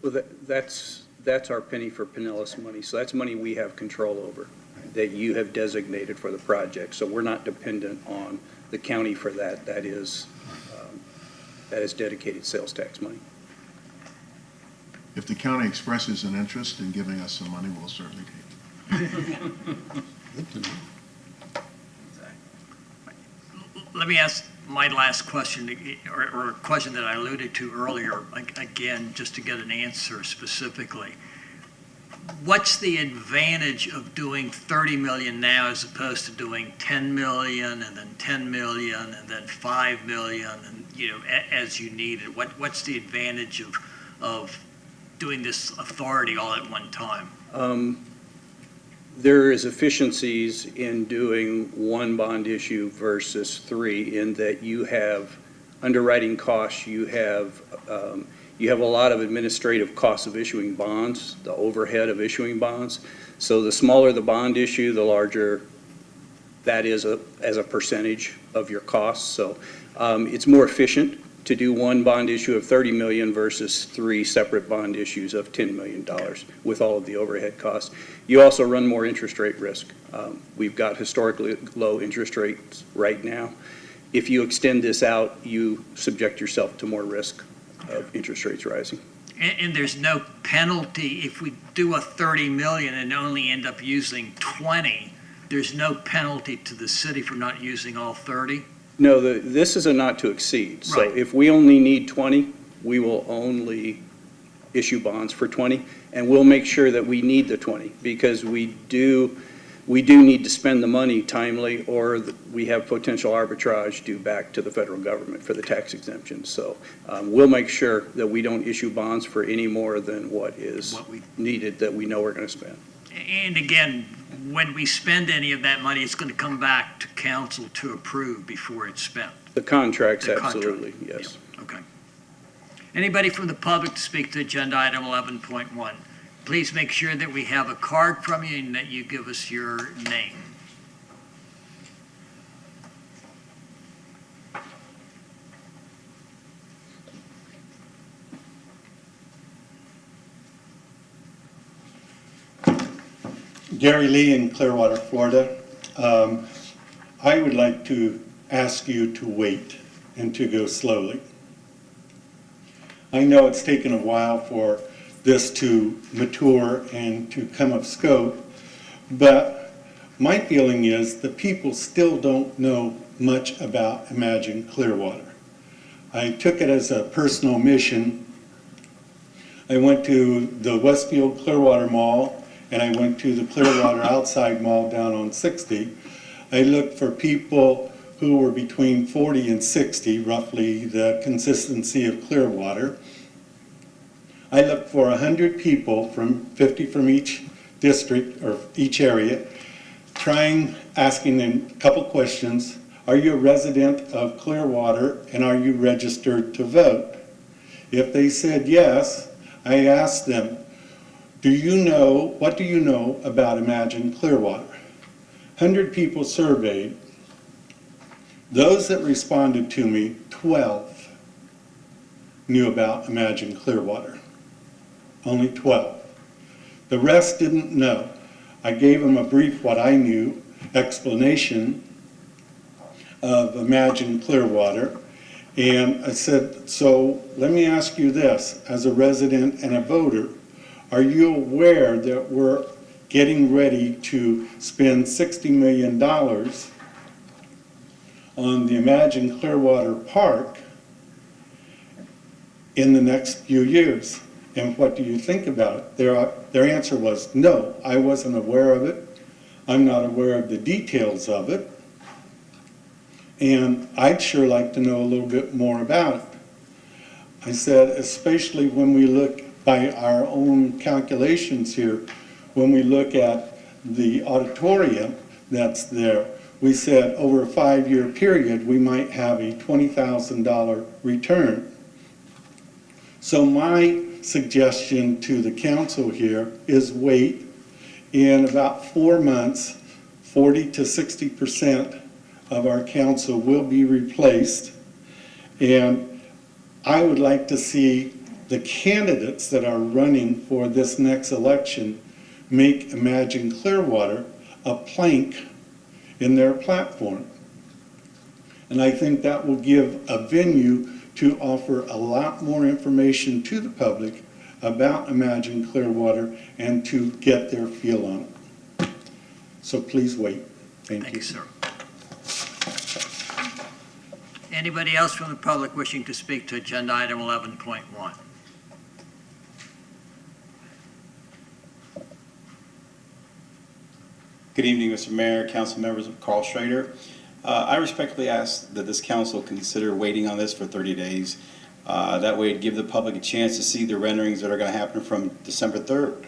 Well, that's our penny for Pinellas money. So that's money we have control over, that you have designated for the project. So we're not dependent on the county for that. That is dedicated sales tax money. If the county expresses an interest in giving us some money, we'll certainly take it. Good to know. Let me ask my last question, or a question that I alluded to earlier, again, just to get an answer specifically. What's the advantage of doing 30 million now as opposed to doing 10 million and then 10 million and then 5 million and, as you need it? What's the advantage of doing this authority all at one time? There is efficiencies in doing one bond issue versus three, in that you have underwriting costs, you have a lot of administrative costs of issuing bonds, the overhead of issuing bonds. So the smaller the bond issue, the larger that is as a percentage of your costs. So it's more efficient to do one bond issue of 30 million versus 3 separate bond issues of $10 million with all of the overhead costs. You also run more interest rate risk. We've got historically low interest rates right now. If you extend this out, you subject yourself to more risk of interest rates rising. And there's no penalty if we do a 30 million and only end up using 20, there's no penalty to the city for not using all 30? No, this is a not to exceed. So Right. if we only need 20, we will only issue bonds for 20, and we'll make sure that we need the 20, because we do need to spend the money timely, or we have potential arbitrage due back to the federal government for the tax exemption. So we'll make sure that we don't issue bonds for any more than what is needed that we know we're going to spend. And again, when we spend any of that money, it's going to come back to council to approve before it's spent. The contracts, The contract. absolutely, yes. Okay. Anybody from the public to speak to agenda item 11.1? Please make sure that we have a card from you and that you give us your name. Gary Lee in Clearwater, Florida. I would like to ask you to wait and to go slowly. I know it's taken a while for this to mature and to come of scope, but my feeling is the people still don't know much about Imagine Clearwater. I took it as a personal mission. I went to the Westfield Clearwater Mall, and I went to the Clearwater Outside Mall down on 60. I looked for people who were between 40 and 60, roughly the consistency of Clearwater. I looked for 100 people, 50 from each district or each area, asking them a couple questions. Are you a resident of Clearwater, and are you registered to vote? If they said yes, I asked them, what do you know about Imagine Clearwater? 100 people surveyed. Those that responded to me, 12 knew about Imagine Clearwater. Only 12. The rest didn't know. I gave them a brief, what I knew, explanation of Imagine Clearwater. And I said, so let me ask you this, as a resident and a voter, are you aware that we're getting ready to spend $60 million on the Imagine Clearwater Park in the next few years? And what do you think about it? Their answer was, no, I wasn't aware of it. I'm not aware of the details of it. And I'd sure like to know a little bit more about it. I said, especially when we look by our own calculations here, when we look at the auditorium that's there, we said over a 5-year period, we might have a $20,000 return. So my suggestion to the council here is wait. In about 4 months, 40 to 60% of our council will be replaced. And I would like to see the candidates that are running for this next election make Imagine Clearwater a plank in their platform. And I think that will give a venue to offer a lot more information to the public about Imagine Clearwater and to get their feel on it. So please wait. Thank you, sir. Anybody else from the public wishing to speak to agenda item 11.1? Good evening, Mr. Mayor, council members. Carl Schrader. I respectfully ask that this council consider waiting on this for 30 days. That way it'd give the public a chance to see the renderings that are going to happen from December 3rd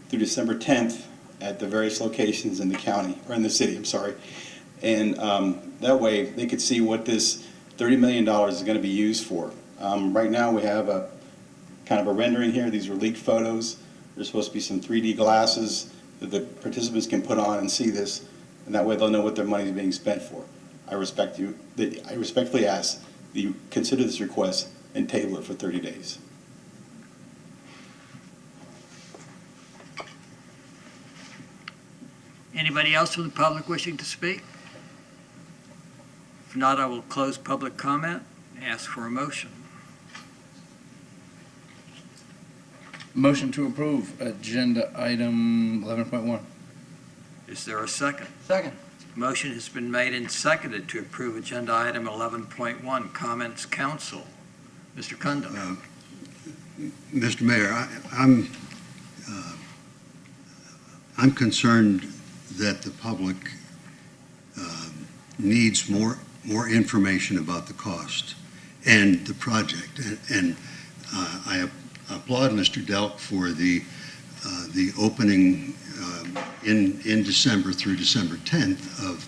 through December 10th at the various locations in the county, or in the city, I'm sorry. And that way they could see what this $30 million is going to be used for. Right now we have a kind of a rendering here. These were leaked photos. There's supposed to be some 3D glasses that the participants can put on and see this. and that way they'll know what their money is being spent for. I respectfully ask that you consider this request and table it for 30 days. Anybody else from the public wishing to speak? If not, I will close public comment and ask for a motion. Motion to approve agenda item 11.1. Is there a second? Second. Motion has been made and seconded to approve agenda item 11.1. Comments, council. Mr. Kunda. Mr. Mayor, I'm concerned that the public needs more information about the cost and the project. And I applaud Mr. Delk for the opening in December through December 10th of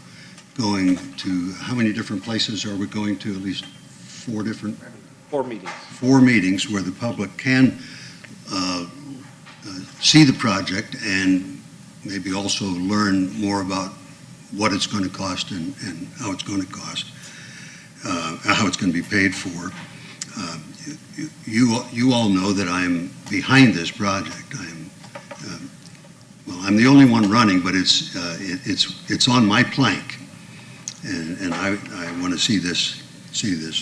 going to, how many different places are we going to? At least 4 different? 4 meetings. 4 meetings where the public can see the project and maybe also learn more about what it's going to cost and how it's going to cost, how it's going to be paid for. You all know that I'm behind this project. I'm the only one running, but it's on my plank, and I want to see this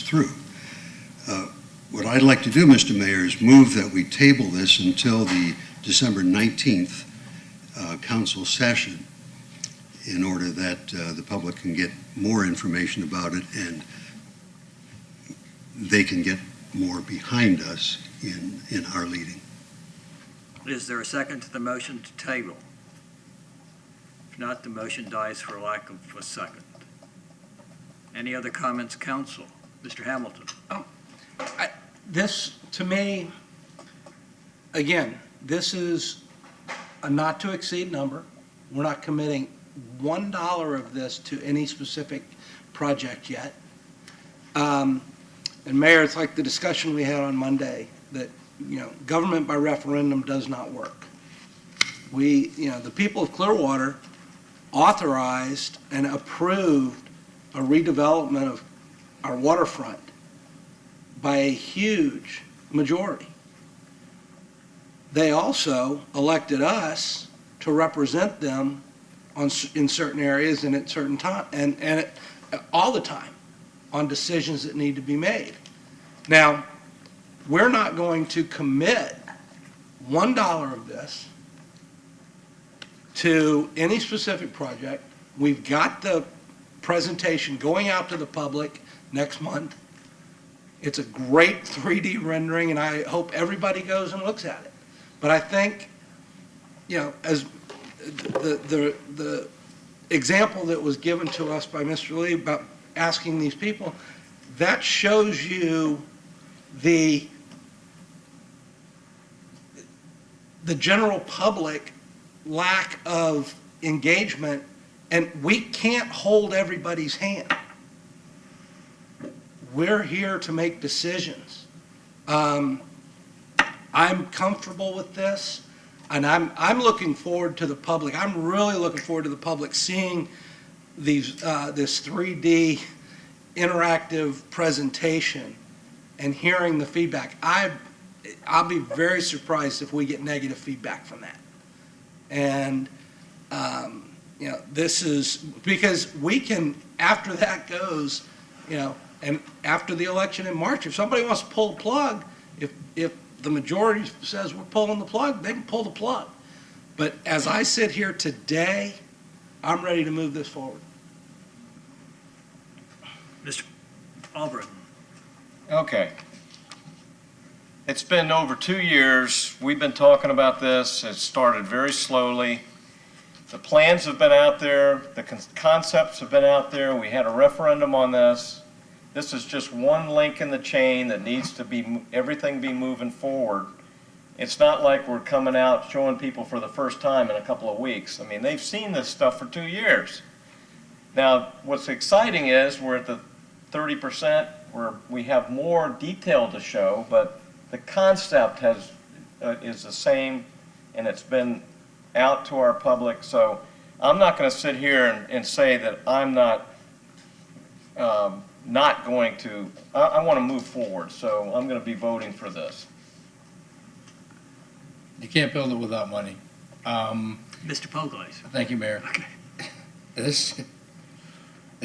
through. What I'd like to do, Mr. Mayor, is move that we table this until the December 19th council session in order that the public can get more information about it and they can get more behind us in our leading. Is there a second to the motion to table? If not, the motion dies for lack of a second. Any other comments, council? Mr. Hamilton. This, to me, again, this is a not to exceed number. We're not committing $1 of this to any specific project yet. And Mayor, it's like the discussion we had on Monday that, government by referendum does not work. The people of Clearwater authorized and approved a redevelopment of our waterfront by a huge majority. They also elected us to represent them in certain areas and at certain time and all the time on decisions that need to be made. Now, we're not going to commit $1 of this to any specific project. We've got the presentation going out to the public next month. It's a great 3D rendering, and I hope everybody goes and looks at it. But I think, as the example that was given to us by Mr. Lee about asking these people, that shows you the general public lack of engagement, and we can't hold everybody's hand. We're here to make decisions. I'm comfortable with this, and I'm looking forward to the public. I'm really looking forward to the public seeing this 3D interactive presentation and hearing the feedback. I'll be very surprised if we get negative feedback from that. And this is because we can, after that goes, and after the election in March, if somebody wants to pull the plug, if the majority says we're pulling the plug, they can pull the plug. But as I sit here today, I'm ready to move this forward. Mr. Albritton. Okay. It's been over 2 years. We've been talking about this. It started very slowly. The plans have been out there. The concepts have been out there. We had a referendum on this. This is just one link in the chain that needs to be, everything be moving forward. It's not like we're coming out showing people for the first time in a couple of weeks. I mean, they've seen this stuff for 2 years. Now, what's exciting is we're at the 30% where we have more detail to show, but the concept is the same, and it's been out to our public. So I'm not going to sit here and say that I'm not going to, I want to move forward, so I'm going to be voting for this. You can't build it without money. Mr. Poglaze. Thank you, Mayor. Okay. It's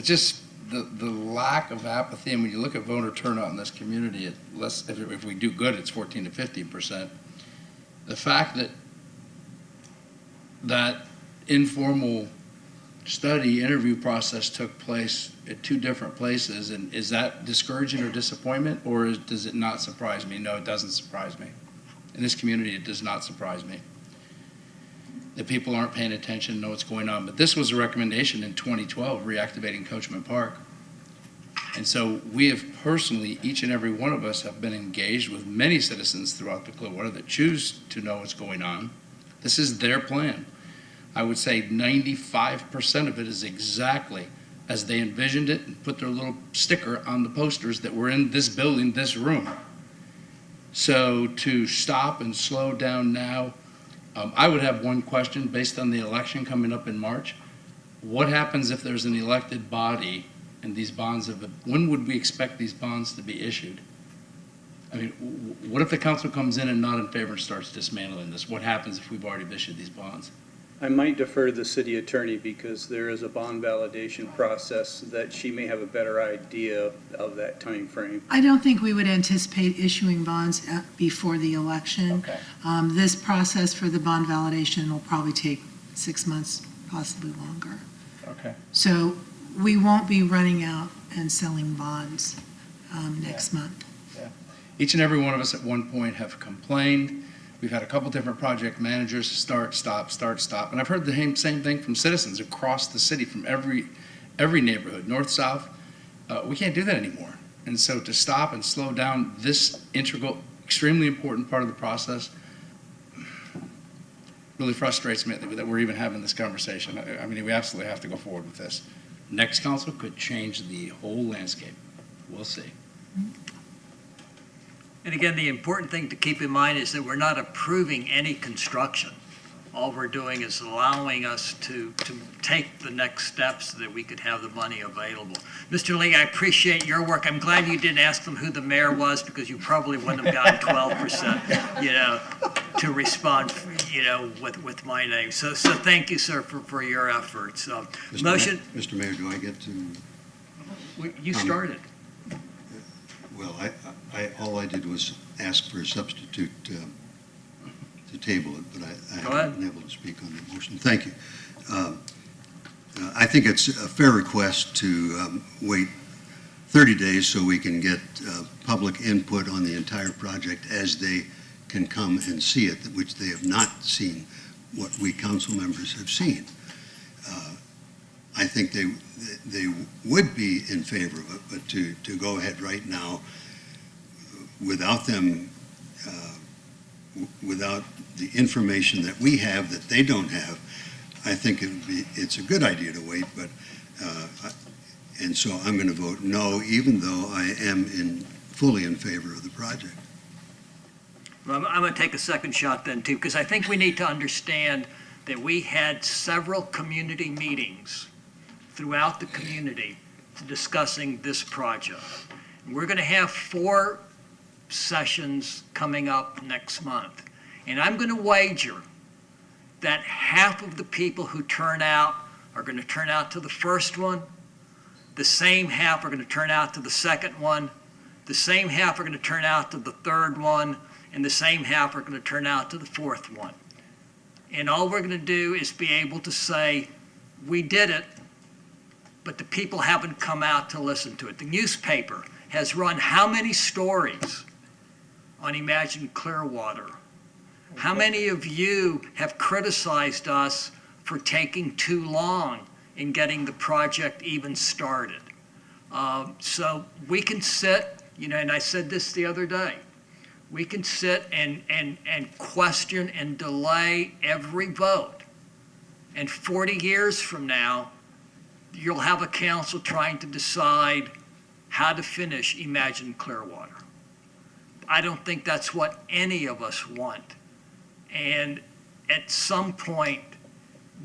just the lack of apathy, and when you look at voter turnout in this community, if we do good, it's 14 to 15%. The fact that informal study interview process took place at two different places, and is that discouraging or disappointment, or does it not surprise me? No, it doesn't surprise me. In this community, it does not surprise me that people aren't paying attention, know what's going on. But this was a recommendation in 2012, reactivating Coachman Park. And so we have personally, each and every one of us have been engaged with many citizens throughout the Clearwater that choose to know what's going on. This is their plan. I would say 95% of it is exactly as they envisioned it and put their little sticker on the posters that were in this building, this room. So to stop and slow down now, I would have one question based on the election coming up in March. What happens if there's an elected body and these bonds when would we expect these bonds to be issued? I mean, what if the council comes in and not in favor and starts dismantling this? What happens if we've already issued these bonds? I might defer to the city attorney because there is a bond validation process that she may have a better idea of that time frame. I don't think we would anticipate issuing bonds before the election. Okay. This process for the bond validation will probably take 6 months, possibly longer. Okay. So we won't be running out and selling bonds next month. Each and every one of us at one point have complained. We've had a couple different project managers start, stop. And I've heard the same thing from citizens across the city, from every neighborhood, north, south. We can't do that anymore. And so to stop and slow down this integral, extremely important part of the process really frustrates me that we're even having this conversation. I mean, we absolutely have to go forward with this. Next council could change the whole landscape. We'll see. And again, the important thing to keep in mind is that we're not approving any construction. All we're doing is allowing us to take the next steps so that we could have the money available. Mr. Lee, I appreciate your work. I'm glad you didn't ask them who the mayor was, because you probably wouldn't have gotten 12%, to respond, with my name. So thank you, sir, for your efforts. Mr. Mayor, do I get to? You started. Well, all I did was ask for a substitute to table it, but I haven't been able to speak on the motion. Thank you. I think it's a fair request to wait 30 days so we can get public input on the entire project as they can come and see it, which they have not seen what we council members have seen. I think they would be in favor of it, but to go ahead right now without them, without the information that we have that they don't have, I think it's a good idea to wait, but, and so I'm going to vote no, even though I am fully in favor of the project. Well, I'm going to take a second shot then, too, because I think we need to understand that we had several community meetings throughout the community discussing this project. We're going to have 4 sessions coming up next month. And I'm going to wager that half of the people who turn out are going to turn out to the first one, the same half are going to turn out to the second one, the same half are going to turn out to the third one, and the same half are going to turn out to the fourth one. And all we're going to do is be able to say, we did it, but the people haven't come out to listen to it. The newspaper has run how many stories on Imagine Clearwater? How many of you have criticized us for taking too long in getting the project even started? So we can sit, and I said this the other day, we can sit and question and delay every vote. And 40 years from now, you'll have a council trying to decide how to finish Imagine Clearwater. I don't think that's what any of us want. And at some point,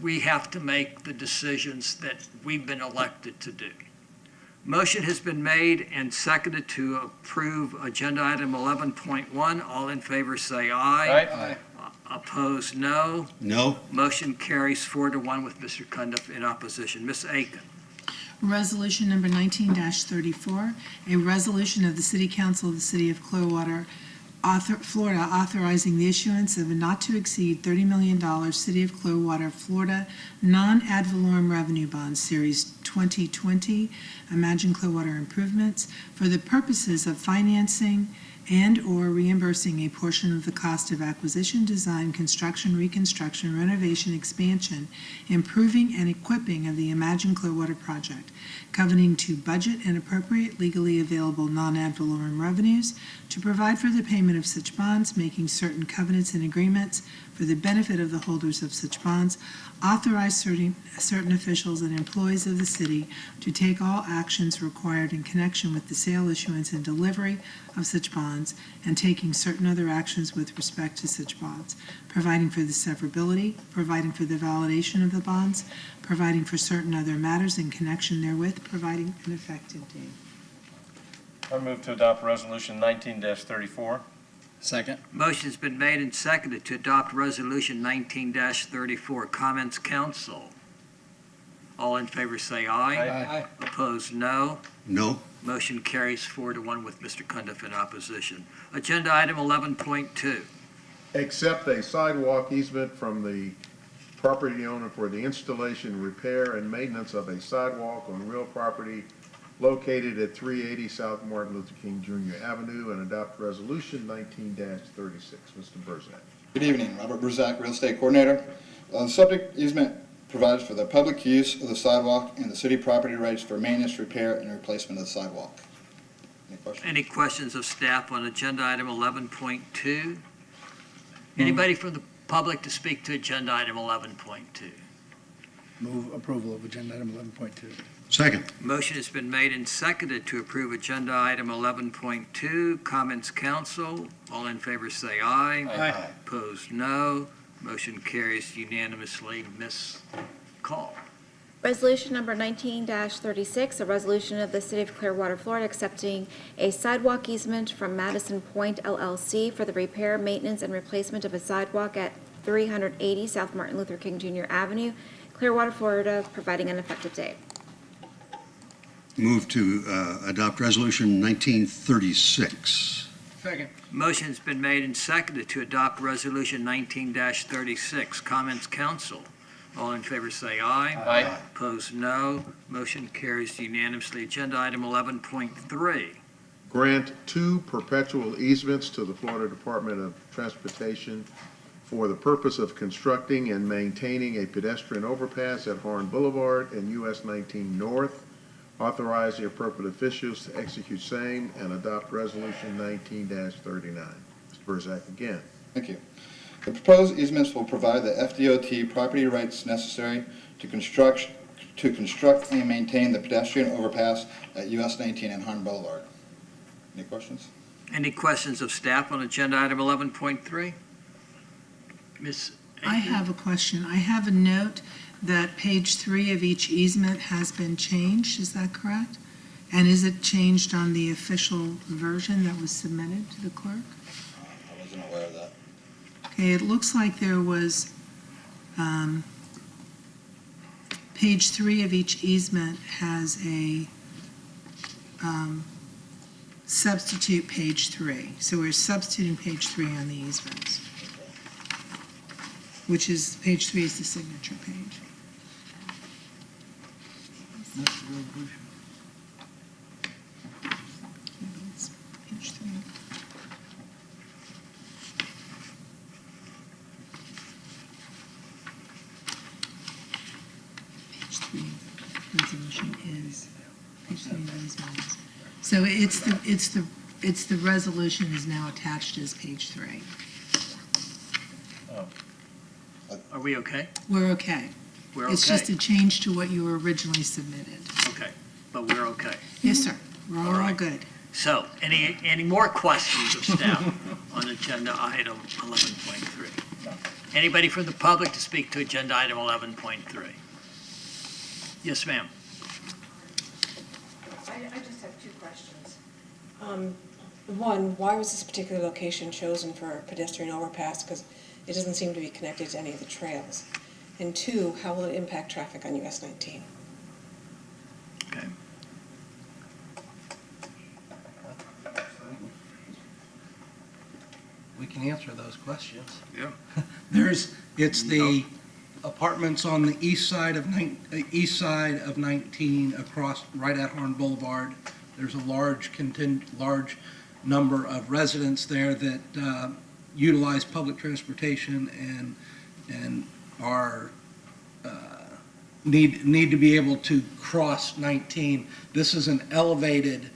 we have to make the decisions that we've been elected to do. Motion has been made and seconded to approve agenda item 11.1. All in favor say aye. Aye. Opposed, no. No? Motion carries 4-1 with Mr. Cundiff in opposition. Ms. Aiken. Resolution number 19-34, a resolution of the City Council of the City of Clearwater, Florida, authorizing the issuance of a not-to-exceed $30 million City of Clearwater, Florida non-ad valorem revenue bond, Series 2020, Imagine Clearwater Improvements, for the purposes of financing and/or reimbursing a portion of the cost of acquisition, design, construction, reconstruction, renovation, expansion, improving, and equipping of the Imagine Clearwater project, covenanting to budget and appropriate legally available non-ad valorem revenues, to provide for the payment of such bonds, making certain covenants and agreements for the benefit of the holders of such bonds, authorize certain officials and employees of the city to take all actions required in connection with the sale, issuance, and delivery of such bonds, and taking certain other actions with respect to such bonds, providing for the severability, providing for the validation of the bonds, providing for certain other matters in connection therewith, providing an effective date. I move to adopt Resolution 19-34. Second. Motion's been made and seconded to adopt Resolution 19-34. Comments, council? All in favor say aye. Aye. Opposed, no. No? Motion carries 4-1 with Mr. Cundiff in opposition. Agenda item 11.2. Accept a sidewalk easement from the property owner for the installation, repair, and maintenance of a sidewalk on real property located at 380 South Martin Luther King Jr. Avenue, and adopt Resolution 19-36. Mr. Burzak. Good evening, Robert Burzak, Real Estate Coordinator. The subject easement provides for the public use of the sidewalk and the city property rights for maintenance, repair, and replacement of the sidewalk. Any questions? Any questions of staff on agenda item 11.2? Anybody from the public to speak to agenda item 11.2? Move approval of agenda item 11.2. Second. Motion has been made and seconded to approve agenda item 11.2. Comments, council? All in favor say aye. Aye. Opposed, no. Motion carries unanimously. Ms. Call. Resolution number 19-36, a resolution of the City of Clearwater, Florida, accepting a sidewalk easement from Madison Point LLC for the repair, maintenance, and replacement of a sidewalk at 380 South Martin Luther King Jr. Avenue, Clearwater, Florida, providing an effective date. Move to adopt Resolution 1936. Second. Motion's been made and seconded to adopt Resolution 19-36. Comments, council? All in favor say aye. Aye. Opposed, no. Motion carries unanimously. Agenda item 11.3. Grant 2 perpetual easements to the Florida Department of Transportation for the purpose of constructing and maintaining a pedestrian overpass at Horn Boulevard and US 19 North. Authorize the appropriate officials to execute same and adopt Resolution 19-39. Mr. Burzak again. Thank you. The proposed easements will provide the FDOT property rights necessary to construct and maintain the pedestrian overpass at US 19 and Horn Boulevard. Any questions? Any questions of staff on agenda item 11.3? Ms. I have a question. I have a note that page 3 of each easement has been changed. Is that correct? And is it changed on the official version that was submitted to the clerk? I wasn't aware of that. Okay, it looks like there was, page 3 of each easement has a substitute page 3. So we're substituting page 3 on the easements, which is, page 3 is the signature page. That's the resolution. It's page 3. Page 3 resolution is page 3 of these ones. So it's the resolution is now attached as page 3. Are we okay? We're okay. We're okay. It's just a change to what you originally submitted. Okay, but we're okay. Yes, sir. We're all right. good. So, any more questions of staff on agenda item 11.3? Anybody from the public to speak to agenda item 11.3? Yes, ma'am. I just have two questions. One, why was this particular location chosen for a pedestrian overpass? Because it doesn't seem to be connected to any of the trails. And two, how will it impact traffic on US 19? Okay. We can answer those questions. Yeah. It's the apartments on the east side of 19 across, right at Horn Boulevard. There's a large number of residents there that utilize public transportation and are need to be able to cross 19. This is an elevated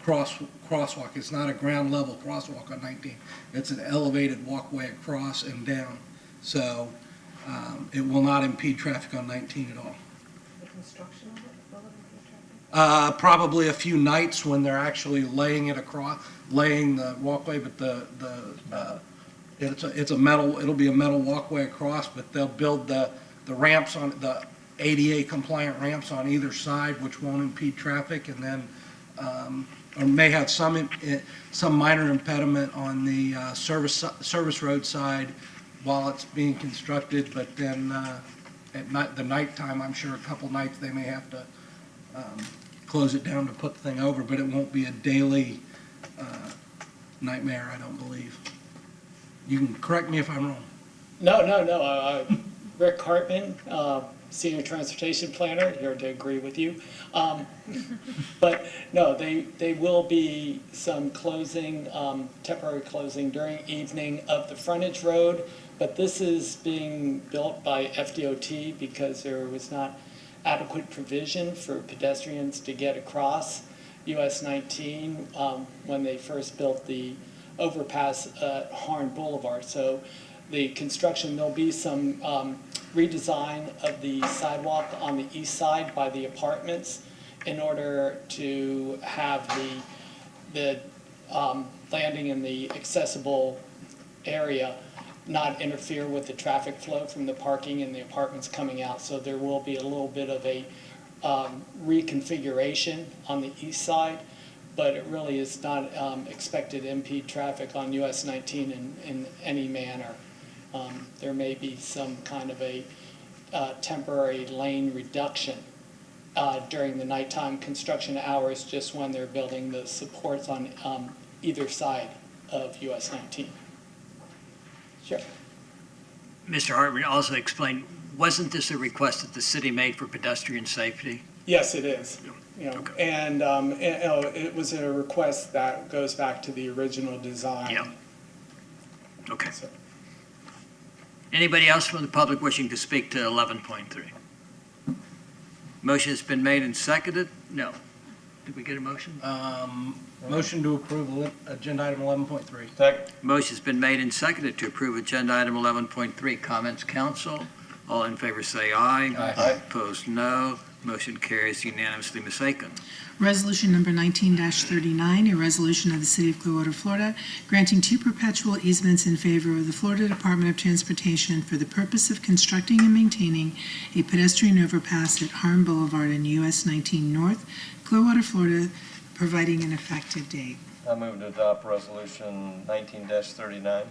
crosswalk. It's not a ground level crosswalk on 19. It's an elevated walkway across and down. So it will not impede traffic on 19 at all. The construction of it, will it impede traffic? Probably a few nights when they're actually laying it across, laying the walkway, but it's a metal, it'll be a metal walkway across, but they'll build the ramps on, the ADA compliant ramps on either side, which won't impede traffic, and then, or may have some minor impediment on the service road side while it's being constructed, but then at night, the nighttime, I'm sure a couple nights they may have to close it down to put the thing over, but it won't be a daily nightmare, I don't believe. You can correct me if I'm wrong. No. Rick Hartman, Senior Transportation Planner, here to agree with you. But no, they will be some closing, temporary closing during evening of the frontage road, but this is being built by FDOT because there was not adequate provision for pedestrians to get across US 19 when they first built the overpass at Harn Boulevard. So the construction, there'll be some redesign of the sidewalk on the east side by the apartments in order to have the landing in the accessible area not interfere with the traffic flow from the parking and the apartments coming out. So there will be a little bit of a reconfiguration on the east side, but it really is not expected to impede traffic on US 19 in any manner. There may be some kind of a temporary lane reduction during the nighttime construction hours, just when they're building the supports on either side of US 19. Sure. Mr. Hartman also explained, wasn't this a request that the city made for pedestrian safety? Yes, it is. Okay. And it was a request that goes back to the original design. Yeah. Okay. So. Anybody else from the public wishing to speak to 11.3? Motion has been made and seconded? No. Did we get a motion? Motion to approve agenda item 11.3. Second. Motion's been made and seconded to approve agenda item 11.3. Comments, council? All in favor say aye. Aye. Opposed, no. Motion carries unanimously. Ms. Aiken. Resolution number 19-39, a resolution of the City of Clearwater, Florida, granting 2 perpetual easements in favor of the Florida Department of Transportation for the purpose of constructing and maintaining a pedestrian overpass at Harn Boulevard in US 19 North, Clearwater, Florida, providing an effective date. I move to adopt resolution 19-39.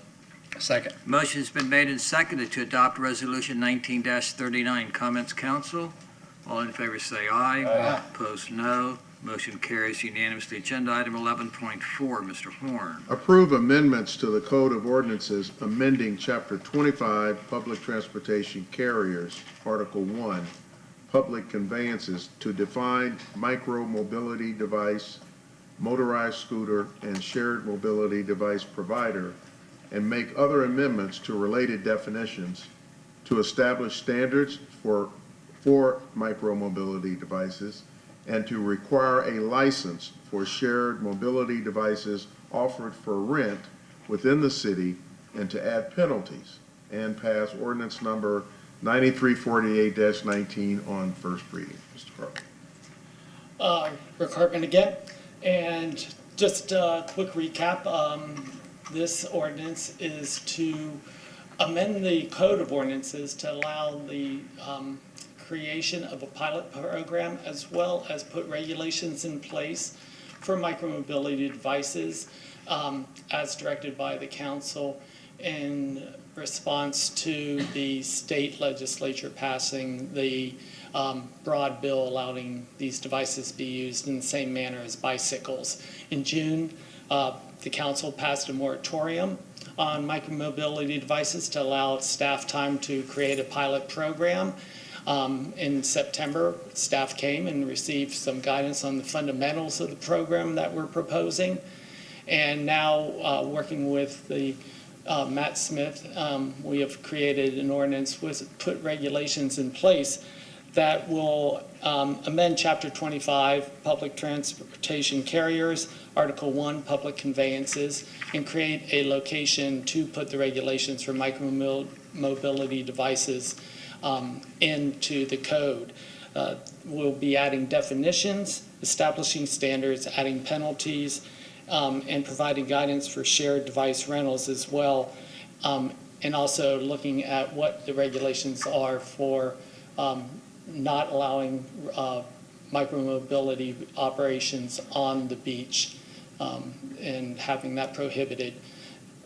Second. Motion has been made and seconded to adopt resolution 19-39. Comments, council? All in favor say aye. Aye. Opposed, no. Motion carries unanimously. Agenda item 11.4, Mr. Horn. Approve amendments to the Code of Ordinances amending Chapter 25, Public Transportation Carriers, Article 1, Public Conveyances, to define micro-mobility device, motorized scooter, and shared mobility device provider, and make other amendments to related definitions, to establish standards for micro-mobility devices, and to require a license for shared mobility devices offered for rent within the city, and to add penalties, and pass ordinance number 9348-19 on first reading. Mr. Carl. Rick Hartman again. And just a quick recap. This ordinance is to amend the code of ordinances to allow the creation of a pilot program, as well as put regulations in place for micromobility devices as directed by the council in response to the state legislature passing the broad bill allowing these devices to be used in the same manner as bicycles. In June, the council passed a moratorium on micromobility devices to allow staff time to create a pilot program. In September, staff came and received some guidance on the fundamentals of the program that we're proposing. And now, working with the Matt Smith, we have created an ordinance with put regulations in place that will amend Chapter 25, Public Transportation Carriers, Article 1, Public Conveyances, and create a location to put the regulations for micromobility devices into the code. We'll be adding definitions, establishing standards, adding penalties, and providing guidance for shared device rentals as well, and also looking at what the regulations are for not allowing micromobility operations on the beach and having that prohibited.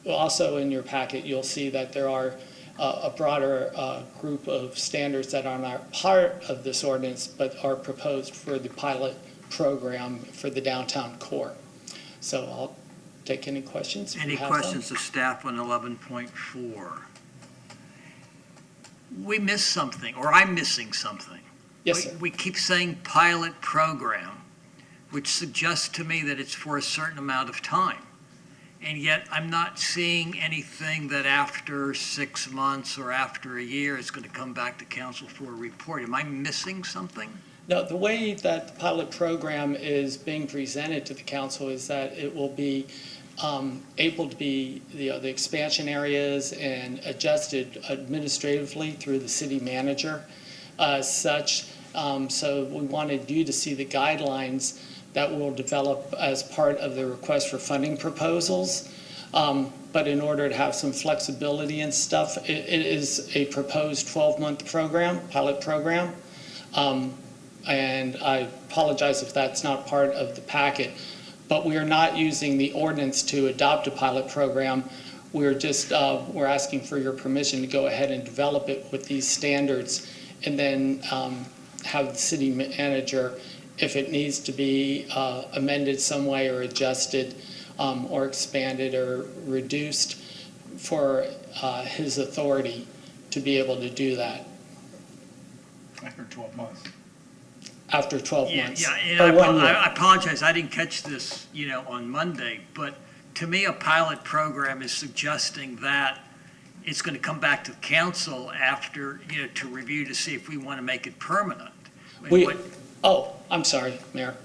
Also in your packet, you'll see that there are a broader group of standards that are not part of this ordinance but are proposed for the pilot program for the downtown core. So I'll take any questions. Any questions of staff on 11.4? We missed something, or I'm missing something. Yes, sir. We keep saying pilot program, which suggests to me that it's for a certain amount of time. And yet I'm not seeing anything that after 6 months or after a year is going to come back to council for a report. Am I missing something? No, the way that the pilot program is being presented to the council is that it will be able to be, the expansion areas and adjusted administratively through the city manager such. So we wanted you to see the guidelines that will develop as part of the request for funding proposals. But in order to have some flexibility and stuff, it is a proposed 12-month program, pilot program. And I apologize if that's not part of the packet, but we are not using the ordinance to adopt a pilot program. We're just, we're asking for your permission to go ahead and develop it with these standards and then have the city manager, if it needs to be amended some way or adjusted or expanded or reduced for his authority to be able to do that. After 12 months. After 12 months. Yeah, and Or 1 year. I apologize, I didn't catch this, on Monday, but to me, a pilot program is suggesting that it's going to come back to the council after, to review to see if we want to make it permanent. Oh, I'm sorry, Mayor.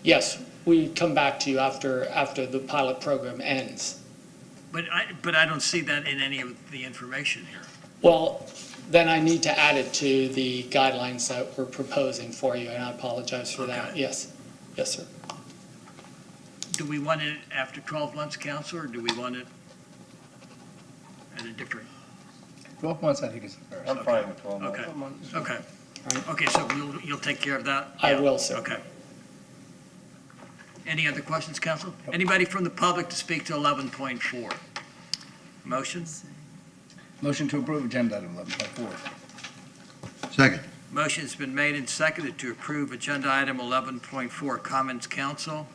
Yes, we come back to you after the pilot program ends. But I don't see that in any of the information here. Well, then I need to add it to the guidelines that we're proposing for you, and I apologize for that. Yes, yes, sir. Do we want it after 12 months, council, or do we want it at a different? 12 months, I think is fair. I'm fine with 12 months. Okay, okay, so you'll take care of that? I will, sir. Okay. Any other questions, council? Anybody from the public to speak to 11.4? Motions? Motion to approve agenda item 11.4. Second. Motion's been made and seconded to approve agenda item 11.4. Comments, council?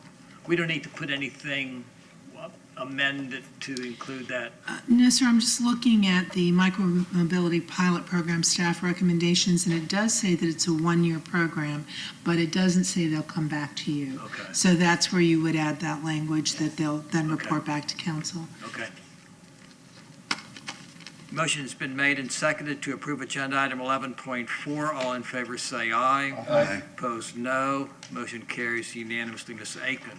We don't need to put anything amended to include that. No, sir, I'm just looking at the micromobility pilot program staff recommendations, and it does say that it's a one-year program, but it doesn't say they'll come back to you. Okay. So that's where you would add that language that they'll then report back to council. Okay. Motion has been made and seconded to approve agenda item 11.4. All in favor say aye. Aye. Opposed, no. Motion carries unanimously. Ms. Aiken.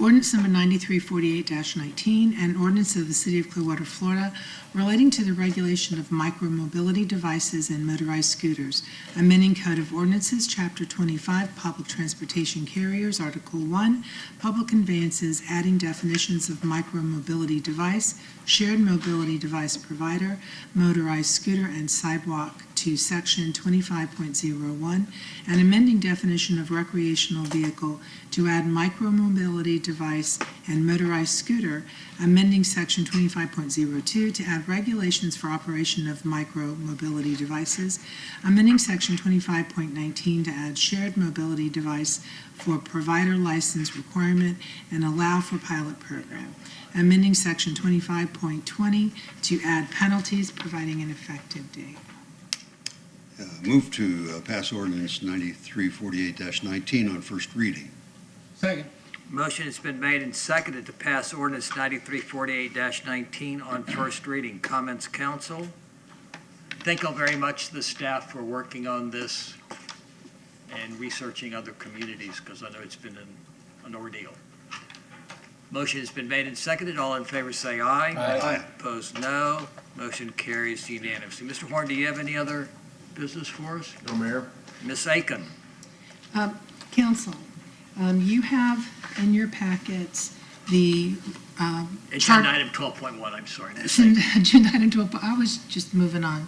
Ordinance number 9348-19, an ordinance of the City of Clearwater, Florida, relating to the regulation of micromobility devices and motorized scooters, amending Code of Ordinances, Chapter 25, Public Transportation Carriers, Article 1, Public Conveyances, adding definitions of micromobility device, shared mobility device provider, motorized scooter, and sidewalk to Section 25.01, and amending definition of recreational vehicle to add micromobility device and motorized scooter, amending Section 25.02 to add regulations for operation of micromobility devices, amending Section 25.19 to add shared mobility device for provider license requirement and allow for pilot program, amending Section 25.20 to add penalties, providing an effective date. Move to pass ordinance 9348-19 on first reading. Second. Motion has been made and seconded to pass ordinance 9348-19 on first reading. Comments, council? Thank you very much, the staff, for working on this and researching other communities, because I know it's been an ordeal. Motion has been made and seconded. All in favor say aye. Aye. Opposed, no. Motion carries unanimously. Mr. Horn, do you have any other business for us? No, Mayor. Ms. Aiken? Council, you have in your packets the Agenda item 12.1, I'm sorry. Agenda item 12, I was just moving on.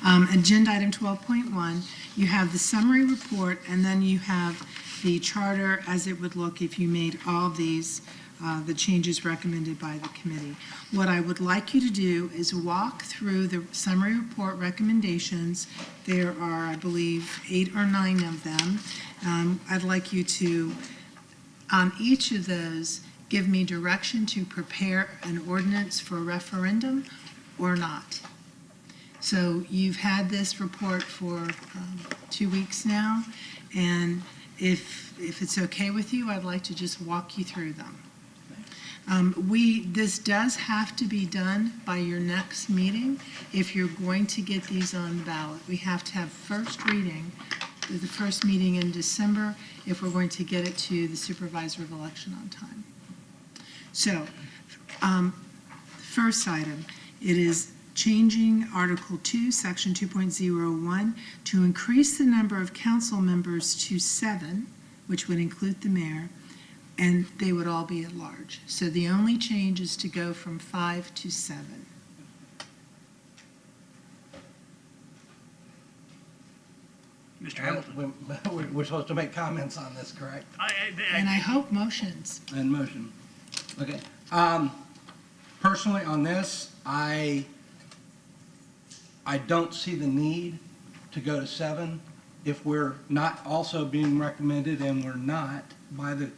Agenda item 12.1, you have the summary report, and then you have the charter as it would look if you made all these, the changes recommended by the committee. What I would like you to do is walk through the summary report recommendations. There are, I believe, 8 or 9 of them. I'd like you to, on each of those, give me direction to prepare an ordinance for a referendum or not. So you've had this report for 2 weeks now, and if it's okay with you, I'd like to just walk you through them. This does have to be done by your next meeting if you're going to get these on the ballot. We have to have first reading, the first meeting in December, if we're going to get it to the supervisor of election on time. So, first item, it is changing Article 2, Section 2.01, to increase the number of council members to 7, which would include the mayor, and they would all be at large. So the only change is to go from 5 to 7. Mr. Hamilton? We're supposed to make comments on this, correct? And I hope motions. And motion. Okay. Personally, on this, I don't see the need to go to 7 if we're not also being recommended, and we're not by the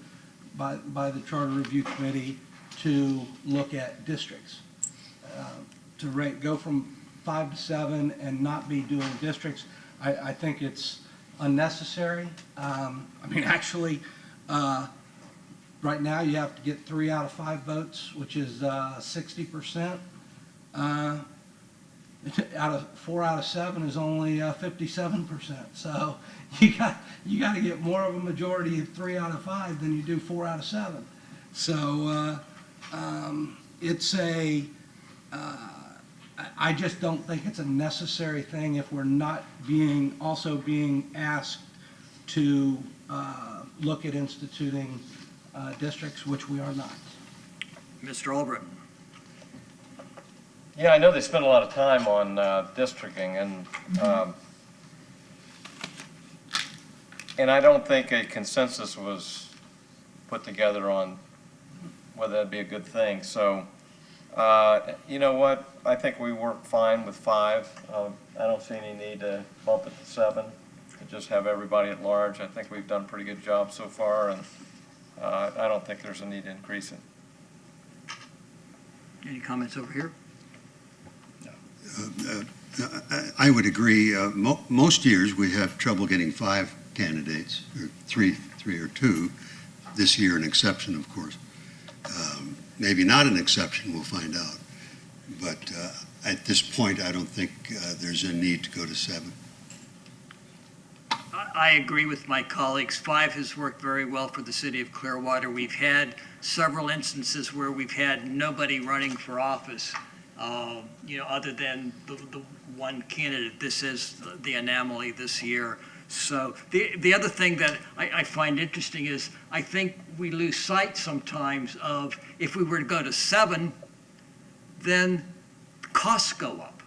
Charter Review Committee, to look at districts. To go from 5 to 7 and not be doing districts, I think it's unnecessary. Actually, right now you have to get 3 out of 5 votes, which is 60%. Out of 4 out of 7 is only 57%. So you got to get more of a majority of 3 out of 5 than you do 4 out of 7. So it's I just don't think it's a necessary thing if we're not also being asked to look at instituting districts, which we are not. Mr. Albritton? Yeah, I know they spent a lot of time on districting, and I don't think a consensus was put together on whether that'd be a good thing. So, you know what? I think we work fine with 5. I don't see any need to bump it to 7, to just have everybody at large. I think we've done a pretty good job so far, and I don't think there's a need to increase it. Any comments over here? I would agree. Most years we have trouble getting 5 candidates, or three or 2. This year an exception, of course. Maybe not an exception, we'll find out. But at this point, I don't think there's a need to go to 7. I agree with my colleagues. 5 has worked very well for the city of Clearwater. We've had several instances where we've had nobody running for office, other than the one candidate. This is the anomaly this year. So the other thing that I find interesting is I think we lose sight sometimes of if we were to go to 7, then costs go up,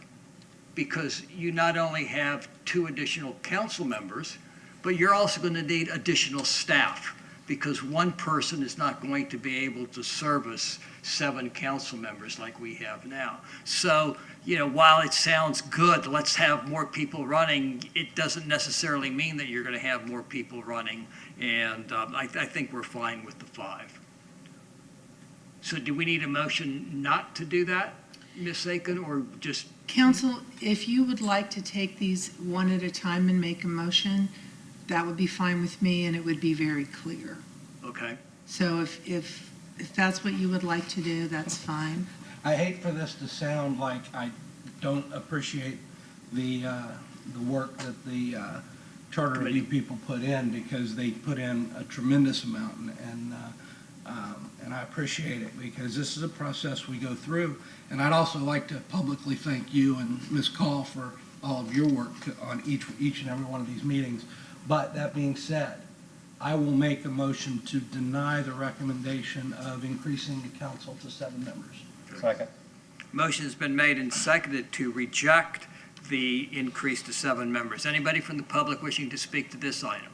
because you not only have 2 additional council members, but you're also going to need additional staff, because one person is not going to be able to service 7 council members like we have now. So, while it sounds good, let's have more people running, it doesn't necessarily mean that you're going to have more people running, and I think we're fine with the 5. So do we need a motion not to do that, Ms. Aiken, or just? Council, if you would like to take these one at a time and make a motion, that would be fine with me, and it would be very clear. Okay. So if that's what you would like to do, that's fine. I hate for this to sound like I don't appreciate the work that the charter review people put in, because they put in a tremendous amount, and I appreciate it, because this is a process we go through. And I'd also like to publicly thank you and Ms. Call for all of your work on each and every one of these meetings. But that being said, I will make a motion to deny the recommendation of increasing the council to 7 members. Second. Motion has been made and seconded to reject the increase to 7 members. Anybody from the public wishing to speak to this item?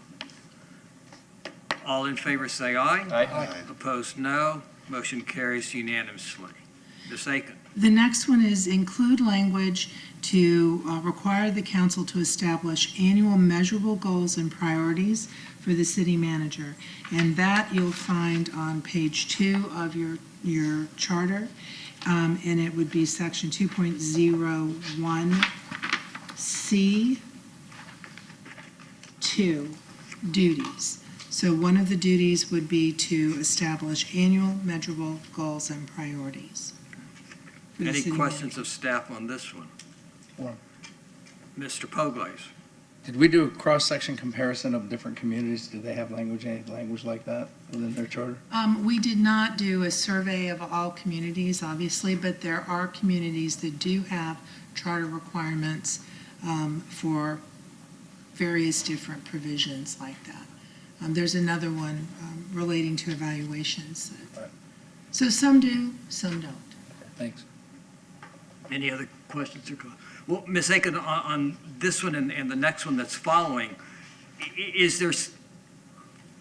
All in favor say aye. Aye. Opposed, no. Motion carries unanimously. Ms. Aiken. The next one is include language to require the council to establish annual measurable goals and priorities for the city manager. And that you'll find on page 2 of your charter. And it would be section 2.01C2, duties. So one of the duties would be to establish annual measurable goals and priorities. Any questions of staff on this one? Mr. Poglaze. Did we do a cross-section comparison of different communities? Did they have any language like that within their charter? We did not do a survey of all communities, obviously, but there are communities that do have charter requirements for various different provisions like that. There's another one relating to evaluations. Right. So some do, some don't. Thanks. Any other questions or comments? Well, Ms. Aiken, on this one and the next one that's following, is there,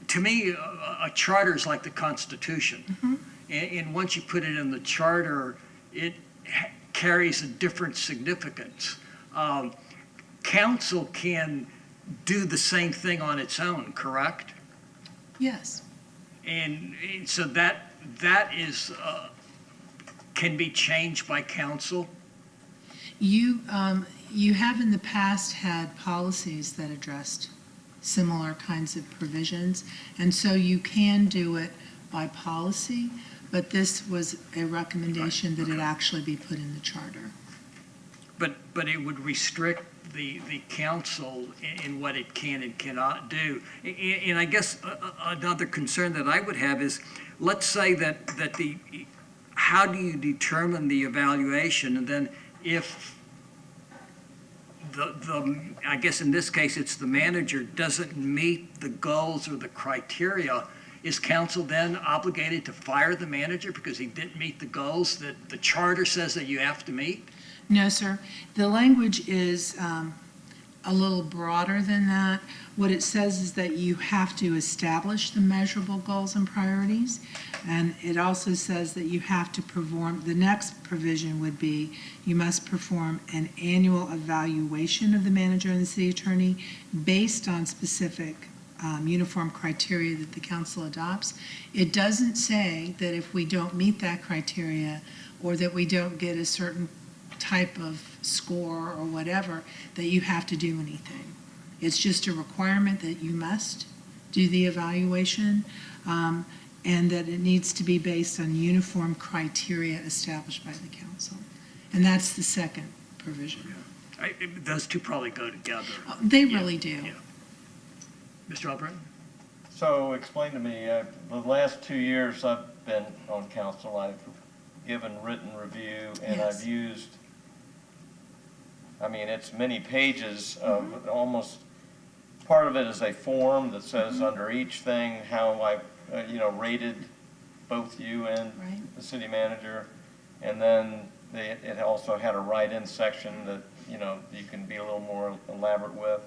to me, a charter is like the Constitution. Mm-hmm. And once you put it in the charter, it carries a different significance. Council can do the same thing on its own, correct? Yes. And so that is, can be changed by council? You have in the past had policies that addressed similar kinds of provisions, and so you can do it by policy, but this was a recommendation that it actually be put in the charter. But it would restrict the council in what it can and cannot do. And I guess another concern that I would have is, let's say that how do you determine the evaluation? And then if I guess in this case, it's the manager doesn't meet the goals or the criteria, is council then obligated to fire the manager because he didn't meet the goals that the charter says that you have to meet? No, sir. The language is a little broader than that. What it says is that you have to establish the measurable goals and priorities, and it also says that you have to perform, the next provision would be, you must perform an annual evaluation of the manager and the city attorney based on specific uniform criteria that the council adopts. It doesn't say that if we don't meet that criteria or that we don't get a certain type of score or whatever, that you have to do anything. It's just a requirement that you must do the evaluation, and that it needs to be based on uniform criteria established by the council. And that's the second provision. Those two probably go together. They really do. Yeah. Mr. Albritton? So explain to me, the last 2 years I've been on council, I've given written review and Yes. I've used, I mean, it's many pages of almost, part of it is a form that says under each thing how I, rated both you and the city manager. And then it also had a write-in section that, you can be a little more elaborate with.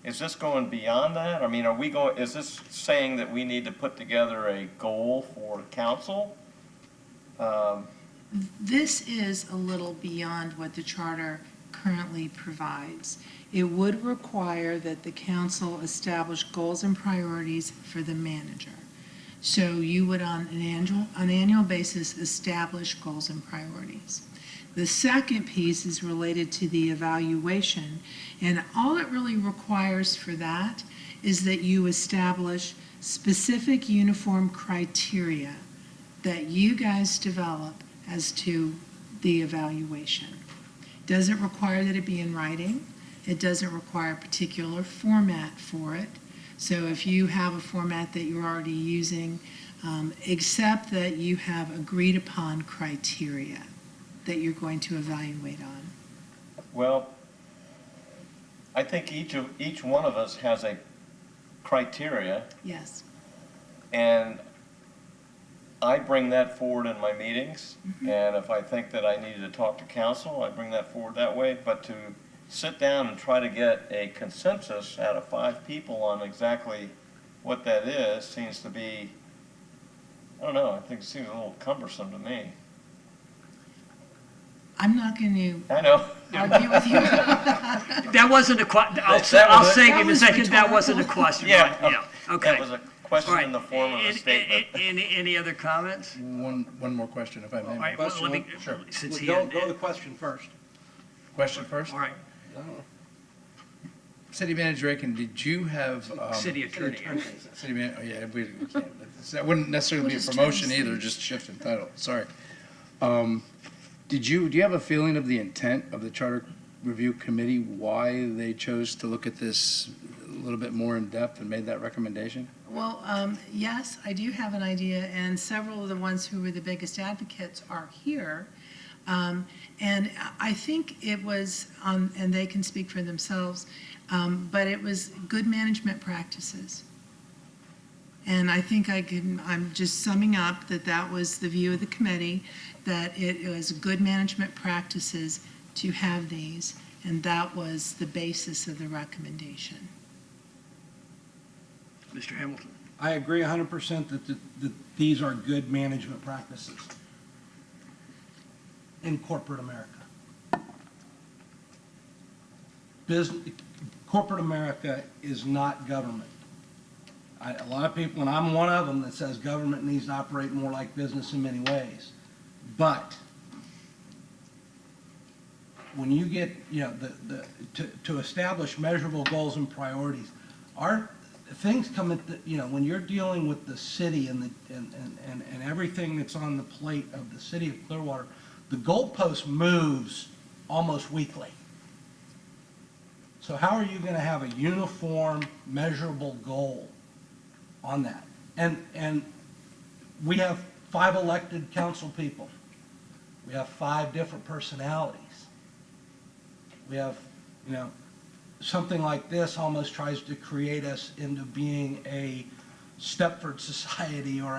Is this going beyond that? I mean, is this saying that we need to put together a goal for council? This is a little beyond what the charter currently provides. It would require that the council establish goals and priorities for the manager. So you would, on an annual basis, establish goals and priorities. The second piece is related to the evaluation, and all it really requires for that is that you establish specific uniform criteria that you guys develop as to the evaluation. Doesn't require that it be in writing. It doesn't require a particular format for it. So if you have a format that you're already using, except that you have agreed upon criteria that you're going to evaluate on. Well, I think each one of us has a criteria, Yes. and I bring that forward in my meetings. And if I think that I needed to talk to council, I bring that forward that way. But to sit down and try to get a consensus out of 5 people on exactly what that is seems to be, I don't know, I think it seems a little cumbersome to me. I'm not going to I know. argue with you. That wasn't a question. I'll say in a second, that wasn't a question. Yeah. Right, yeah, okay. That was a question All right. in the form of a statement. Any other comments? One more question, if I may. All right, well, let me, Sure. since he Go had, to the question first. Question first? all right, City Manager Aiken, did you have? city attorney. City man, oh yeah, we can't. That wouldn't necessarily be a promotion either, just shift in title, sorry. Do you have a feeling of the intent of the Charter Review Committee, why they chose to look at this a little bit more in depth and made that recommendation? Well, yes, I do have an idea, and several of the ones who were the biggest advocates are here. And I think it was, and they can speak for themselves, but it was good management practices. And I think I'm just summing up that was the view of the committee, that it was good management practices to have these, and that was the basis of the recommendation. Mr. Hamilton. I agree 100% that these are good management practices in corporate America. Corporate America is not government. A lot of people, and I'm one of them, that says government needs to operate more like business in many ways. But when you get, to establish measurable goals and priorities, things come at when you're dealing with the city and everything that's on the plate of the city of Clearwater, the goalpost moves almost weekly. So how are you going to have a uniform, measurable goal on that? And we have 5 elected council people. We have 5 different personalities. We have, something like this almost tries to create us into being a Stepford society or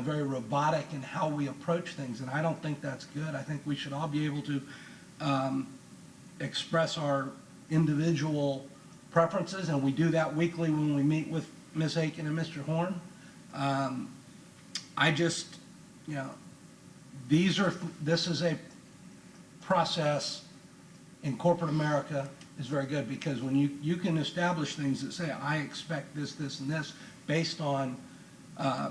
very robotic in how we approach things, and I don't think that's good. I think we should all be able to express our individual preferences, and we do that weekly when we meet with Ms. Aiken and Mr. Horn. This is a process in corporate America is very good, because when you can establish things that say, I expect this, this, and this based on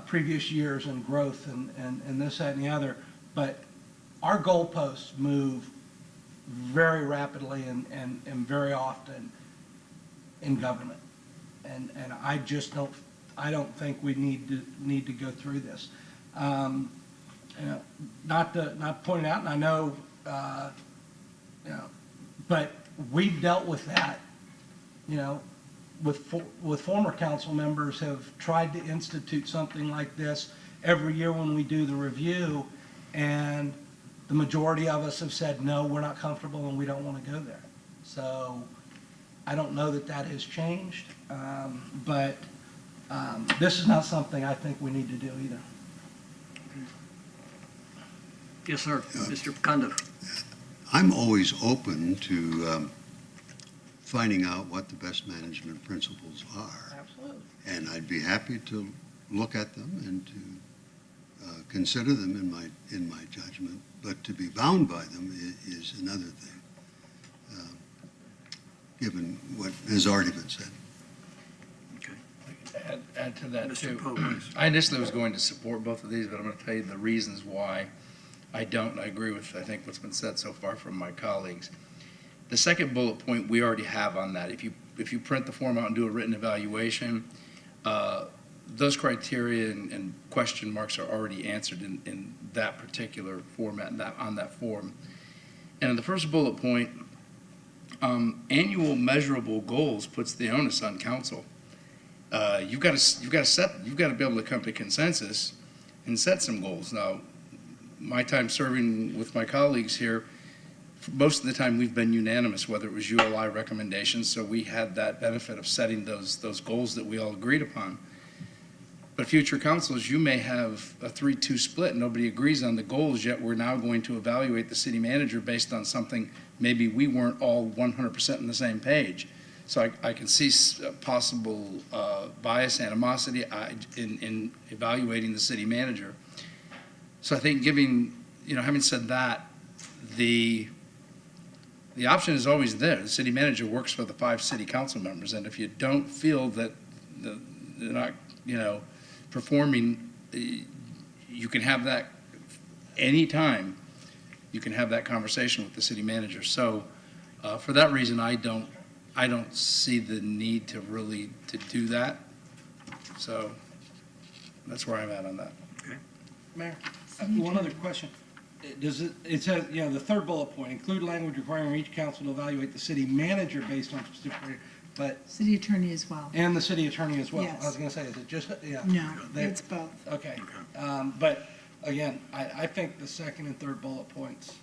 previous years and growth and this, that, and the other. But our goalposts move very rapidly and very often in government. And I just don't think we need to go through this. Not pointing out, and I know, but we've dealt with that, with former council members have tried to institute something like this every year when we do the review, and the majority of us have said, no, we're not comfortable and we don't want to go there. So I don't know that that has changed, but this is not something I think we need to do either. Yes, sir. Mr. Condiff. I'm always open to finding out what the best management principles are. Absolutely. And I'd be happy to look at them and to consider them in my judgment. But to be bound by them is another thing, given what has already been said. Add to that, Mr. too. Poe, please. I initially was going to support both of these, but I'm going to tell you the reasons why I don't. And I agree with, I think, what's been said so far from my colleagues. The second bullet point we already have on that. If you print the form out and do a written evaluation, those criteria and question marks are already answered in that particular format, on that form. And in the first bullet point, annual measurable goals puts the onus on council. You've got to be able to come to consensus and set some goals. Now, my time serving with my colleagues here, most of the time we've been unanimous, whether it was ULI recommendations, so we had that benefit of setting those goals that we all agreed upon. But future councils, you may have a 3-2 split, nobody agrees on the goals, yet we're now going to evaluate the city manager based on something maybe we weren't all 100% on the same page. So I can see possible bias, animosity in evaluating the city manager. So I think having said that, the option is always there. The city manager works for the 5 city council members, and if you don't feel that they're not, performing, you can have that anytime. You can have that conversation with the city manager. So for that reason, I don't see the need to do that. So that's where I'm at on that. Okay. Mayor, one other question. It says, the third bullet point, include language requiring each council to evaluate the city manager based on specific criteria, but. City attorney as well. And the city attorney as well. Yes. I was going to say, is it just, yeah. No, it's both. Okay. But again, I think the second and third bullet points,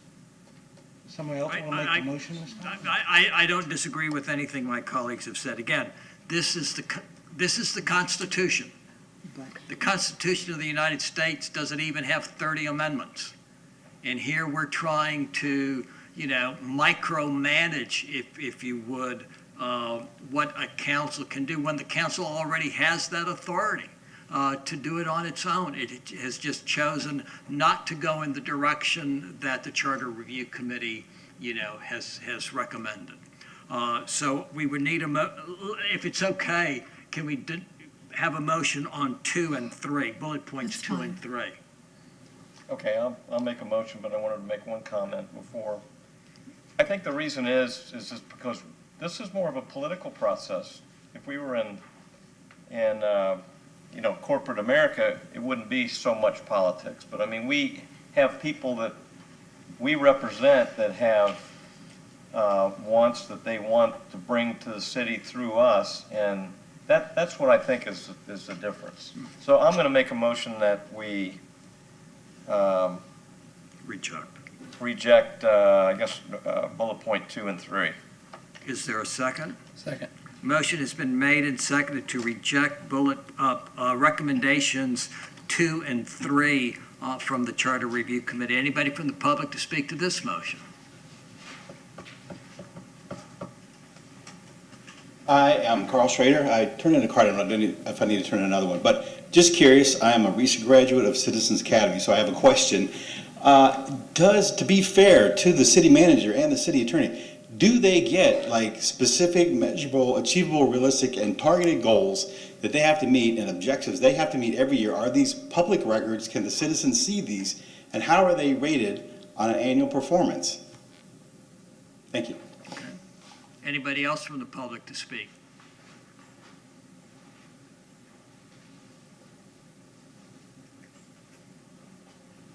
somebody else want to make the motion this time? I don't disagree with anything my colleagues have said. Again, this is the Constitution. The Constitution of the United States doesn't even have 30 amendments. And here we're trying to, micromanage, if you would, what a council can do when the council already has that authority to do it on its own. It has just chosen not to go in the direction that the Charter Review Committee, has recommended. So we would need if it's okay, can we have a motion on 2 and 3, bullet points 2 and 3? Okay, I'll make a motion, but I wanted to make one comment before. I think the reason is just because this is more of a political process. If we were in corporate America, it wouldn't be so much politics. But I mean, we have people that we represent that have wants that they want to bring to the city through us, and that's what I think is the difference. So I'm going to make a motion that we reject, bullet point 2 and 3. Is there a second? Second. Motion has been made and seconded to reject recommendations 2 and 3 from the Charter Review Committee. Anybody from the public to speak to this motion? I am Carl Schrader. I turned in a card. I don't know if I need to turn in another one. But just curious, I am a recent graduate of Citizens Academy, so I have a question. To be fair to the city manager and the city attorney, do they get specific, measurable, achievable, realistic, and targeted goals that they have to meet and objectives they have to meet every year? Are these public records? Can the citizens see these? And how are they rated on an annual performance? Thank you. Anybody else from the public to speak?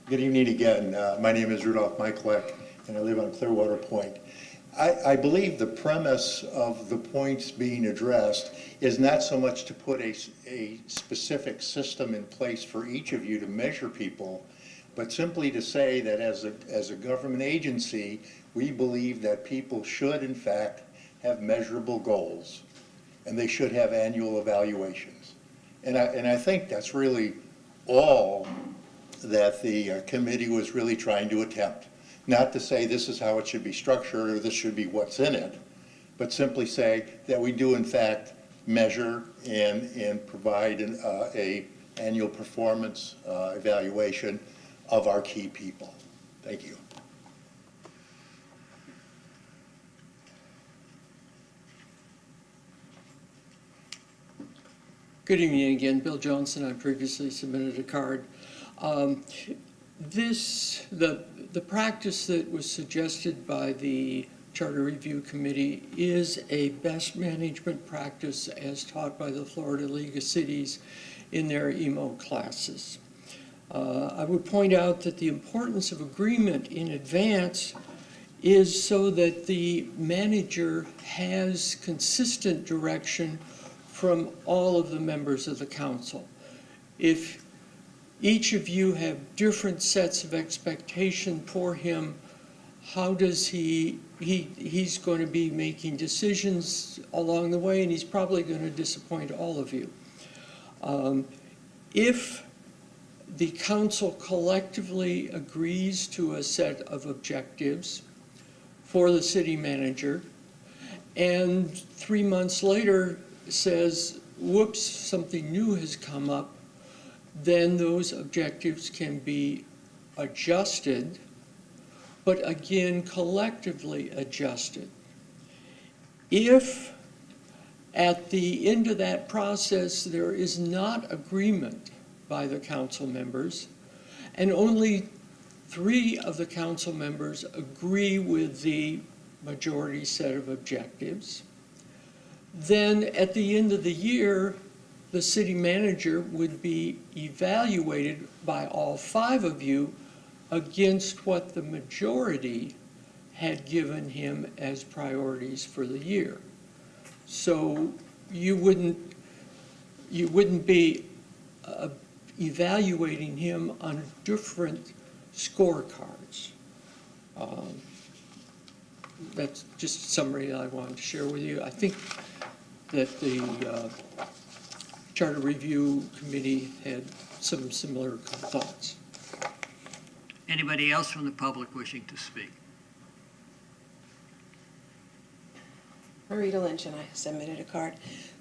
Good evening again. My name is Rudolph Mikulek, and I live on Clearwater Point. I believe the premise of the points being addressed is not so much to put a specific system in place for each of you to measure people, but simply to say that as a government agency, we believe that people should in fact have measurable goals, and they should have annual evaluations. And I think that's really all that the committee was really trying to attempt. Not to say this is how it should be structured or this should be what's in it, but simply say that we do in fact measure and provide a annual performance evaluation of our key people. Thank you. Good evening again. Bill Johnson. I previously submitted a card. The practice that was suggested by the Charter Review Committee is a best management practice as taught by the Florida League of Cities in their EMO classes. I would point out that the importance of agreement in advance is so that the manager has consistent direction from all of the members of the council. If each of you have different sets of expectation for him, how does he's going to be making decisions along the way, and he's probably going to disappoint all of you. If the council collectively agrees to a set of objectives for the city manager, and 3 months later says, whoops, something new has come up, then those objectives can be adjusted, but again, collectively adjusted. If at the end of that process there is not agreement by the council members, and only 3 of the council members agree with the majority set of objectives, then at the end of the year, the city manager would be evaluated by all 5 of you against what the majority had given him as priorities for the year. So you wouldn't be evaluating him on different scorecards. That's just a summary I wanted to share with you. I think that the Charter Review Committee had some similar thoughts. Anybody else from the public wishing to speak? Marita Lynch and I submitted a card.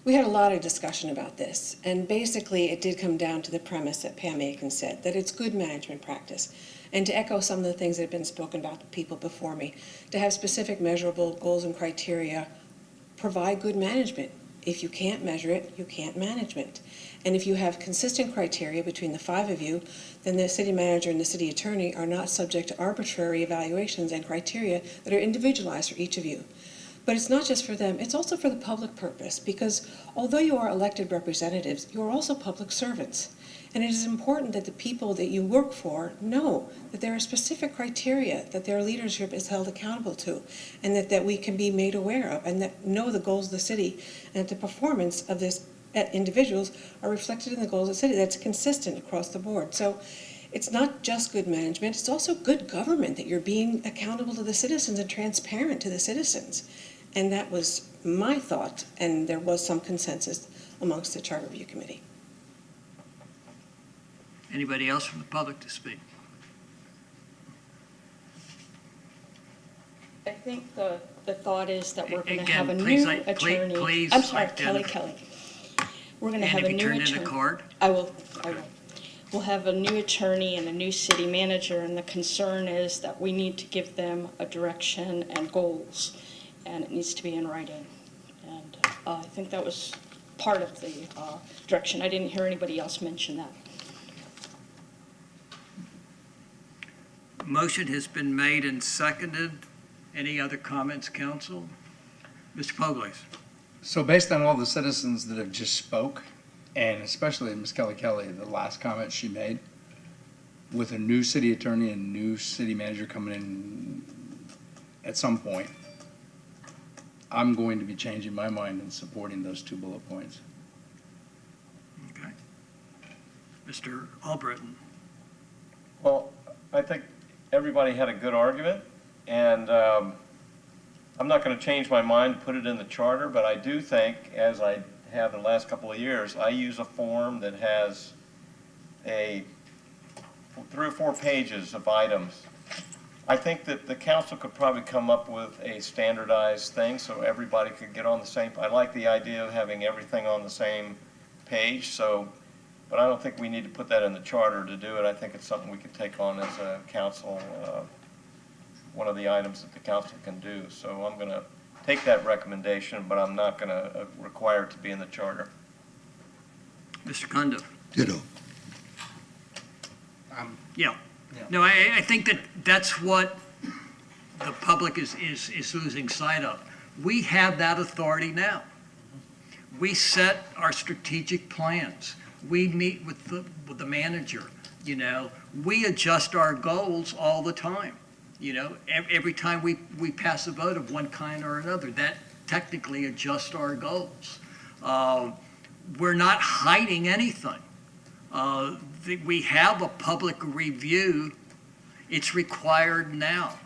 We had a lot of discussion about this, and basically it did come down to the premise that Pam Aiken said, that it's good management practice. And to echo some of the things that have been spoken about by people before me, to have specific measurable goals and criteria provide good management. If you can't measure it, you can't manage it. And if you have consistent criteria between the 5 of you, then the city manager and the city attorney are not subject to arbitrary evaluations and criteria that are individualized for each of you. But it's not just for them, it's also for the public purpose, because although you are elected representatives, you are also public servants. And it is important that the people that you work for know that there are specific criteria that their leadership is held accountable to, and that we can be made aware of, and that know the goals of the city, and that the performance of this individuals are reflected in the goals of the city. That's consistent across the board. So it's not just good management, it's also good government, that you're being accountable to the citizens and transparent to the citizens. And that was my thought, and there was some consensus amongst the Charter Review Committee. Anybody else from the public to speak? I think the thought is that we're going to Again, have a please, new attorney. please I'm sorry, identify. Kelly. We're going to And have if a you new turn attorney. in the card? I will. We'll have a new attorney and a new city manager, and the concern is that we need to give them a direction and goals, and it needs to be in writing. And I think that was part of the direction. I didn't hear anybody else mention that. Motion has been made and seconded. Any other comments, council? Mr. Publix. So based on all the citizens that have just spoke, and especially Ms. Kelly, the last comment she made, with a new city attorney and new city manager coming in at some point, I'm going to be changing my mind and supporting those 2 bullet points. Okay. Mr. Albritton? Well, I think everybody had a good argument, and I'm not going to change my mind, put it in the charter, but I do think, as I have in the last couple of years, I use a form that has 3 or 4 pages of items. I think that the council could probably come up with a standardized thing so everybody could get on the same. I like the idea of having everything on the same page, but I don't think we need to put that in the charter to do it. I think it's something we could take on as a council, one of the items that the council can do. So I'm going to take that recommendation, but I'm not going to require it to be in the charter. Mr. Cundiff? Ditto. Yeah. No, I think that's what the public is losing sight of. We have that authority now. We set our strategic plans. We meet with the manager, you know. We adjust our goals all the time. You know, every time we pass a vote of one kind or another, that technically adjusts our goals. We're not hiding anything. We have a public review. It's required now.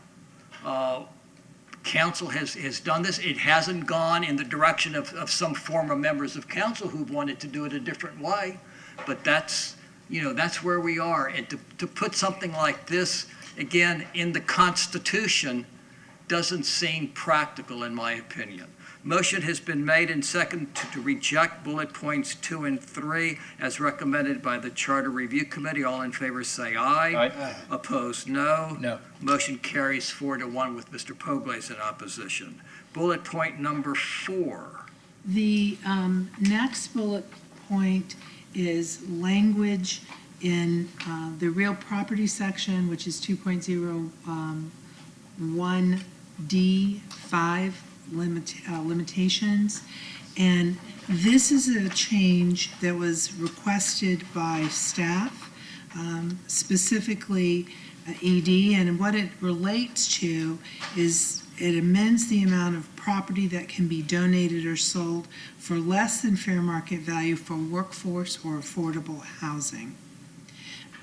Council has done this. It hasn't gone in the direction of some former members of council who wanted to do it a different way, but that's where we are. And to put something like this, again, in the Constitution doesn't seem practical, in my opinion. Motion has been made and seconded to reject bullet points 2 and 3 as recommended by the Charter Review Committee. All in favor say aye. Aye. Opposed, no. No. Motion carries 4-1 with Mr. Pogles in opposition. Bullet point number 4. The next bullet point is language in the real property section, which is 2.01D5 limitations. And this is a change that was requested by staff, specifically ED, and what it relates to is it amends the amount of property that can be donated or sold for less than fair market value for workforce or affordable housing.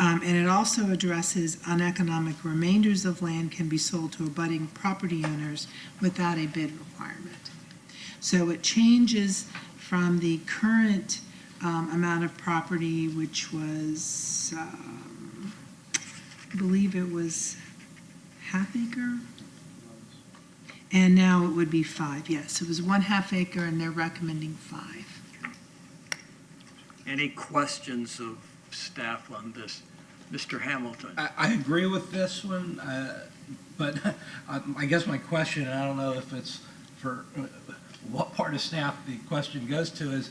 And it also addresses uneconomic remainders of land can be sold to abutting property owners without a bid requirement. So it changes from the current amount of property, which was, I believe it was half acre, and now it would be 5. Yes, it was 1/2 acre, and they're recommending 5. Any questions of staff on this? Mr. Hamilton? I agree with this one, but I guess my question, and I don't know if it's for what part of staff the question goes to, is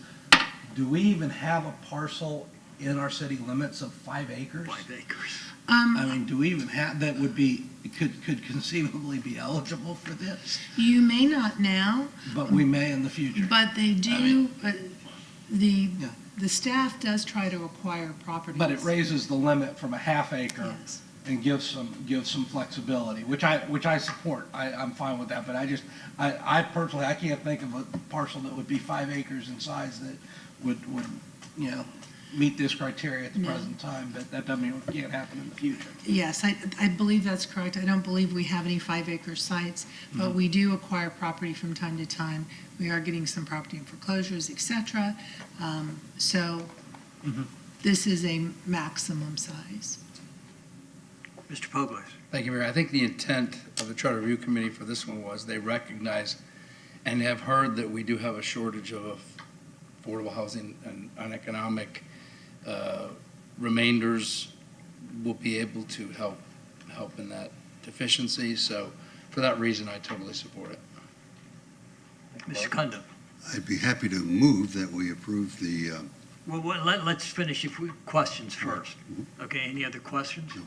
do we even have a parcel in our city limits of 5 acres? 5 acres. I mean, do we even have, that would be, could conceivably be eligible for this? You may not now. But we may in the future. But they do, the staff does try to acquire properties. But it raises the limit from a half acre and gives some flexibility, which I support. I'm fine with that, but I personally, I can't think of a parcel that would be 5 acres in size that would meet this criteria at the present time, but that doesn't mean it can't happen in the future. Yes, I believe that's correct. I don't believe we have any 5 acre sites, but we do acquire property from time to time. We are getting some property in foreclosures, et cetera. This is a maximum size. Mr. Pogles? Thank you, Mayor. I think the intent of the Charter Review Committee for this one was they recognize and have heard that we do have a shortage of affordable housing and uneconomic remainders will be able to help in that deficiency. So for that reason, I totally support it. Mr. Cundiff? I'd be happy to move that we approve the, Well, let's finish questions first. Okay, any other questions? No.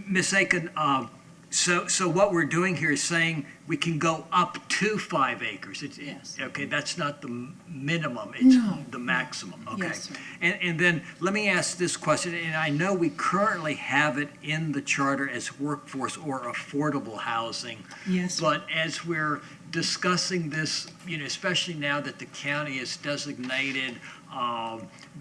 Ms. Aiken, So what we're doing here is saying we can go up to 5 acres. Okay, that's not the minimum, it's the maximum, okay? Yes, sir. And then, let me ask this question, and I know we currently have it in the charter as workforce or affordable housing. Yes, sir. But as we're discussing this, especially now that the county has designated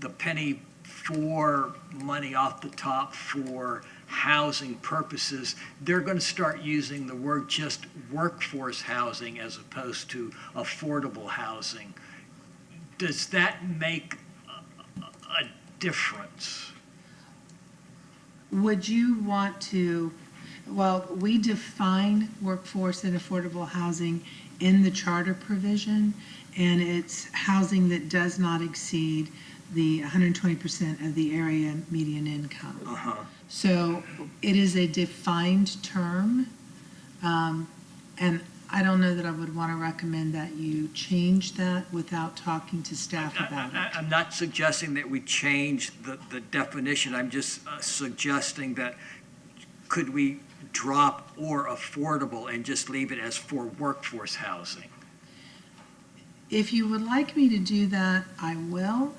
the penny for money off the top for housing purposes, they're going to start using the word just workforce housing as opposed to affordable housing. Does that make a difference? Would you want to, well, we define workforce and affordable housing in the charter provision, and it's housing that does not exceed the 120% of the area median income. So it is a defined term, and I don't know that I would want to recommend that you change that without talking to staff about it. I'm not suggesting that we change the definition. I'm just suggesting that could we drop or affordable and just leave it as for workforce housing? If you would like me to do that, I will.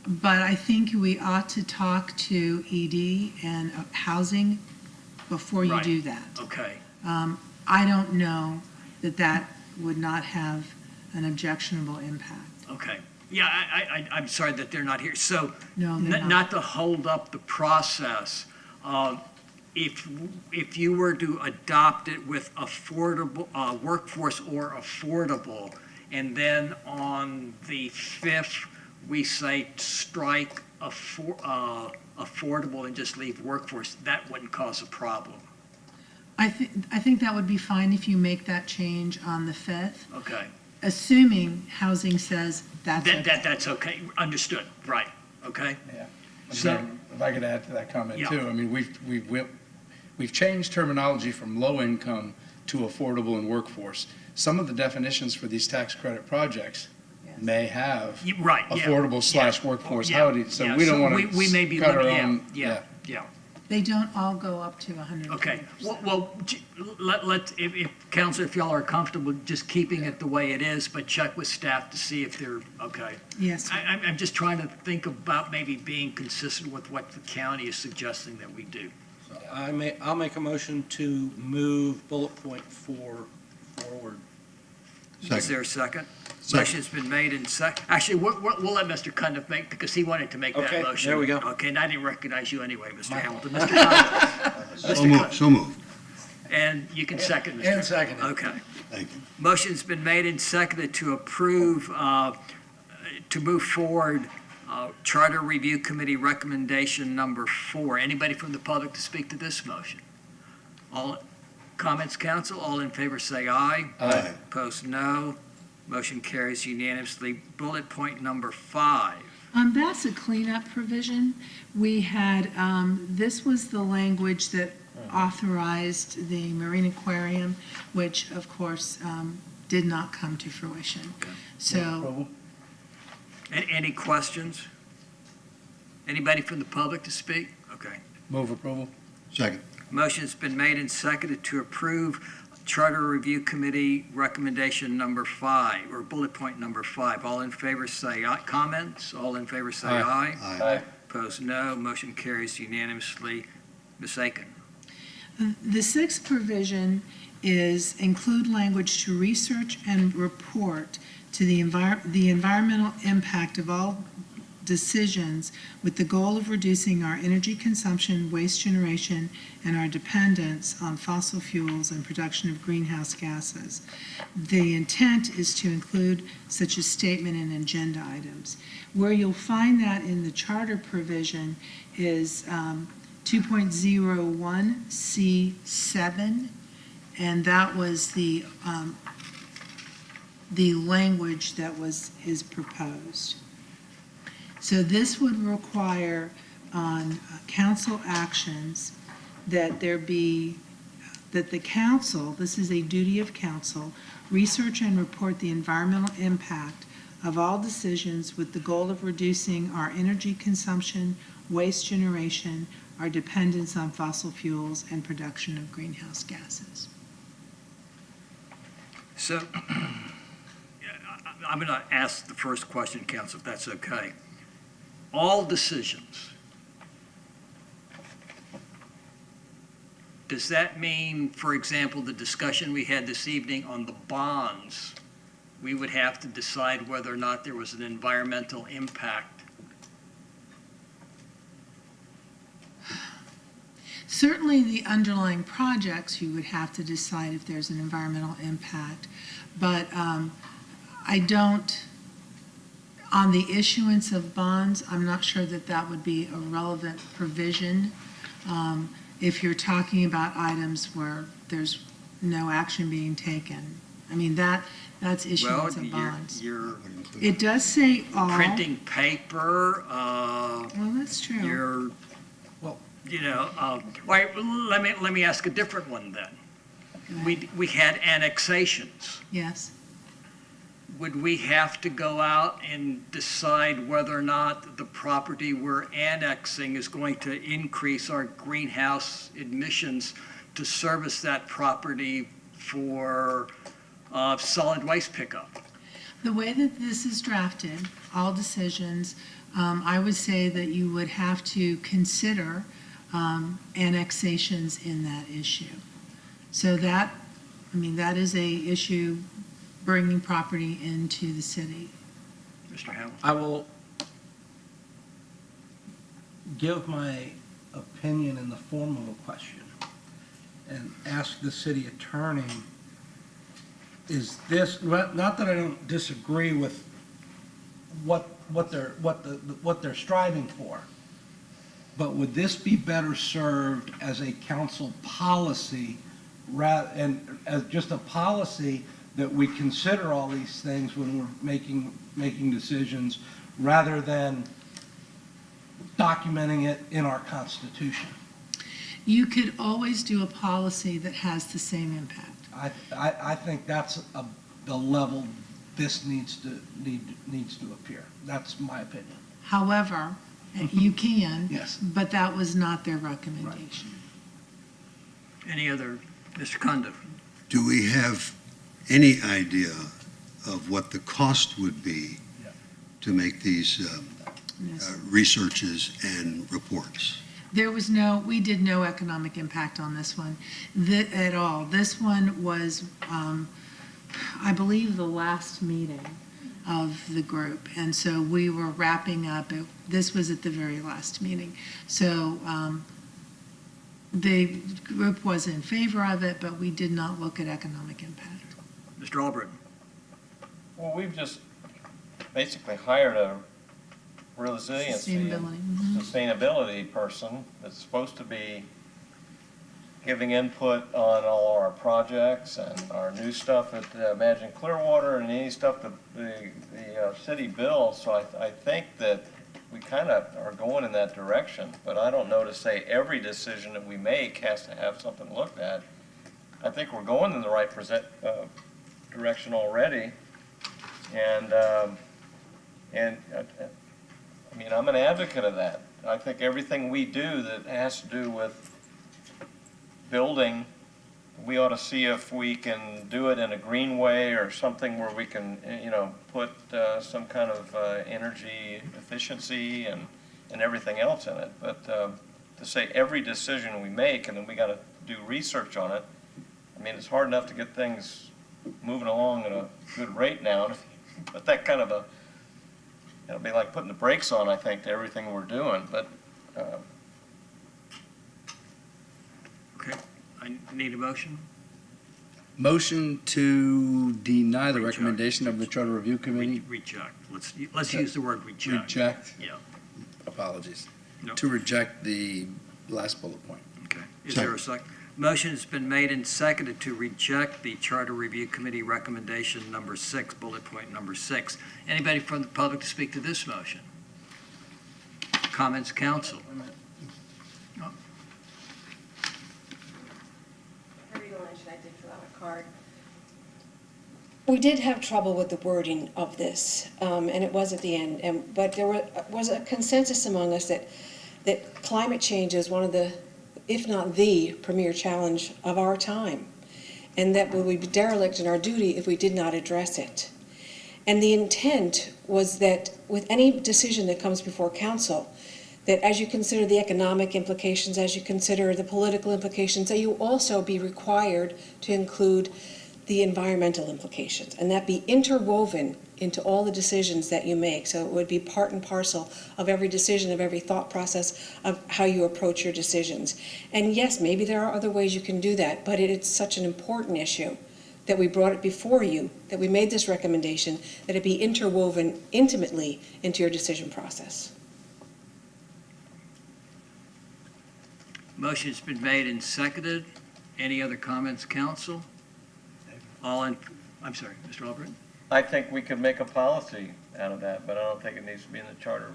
But I think we ought to talk to ED and housing before you do that. Okay. I don't know that would not have an objectionable impact. Okay. Yeah, I'm sorry that they're not here. So, No, they're not. not to hold up the process, if you were to adopt it with affordable, workforce or affordable, and then on the 5th, we say strike affordable and just leave workforce, that wouldn't cause a problem. I think that would be fine if you make that change on the 5th, Okay. assuming housing says that's okay. That's okay, understood, right, okay? Yeah. So, If I could add to that comment Yeah. too, I mean, we've changed terminology from low income to affordable and workforce. Some of the definitions for these tax credit projects may have right, yeah. affordable / workforce Yeah, housing, so yeah, we don't so want we may be to cut our limited, own. yeah. They don't all go up to 100%. Okay, well, if council, if y'all are comfortable just keeping it the way it is, but check with staff to see if they're, okay. Yes. I'm just trying to think about maybe being consistent with what the county is suggesting that we do. I'll make a motion to move bullet point 4 forward. Is there a second? Second. Motion's been made and actually, we'll let Mr. Cundiff make, because he wanted to make that Okay, motion. there we go. Okay, and I didn't recognize you anyway, Mr. Hamilton. Mr. Cundiff. So moved. And you can second, Mr. And second. Okay. Thank you. Motion's been made and seconded to approve, to move forward, Charter Review Committee recommendation number 4. Anybody from the public to speak to this motion? All comments, council? All in favor say aye. Aye. Opposed, no. Motion carries unanimously. Bullet point number 5. That's a cleanup provision. We had, this was the language that authorized the Marine Aquarium, which of course did not come to fruition. So, Any questions? Anybody from the public to speak? Okay. Move approval. Second. Motion's been made and seconded to approve Charter Review Committee recommendation number 5, or bullet point number 5. All in favor say aye. Comments? All in favor say aye. Aye. Opposed, no. Motion carries unanimously. Ms. Aiken. the 6th provision is include language to research and report to the environmental impact of all decisions with the goal of reducing our energy consumption, waste generation, and our dependence on fossil fuels and production of greenhouse gases. The intent is to include such a statement in agenda items. Where you'll find that in the charter provision is 2.01C7, and that was the language that is proposed. So this would require on council actions that there be, that the council, this is a duty of council, research and report the environmental impact of all decisions with the goal of reducing our energy consumption, waste generation, our dependence on fossil fuels, and production of greenhouse gases. So, I'm going to ask the first question, Council, if that's okay. All decisions, does that mean, for example, the discussion we had this evening on the bonds, we would have to decide whether or not there was an environmental impact? Certainly, the underlying projects, you would have to decide if there's an environmental impact. But I don't, on the issuance of bonds, I'm not sure that that would be a relevant provision. If you're talking about items where there's no action being taken. I mean, that's issuance of bonds. It does say all. Printing paper. Well, that's true. Wait, let me ask a different one then. We had annexations. Yes. Would we have to go out and decide whether or not the property we're annexing is going to increase our greenhouse emissions to service that property for solid waste pickup? The way that this is drafted, all decisions, I would say that you would have to consider annexations in that issue. So that is a issue, bringing property into the city. Mr. Hamilton? I will give my opinion in the form of a question and ask the city attorney, is this, not that I don't disagree with what they're striving for, but would this be better served as a council policy and as just a policy that we consider all these things when we're making decisions rather than documenting it in our Constitution? You could always do a policy that has the same impact. I think that's the level this needs to appear. That's my opinion. However, you can, Yes. but that was not their recommendation. Any other, Mr. Kondo? Do we have any idea of what the cost would be to make these researches and reports? We did no economic impact on this one at all. This one was, I believe, the last meeting of the group. And so we were wrapping up. This was at the very last meeting. So the group was in favor of it, but we did not look at economic impact. Mr. Albritton? Well, we've just basically hired a resiliency and sustainability person that's supposed to be giving input on all our projects and our new stuff at Imagine Clearwater and any stuff that the city builds. So I think that we kind of are going in that direction, but I don't know to say every decision that we make has to have something looked at. I think we're going in the right direction already, and I mean, I'm an advocate of that. I think everything we do that has to do with building, we ought to see if we can do it in a green way or something where we can, put some kind of energy efficiency and everything else in it. But to say every decision we make and then we got to do research on it, I mean, it's hard enough to get things moving along at a good rate now. And if you put that kind of it'll be like putting the brakes on, I think, to everything we're doing. But okay, I need a motion. Motion to deny the recommendation of the Charter Review Committee. Reject. Let's use the word reject. Reject. Yeah. Apologies. No. To reject the last bullet point. Okay. Is there a second? Motion has been made and seconded to reject the Charter Review Committee recommendation number 6, bullet point number 6. Anybody from the public to speak to this motion? Comments, council? I did fill out a card. We did have trouble with the wording of this, and it was at the end. But there was a consensus among us that that climate change is one of the, if not the premier challenge of our time, and that we would be derelict in our duty if we did not address it. And the intent was that with any decision that comes before council, that as you consider the economic implications, as you consider the political implications, that you also be required to include the environmental implications, and that be interwoven into all the decisions that you make. So it would be part and parcel of every decision, of every thought process of how you approach your decisions. And yes, maybe there are other ways you can do that, but it's such an important issue that we brought it before you, that we made this recommendation, that it be interwoven intimately into your decision process. Motion's been made and seconded. Any other comments, council? I'm sorry, Mr. Albritton? I think we could make a policy out of that, but I don't think it needs to be in the charter.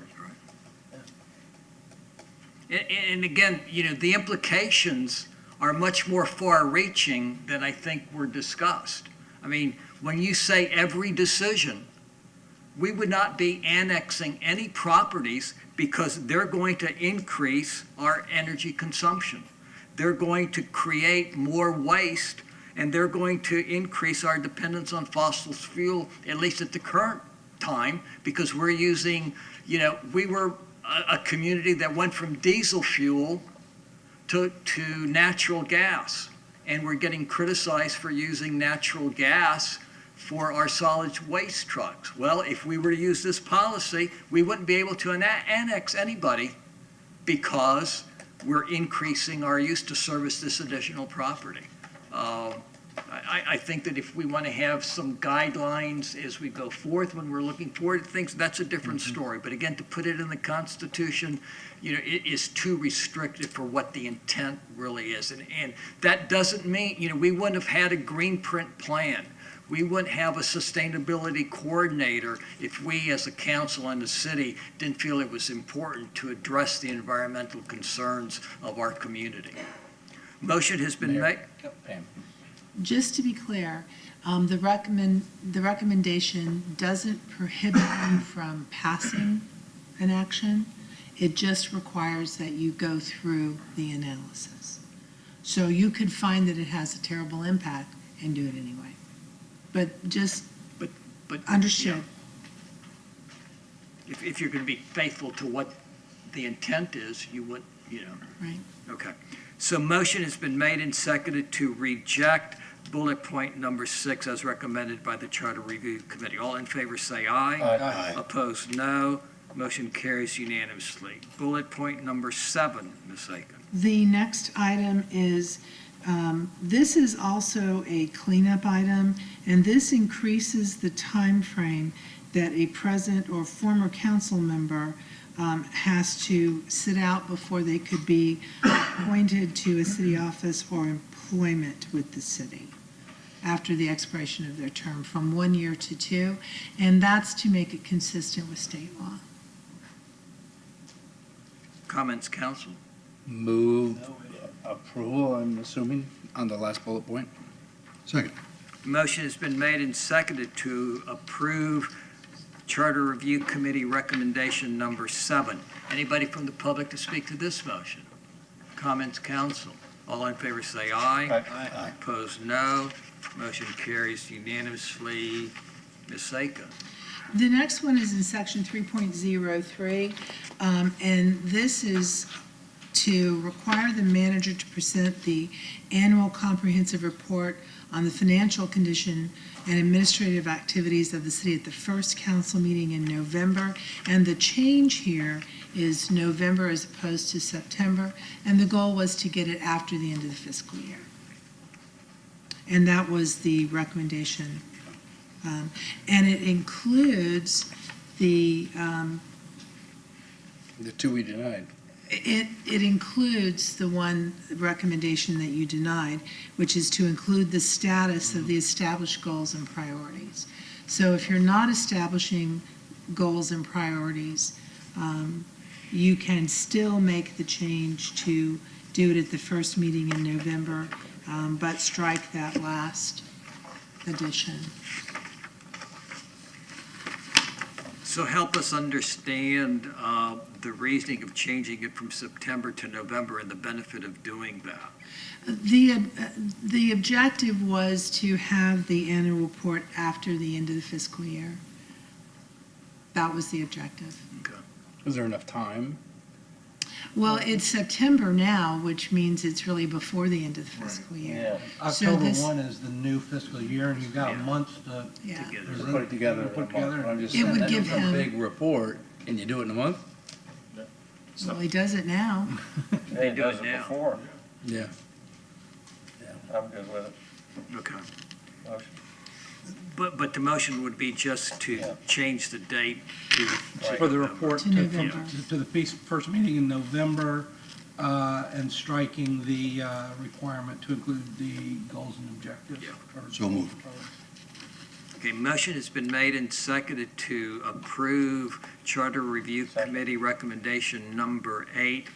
And again, the implications are much more far-reaching than I think were discussed. I mean, when you say every decision, we would not be annexing any properties because they're going to increase our energy consumption. They're going to create more waste, and they're going to increase our dependence on fossil fuel, at least at the current time, because we're using, we were a community that went from diesel fuel to natural gas, and we're getting criticized for using natural gas for our solid waste trucks. Well, if we were to use this policy, we wouldn't be able to annex anybody because we're increasing our use to service this additional property. I think that if we want to have some guidelines as we go forth when we're looking forward to things, that's a different story. But again, to put it in the Constitution, it is too restrictive for what the intent really is. And that doesn't mean, we wouldn't have had a green print plan. We wouldn't have a sustainability coordinator if we as a council and the city didn't feel it was important to address the environmental concerns of our community. Motion has been made. Just to be clear, the recommendation doesn't prohibit you from passing an action. It just requires that you go through the analysis. So you could find that it has a terrible impact and do it anyway. But just understood. If you're going to be faithful to what the intent is, you would, Right. Okay. So motion has been made and seconded to reject bullet point number 6 as recommended by the Charter Review Committee. All in favor say aye. Aye. Opposed, no. Motion carries unanimously. Bullet point number 7, Ms. Aiken. The next item is, this is also a cleanup item, and this increases the time frame that a present or former council member has to sit out before they could be appointed to a city office or employment with the city after the expiration of their term, from 1 year to 2, and that's to make it consistent with state law. Comments, council? Move approval, I'm assuming, on the last bullet point. Second. Motion has been made and seconded to approve Charter Review Committee recommendation number 7. Anybody from the public to speak to this motion? Comments, council? All in favor say aye. Aye. Opposed, no. Motion carries unanimously. Ms. Aiken. The next one is in section 3.03, and this is to require the manager to present the annual comprehensive report on the financial condition and administrative activities of the city at the first council meeting in November. And the change here is November as opposed to September, and the goal was to get it after the end of the fiscal year. And that was the recommendation. And it includes the 2 we denied. It includes the one recommendation that you denied, which is to include the status of the established goals and priorities. So if you're not establishing goals and priorities, you can still make the change to do it at the first meeting in November, but strike that last addition. So help us understand the reasoning of changing it from September to November and the benefit of doing that. The objective was to have the annual report after the end of the fiscal year. That was the objective. Is there enough time? Well, it's September now, which means it's really before the end of the fiscal year. So October this- 1 is the new fiscal year, and you've got a month to Yeah. Put it together. Put it together. I'm just It saying, would that's give a him- big report, and you do it in a month? Well, he does it now. They do it before. Yeah. I'm good with it. Okay. Motion. But the motion would be just to change the date to. For the report To November. to the first meeting in November, and striking the requirement to include the goals and objectives. So moved. Okay, motion has been made and seconded to approve Charter Review Committee recommendation number 8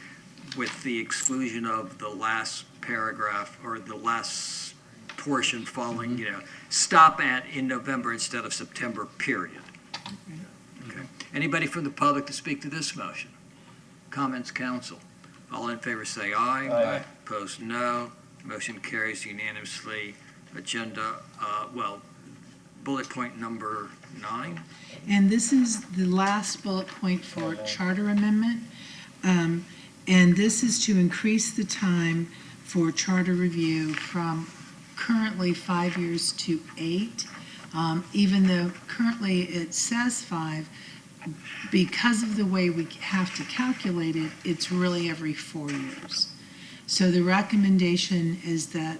with the exclusion of the last paragraph or the last portion following, stop at in November instead of September, period. Okay. Anybody from the public to speak to this motion? Comments, council? All in favor say aye. Aye. Opposed, no. Motion carries unanimously. Agenda, bullet point number 9. And this is the last bullet point for charter amendment. And this is to increase the time for charter review from currently 5 years to 8. Even though currently it says 5, because of the way we have to calculate it, it's really every 4 years. So the recommendation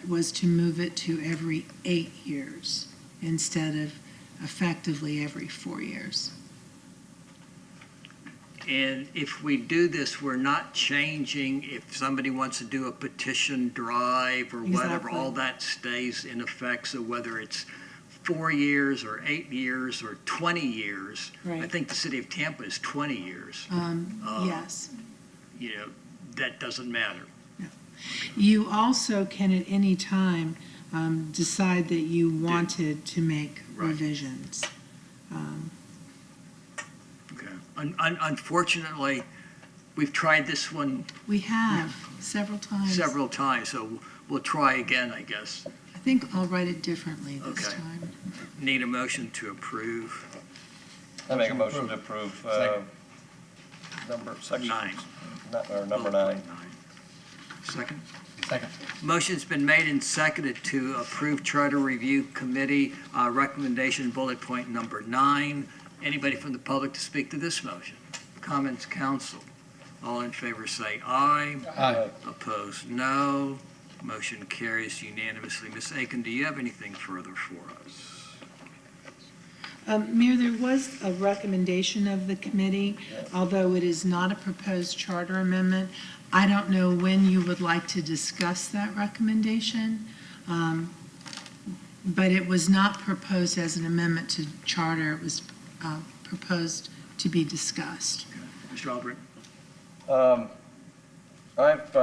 was to move it to every 8 years instead of effectively every 4 years. And if we do this, we're not changing, if somebody wants to do a petition drive or whatever, Exactly. all that stays in effect. So whether it's 4 years or 8 years or 20 years, I Right. think the city of Tampa is 20 years. Yes. That doesn't matter. You also can at any time decide that you wanted to make revisions. Okay. Unfortunately, we've tried this one We have several times. several times, so we'll try again, I guess. I think I'll write it differently this Okay. time. Need a motion to approve. I make a motion to approve section 9. number 9. Second? Second. Motion's been made and seconded to approve Charter Review Committee recommendation bullet point number 9. Anybody from the public to speak to this motion? Comments, council? All in favor say aye. Aye. Opposed, no. Motion carries unanimously. Ms. Aiken, do you have anything further for us? Mayor, there was a recommendation of the committee, although it is not a proposed charter amendment. I don't know when you would like to discuss that recommendation, but it was not proposed as an amendment to charter. It was proposed to be discussed. Mr. Albrecht? I've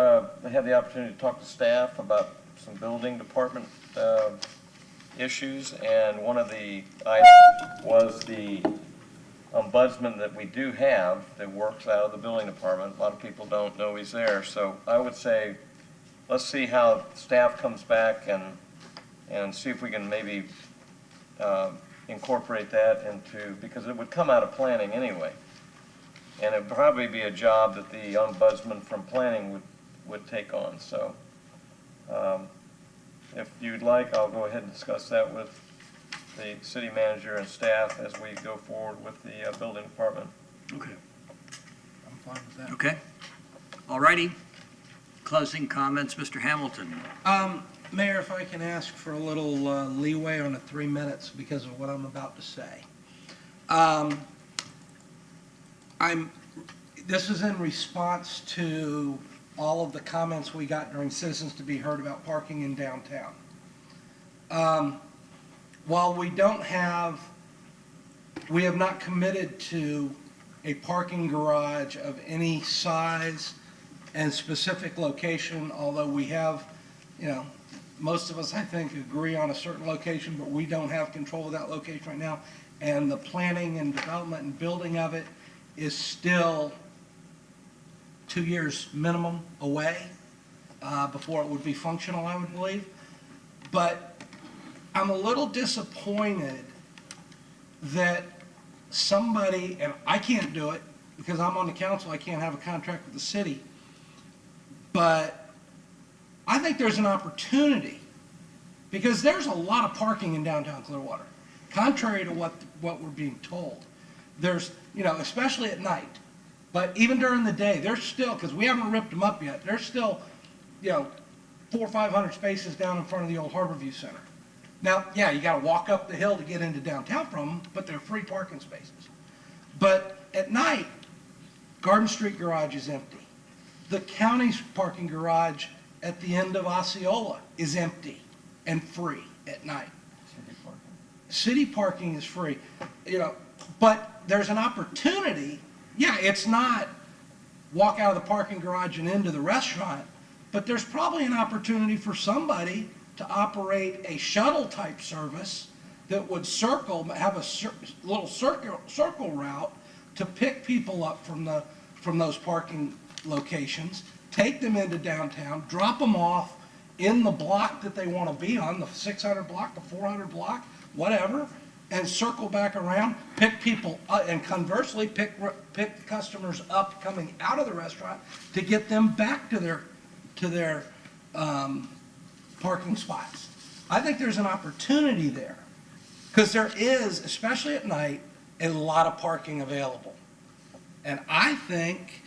had the opportunity to talk to staff about some building department issues, and one of the items was the ombudsman that we do have that works out of the building department. A lot of people don't know he's there, so I would say, let's see how staff comes back and see if we can maybe incorporate that into, because it would come out of planning anyway. And it'd probably be a job that the ombudsman from planning would take on. So if you'd like, I'll go ahead and discuss that with the city manager and staff as we go forward with the building department. Okay. I'm fine with that. Okay. All righty. Closing comments, Mr. Hamilton. Mayor, if I can ask for a little leeway on the 3 minutes because of what I'm about to say. This is in response to all of the comments we got during Citizens to be Heard about parking in downtown. While we have not committed to a parking garage of any size and specific location, although we have, most of us, I think, agree on a certain location, but we don't have control of that location right now. And the planning and development and building of it is still 2 years minimum away before it would be functional, I would believe. But I'm a little disappointed that somebody, and I can't do it because I'm on the council, I can't have a contract with the city, but I think there's an opportunity, because there's a lot of parking in downtown Clearwater, contrary to what we're being told. There's, especially at night, but even during the day, there's still, because we haven't ripped them up yet, there's still, 400 or 500 spaces down in front of the old Harborview Center. Now, yeah, you gotta walk up the hill to get into downtown from them, but they're free parking spaces. But at night, Garden Street Garage is empty. The county's parking garage at the end of Osceola is empty and free at night. City parking is free, but there's an opportunity. Yeah, it's not walk out of the parking garage and into the restaurant, but there's probably an opportunity for somebody to operate a shuttle type service that would have a little circle route to pick people up from those parking locations, take them into downtown, drop them off in the block that they want to be on, the 600 block, the 400 block, whatever, and circle back around, pick people, and conversely pick customers up coming out of the restaurant to get them back to their parking spots. I think there's an opportunity there, because there is, especially at night, a lot of parking available. And I think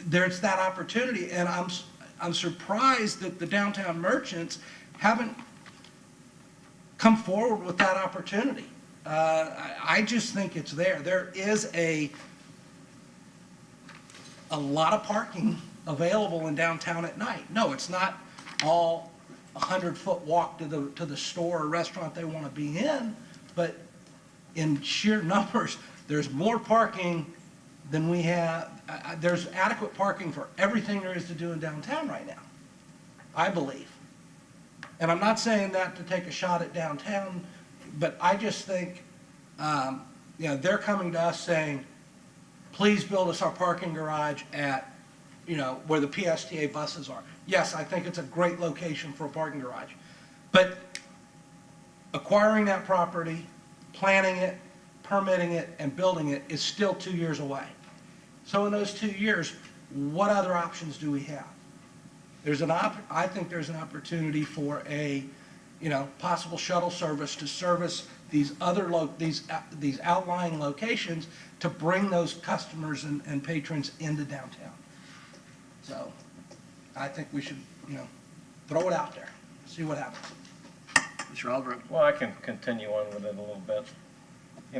there's that opportunity, and I'm surprised that the downtown merchants haven't come forward with that opportunity. I just think it's there. There is a lot of parking available in downtown at night. No, it's not all 100-foot walk to the store or restaurant they want to be in, but in sheer numbers, there's more parking than we have. There's adequate parking for everything there is to do in downtown right now, I believe. And I'm not saying that to take a shot at downtown, but I just think, they're coming to us saying, please build us our parking garage at, where the PSTA buses are. Yes, I think it's a great location for a parking garage. But acquiring that property, planning it, permitting it, and building it is still 2 years away. So in those 2 years, what other options do we have? I think there's an opportunity for a, possible shuttle service to service these other these outlying locations to bring those customers and patrons into downtown. So I think we should, throw it out there, see what happens. Mr. Albrecht? Well, I can continue on with it a little bit.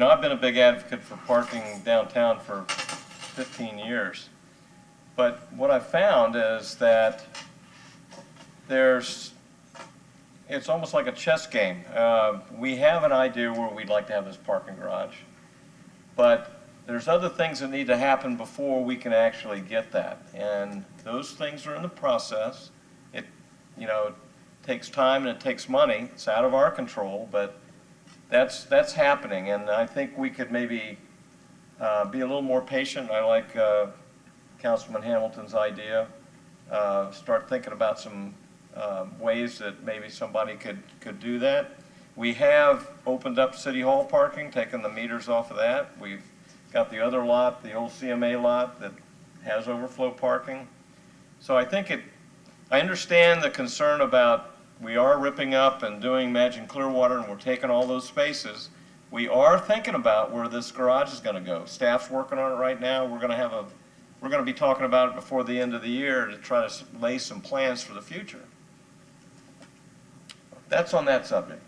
I've been a big advocate for parking downtown for 15 years. But what I've found is that it's almost like a chess game. We have an idea where we'd like to have this parking garage, but there's other things that need to happen before we can actually get that. And those things are in the process. It takes time and it takes money. It's out of our control, but that's happening. And I think we could maybe be a little more patient. I like Councilman Hamilton's idea. Start thinking about some ways that maybe somebody could do that. We have opened up City Hall parking, taken the meters off of that. We've got the other lot, the old CMA lot, that has overflow parking. So I think I understand the concern about we are ripping up and doing Imagine Clearwater and we're taking all those spaces. We are thinking about where this garage is going to go. Staff's working on it right now. We're going to be talking about it before the end of the year to try to lay some plans for the future. That's on that subject.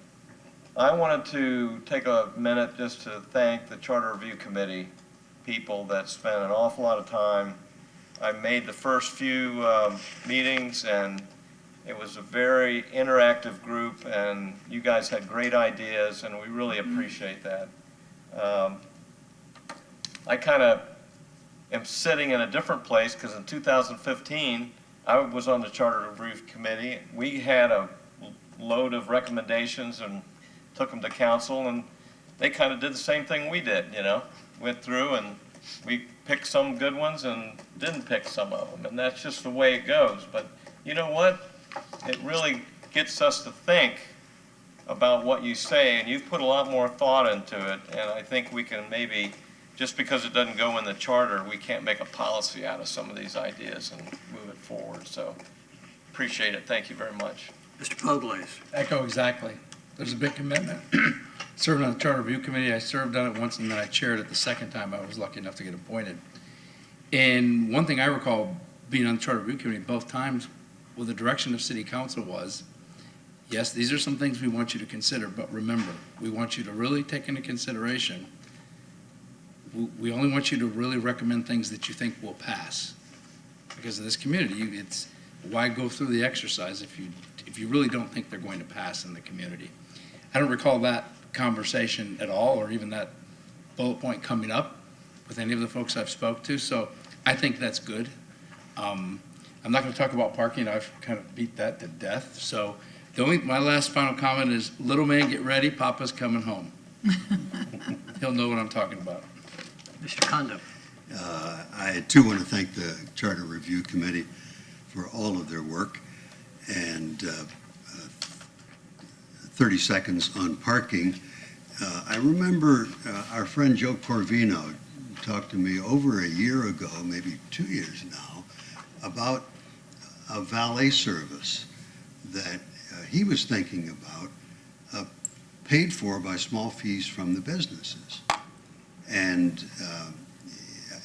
I wanted to take a minute just to thank the Charter Review Committee people that spent an awful lot of time. I made the first few meetings, and it was a very interactive group, and you guys had great ideas, and we really appreciate that. I kind of am sitting in a different place because in 2015, I was on the Charter Review Committee. We had a load of recommendations and took them to council, and they kind of did the same thing we did, you know? Went through and we picked some good ones and didn't pick some of them, and that's just the way it goes. But you know what? It really gets us to think about what you say, and you've put a lot more thought into it, and I think we can maybe, just because it doesn't go in the charter, we can't make a policy out of some of these ideas and move it forward. So appreciate it. Thank you very much. Mr. Poblaze. Echo exactly. There's a big commitment. Served on the Charter Review Committee. I served on it once, and then I chaired it the second time I was lucky enough to get appointed. And one thing I recall being on the Charter Review Committee both times, well, the direction of City Council was, yes, these are some things we want you to consider, but remember, we want you to really take into consideration, we only want you to really recommend things that you think will pass. Because of this community, it's, why go through the exercise if you really don't think they're going to pass in the community? I don't recall that conversation at all, or even that bullet point coming up with any of the folks I've spoke to, so I think that's good. I'm not going to talk about parking. I've kind of beat that to death. So my last final comment is, little man, get ready. Papa's coming home. He'll know what I'm talking about. Mr. Condon. I too want to thank the Charter Review Committee for all of their work. And 30 seconds on parking. I remember our friend Joe Corvino talked to me over a year ago, maybe 2 years now, about a valet service that he was thinking about, paid for by small fees from the businesses. And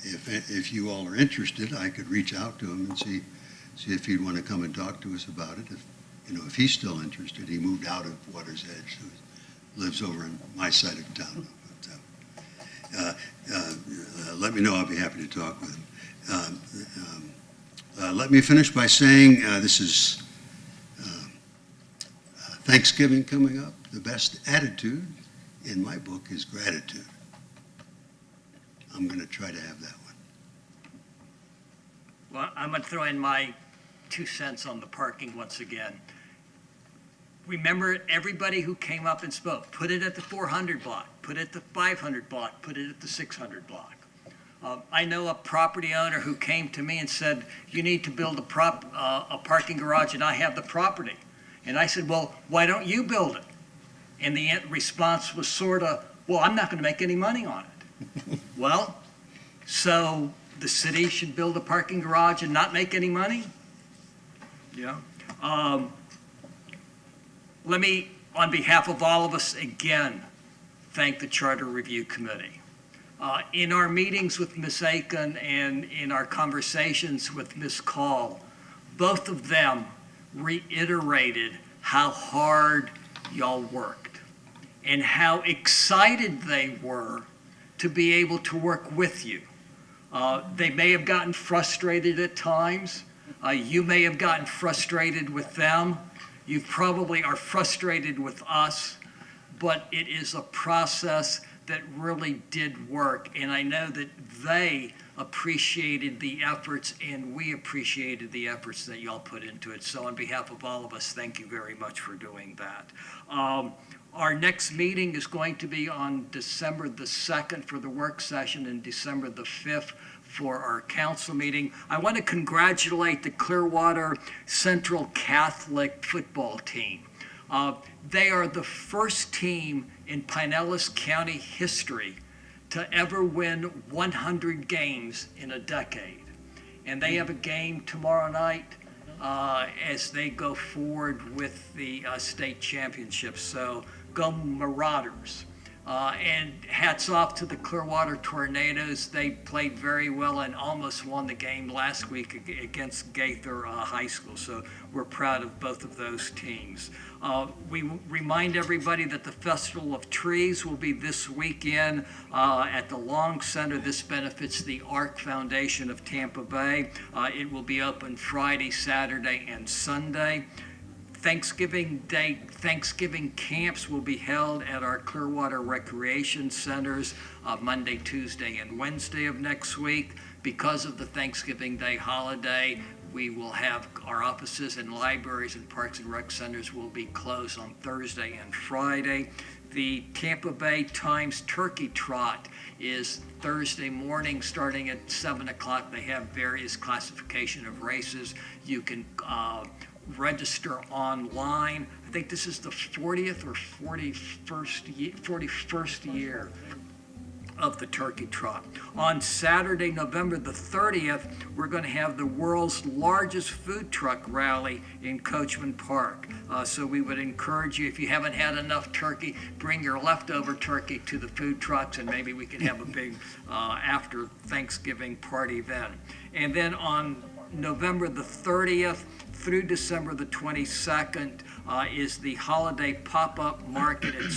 if you all are interested, I could reach out to him and see if he'd want to come and talk to us about it. If he's still interested. He moved out of Water's Edge, so he lives over on my side of town. But, let me know. I'll be happy to talk with him. Let me finish by saying this is Thanksgiving coming up. The best attitude in my book is gratitude. I'm going to try to have that one. Well, I'm going to throw in my 2 cents on the parking once again. Remember, everybody who came up and spoke, put it at the 400 block, put it at the 500 block, put it at the 600 block. I know a property owner who came to me and said, you need to build a parking garage, and I have the property. And I said, well, why don't you build it? And the response was sort of, well, I'm not going to make any money on it. Well, so the city should build a parking garage and not make any money? Yeah. Let me, on behalf of all of us, again, thank the Charter Review Committee. In our meetings with Ms. Aiken and in our conversations with Ms. Call, both of them reiterated how hard y'all worked and how excited they were to be able to work with you. They may have gotten frustrated at times. You may have gotten frustrated with them. You probably are frustrated with us, but it is a process that really did work, and I know that they appreciated the efforts and we appreciated the efforts that y'all put into it. So on behalf of all of us, thank you very much for doing that. Our next meeting is going to be on December the 2nd for the work session and December the 5th for our council meeting. I want to congratulate the Clearwater Central Catholic football team. They are the first team in Pinellas County history to ever win 100 games in a decade. And they have a game tomorrow night as they go forward with the state championship. So go Marauders. And hats off to the Clearwater Tornadoes. They played very well and almost won the game last week against Gaither High School. So we're proud of both of those teams. We remind everybody that the Festival of Trees will be this weekend at the Long Center. This benefits the ARC Foundation of Tampa Bay. It will be open Friday, Saturday, and Sunday. Thanksgiving Day, Thanksgiving camps will be held at our Clearwater Recreation Centers Monday, Tuesday, and Wednesday of next week. Because of the Thanksgiving Day holiday, We will have our offices and libraries and parks and rec centers will be closed on Thursday and Friday. The Tampa Bay Times Turkey Trot is Thursday morning, starting at 7 o'clock. They have various classification of races. You can register online. I think this is the 40th or 41st year of the Turkey Trot. On Saturday, November the 30th, we're going to have the world's largest food truck rally in Coachman Park. So we would encourage you, if you haven't had enough turkey, bring your leftover turkey to the food trucks, and maybe we can have a big after Thanksgiving party then. And then on November the 30th through December the 22nd is the holiday pop-up market at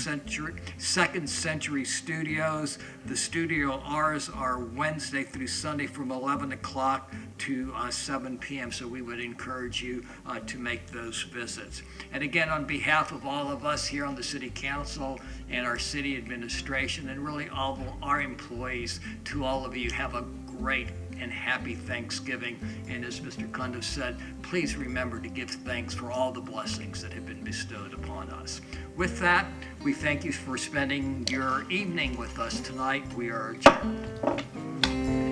Second Century Studios. The studio hours are Wednesday through Sunday from 11 o'clock to 7 p.m. So we would encourage you to make those visits. And again, on behalf of all of us here on the City Council and our city administration and really all of our employees, to all of you, have a great and happy Thanksgiving. And as Mr. Kundo said, please remember to give thanks for all the blessings that have been bestowed upon us. With that, we thank you for spending your evening with us tonight. We are adjourned.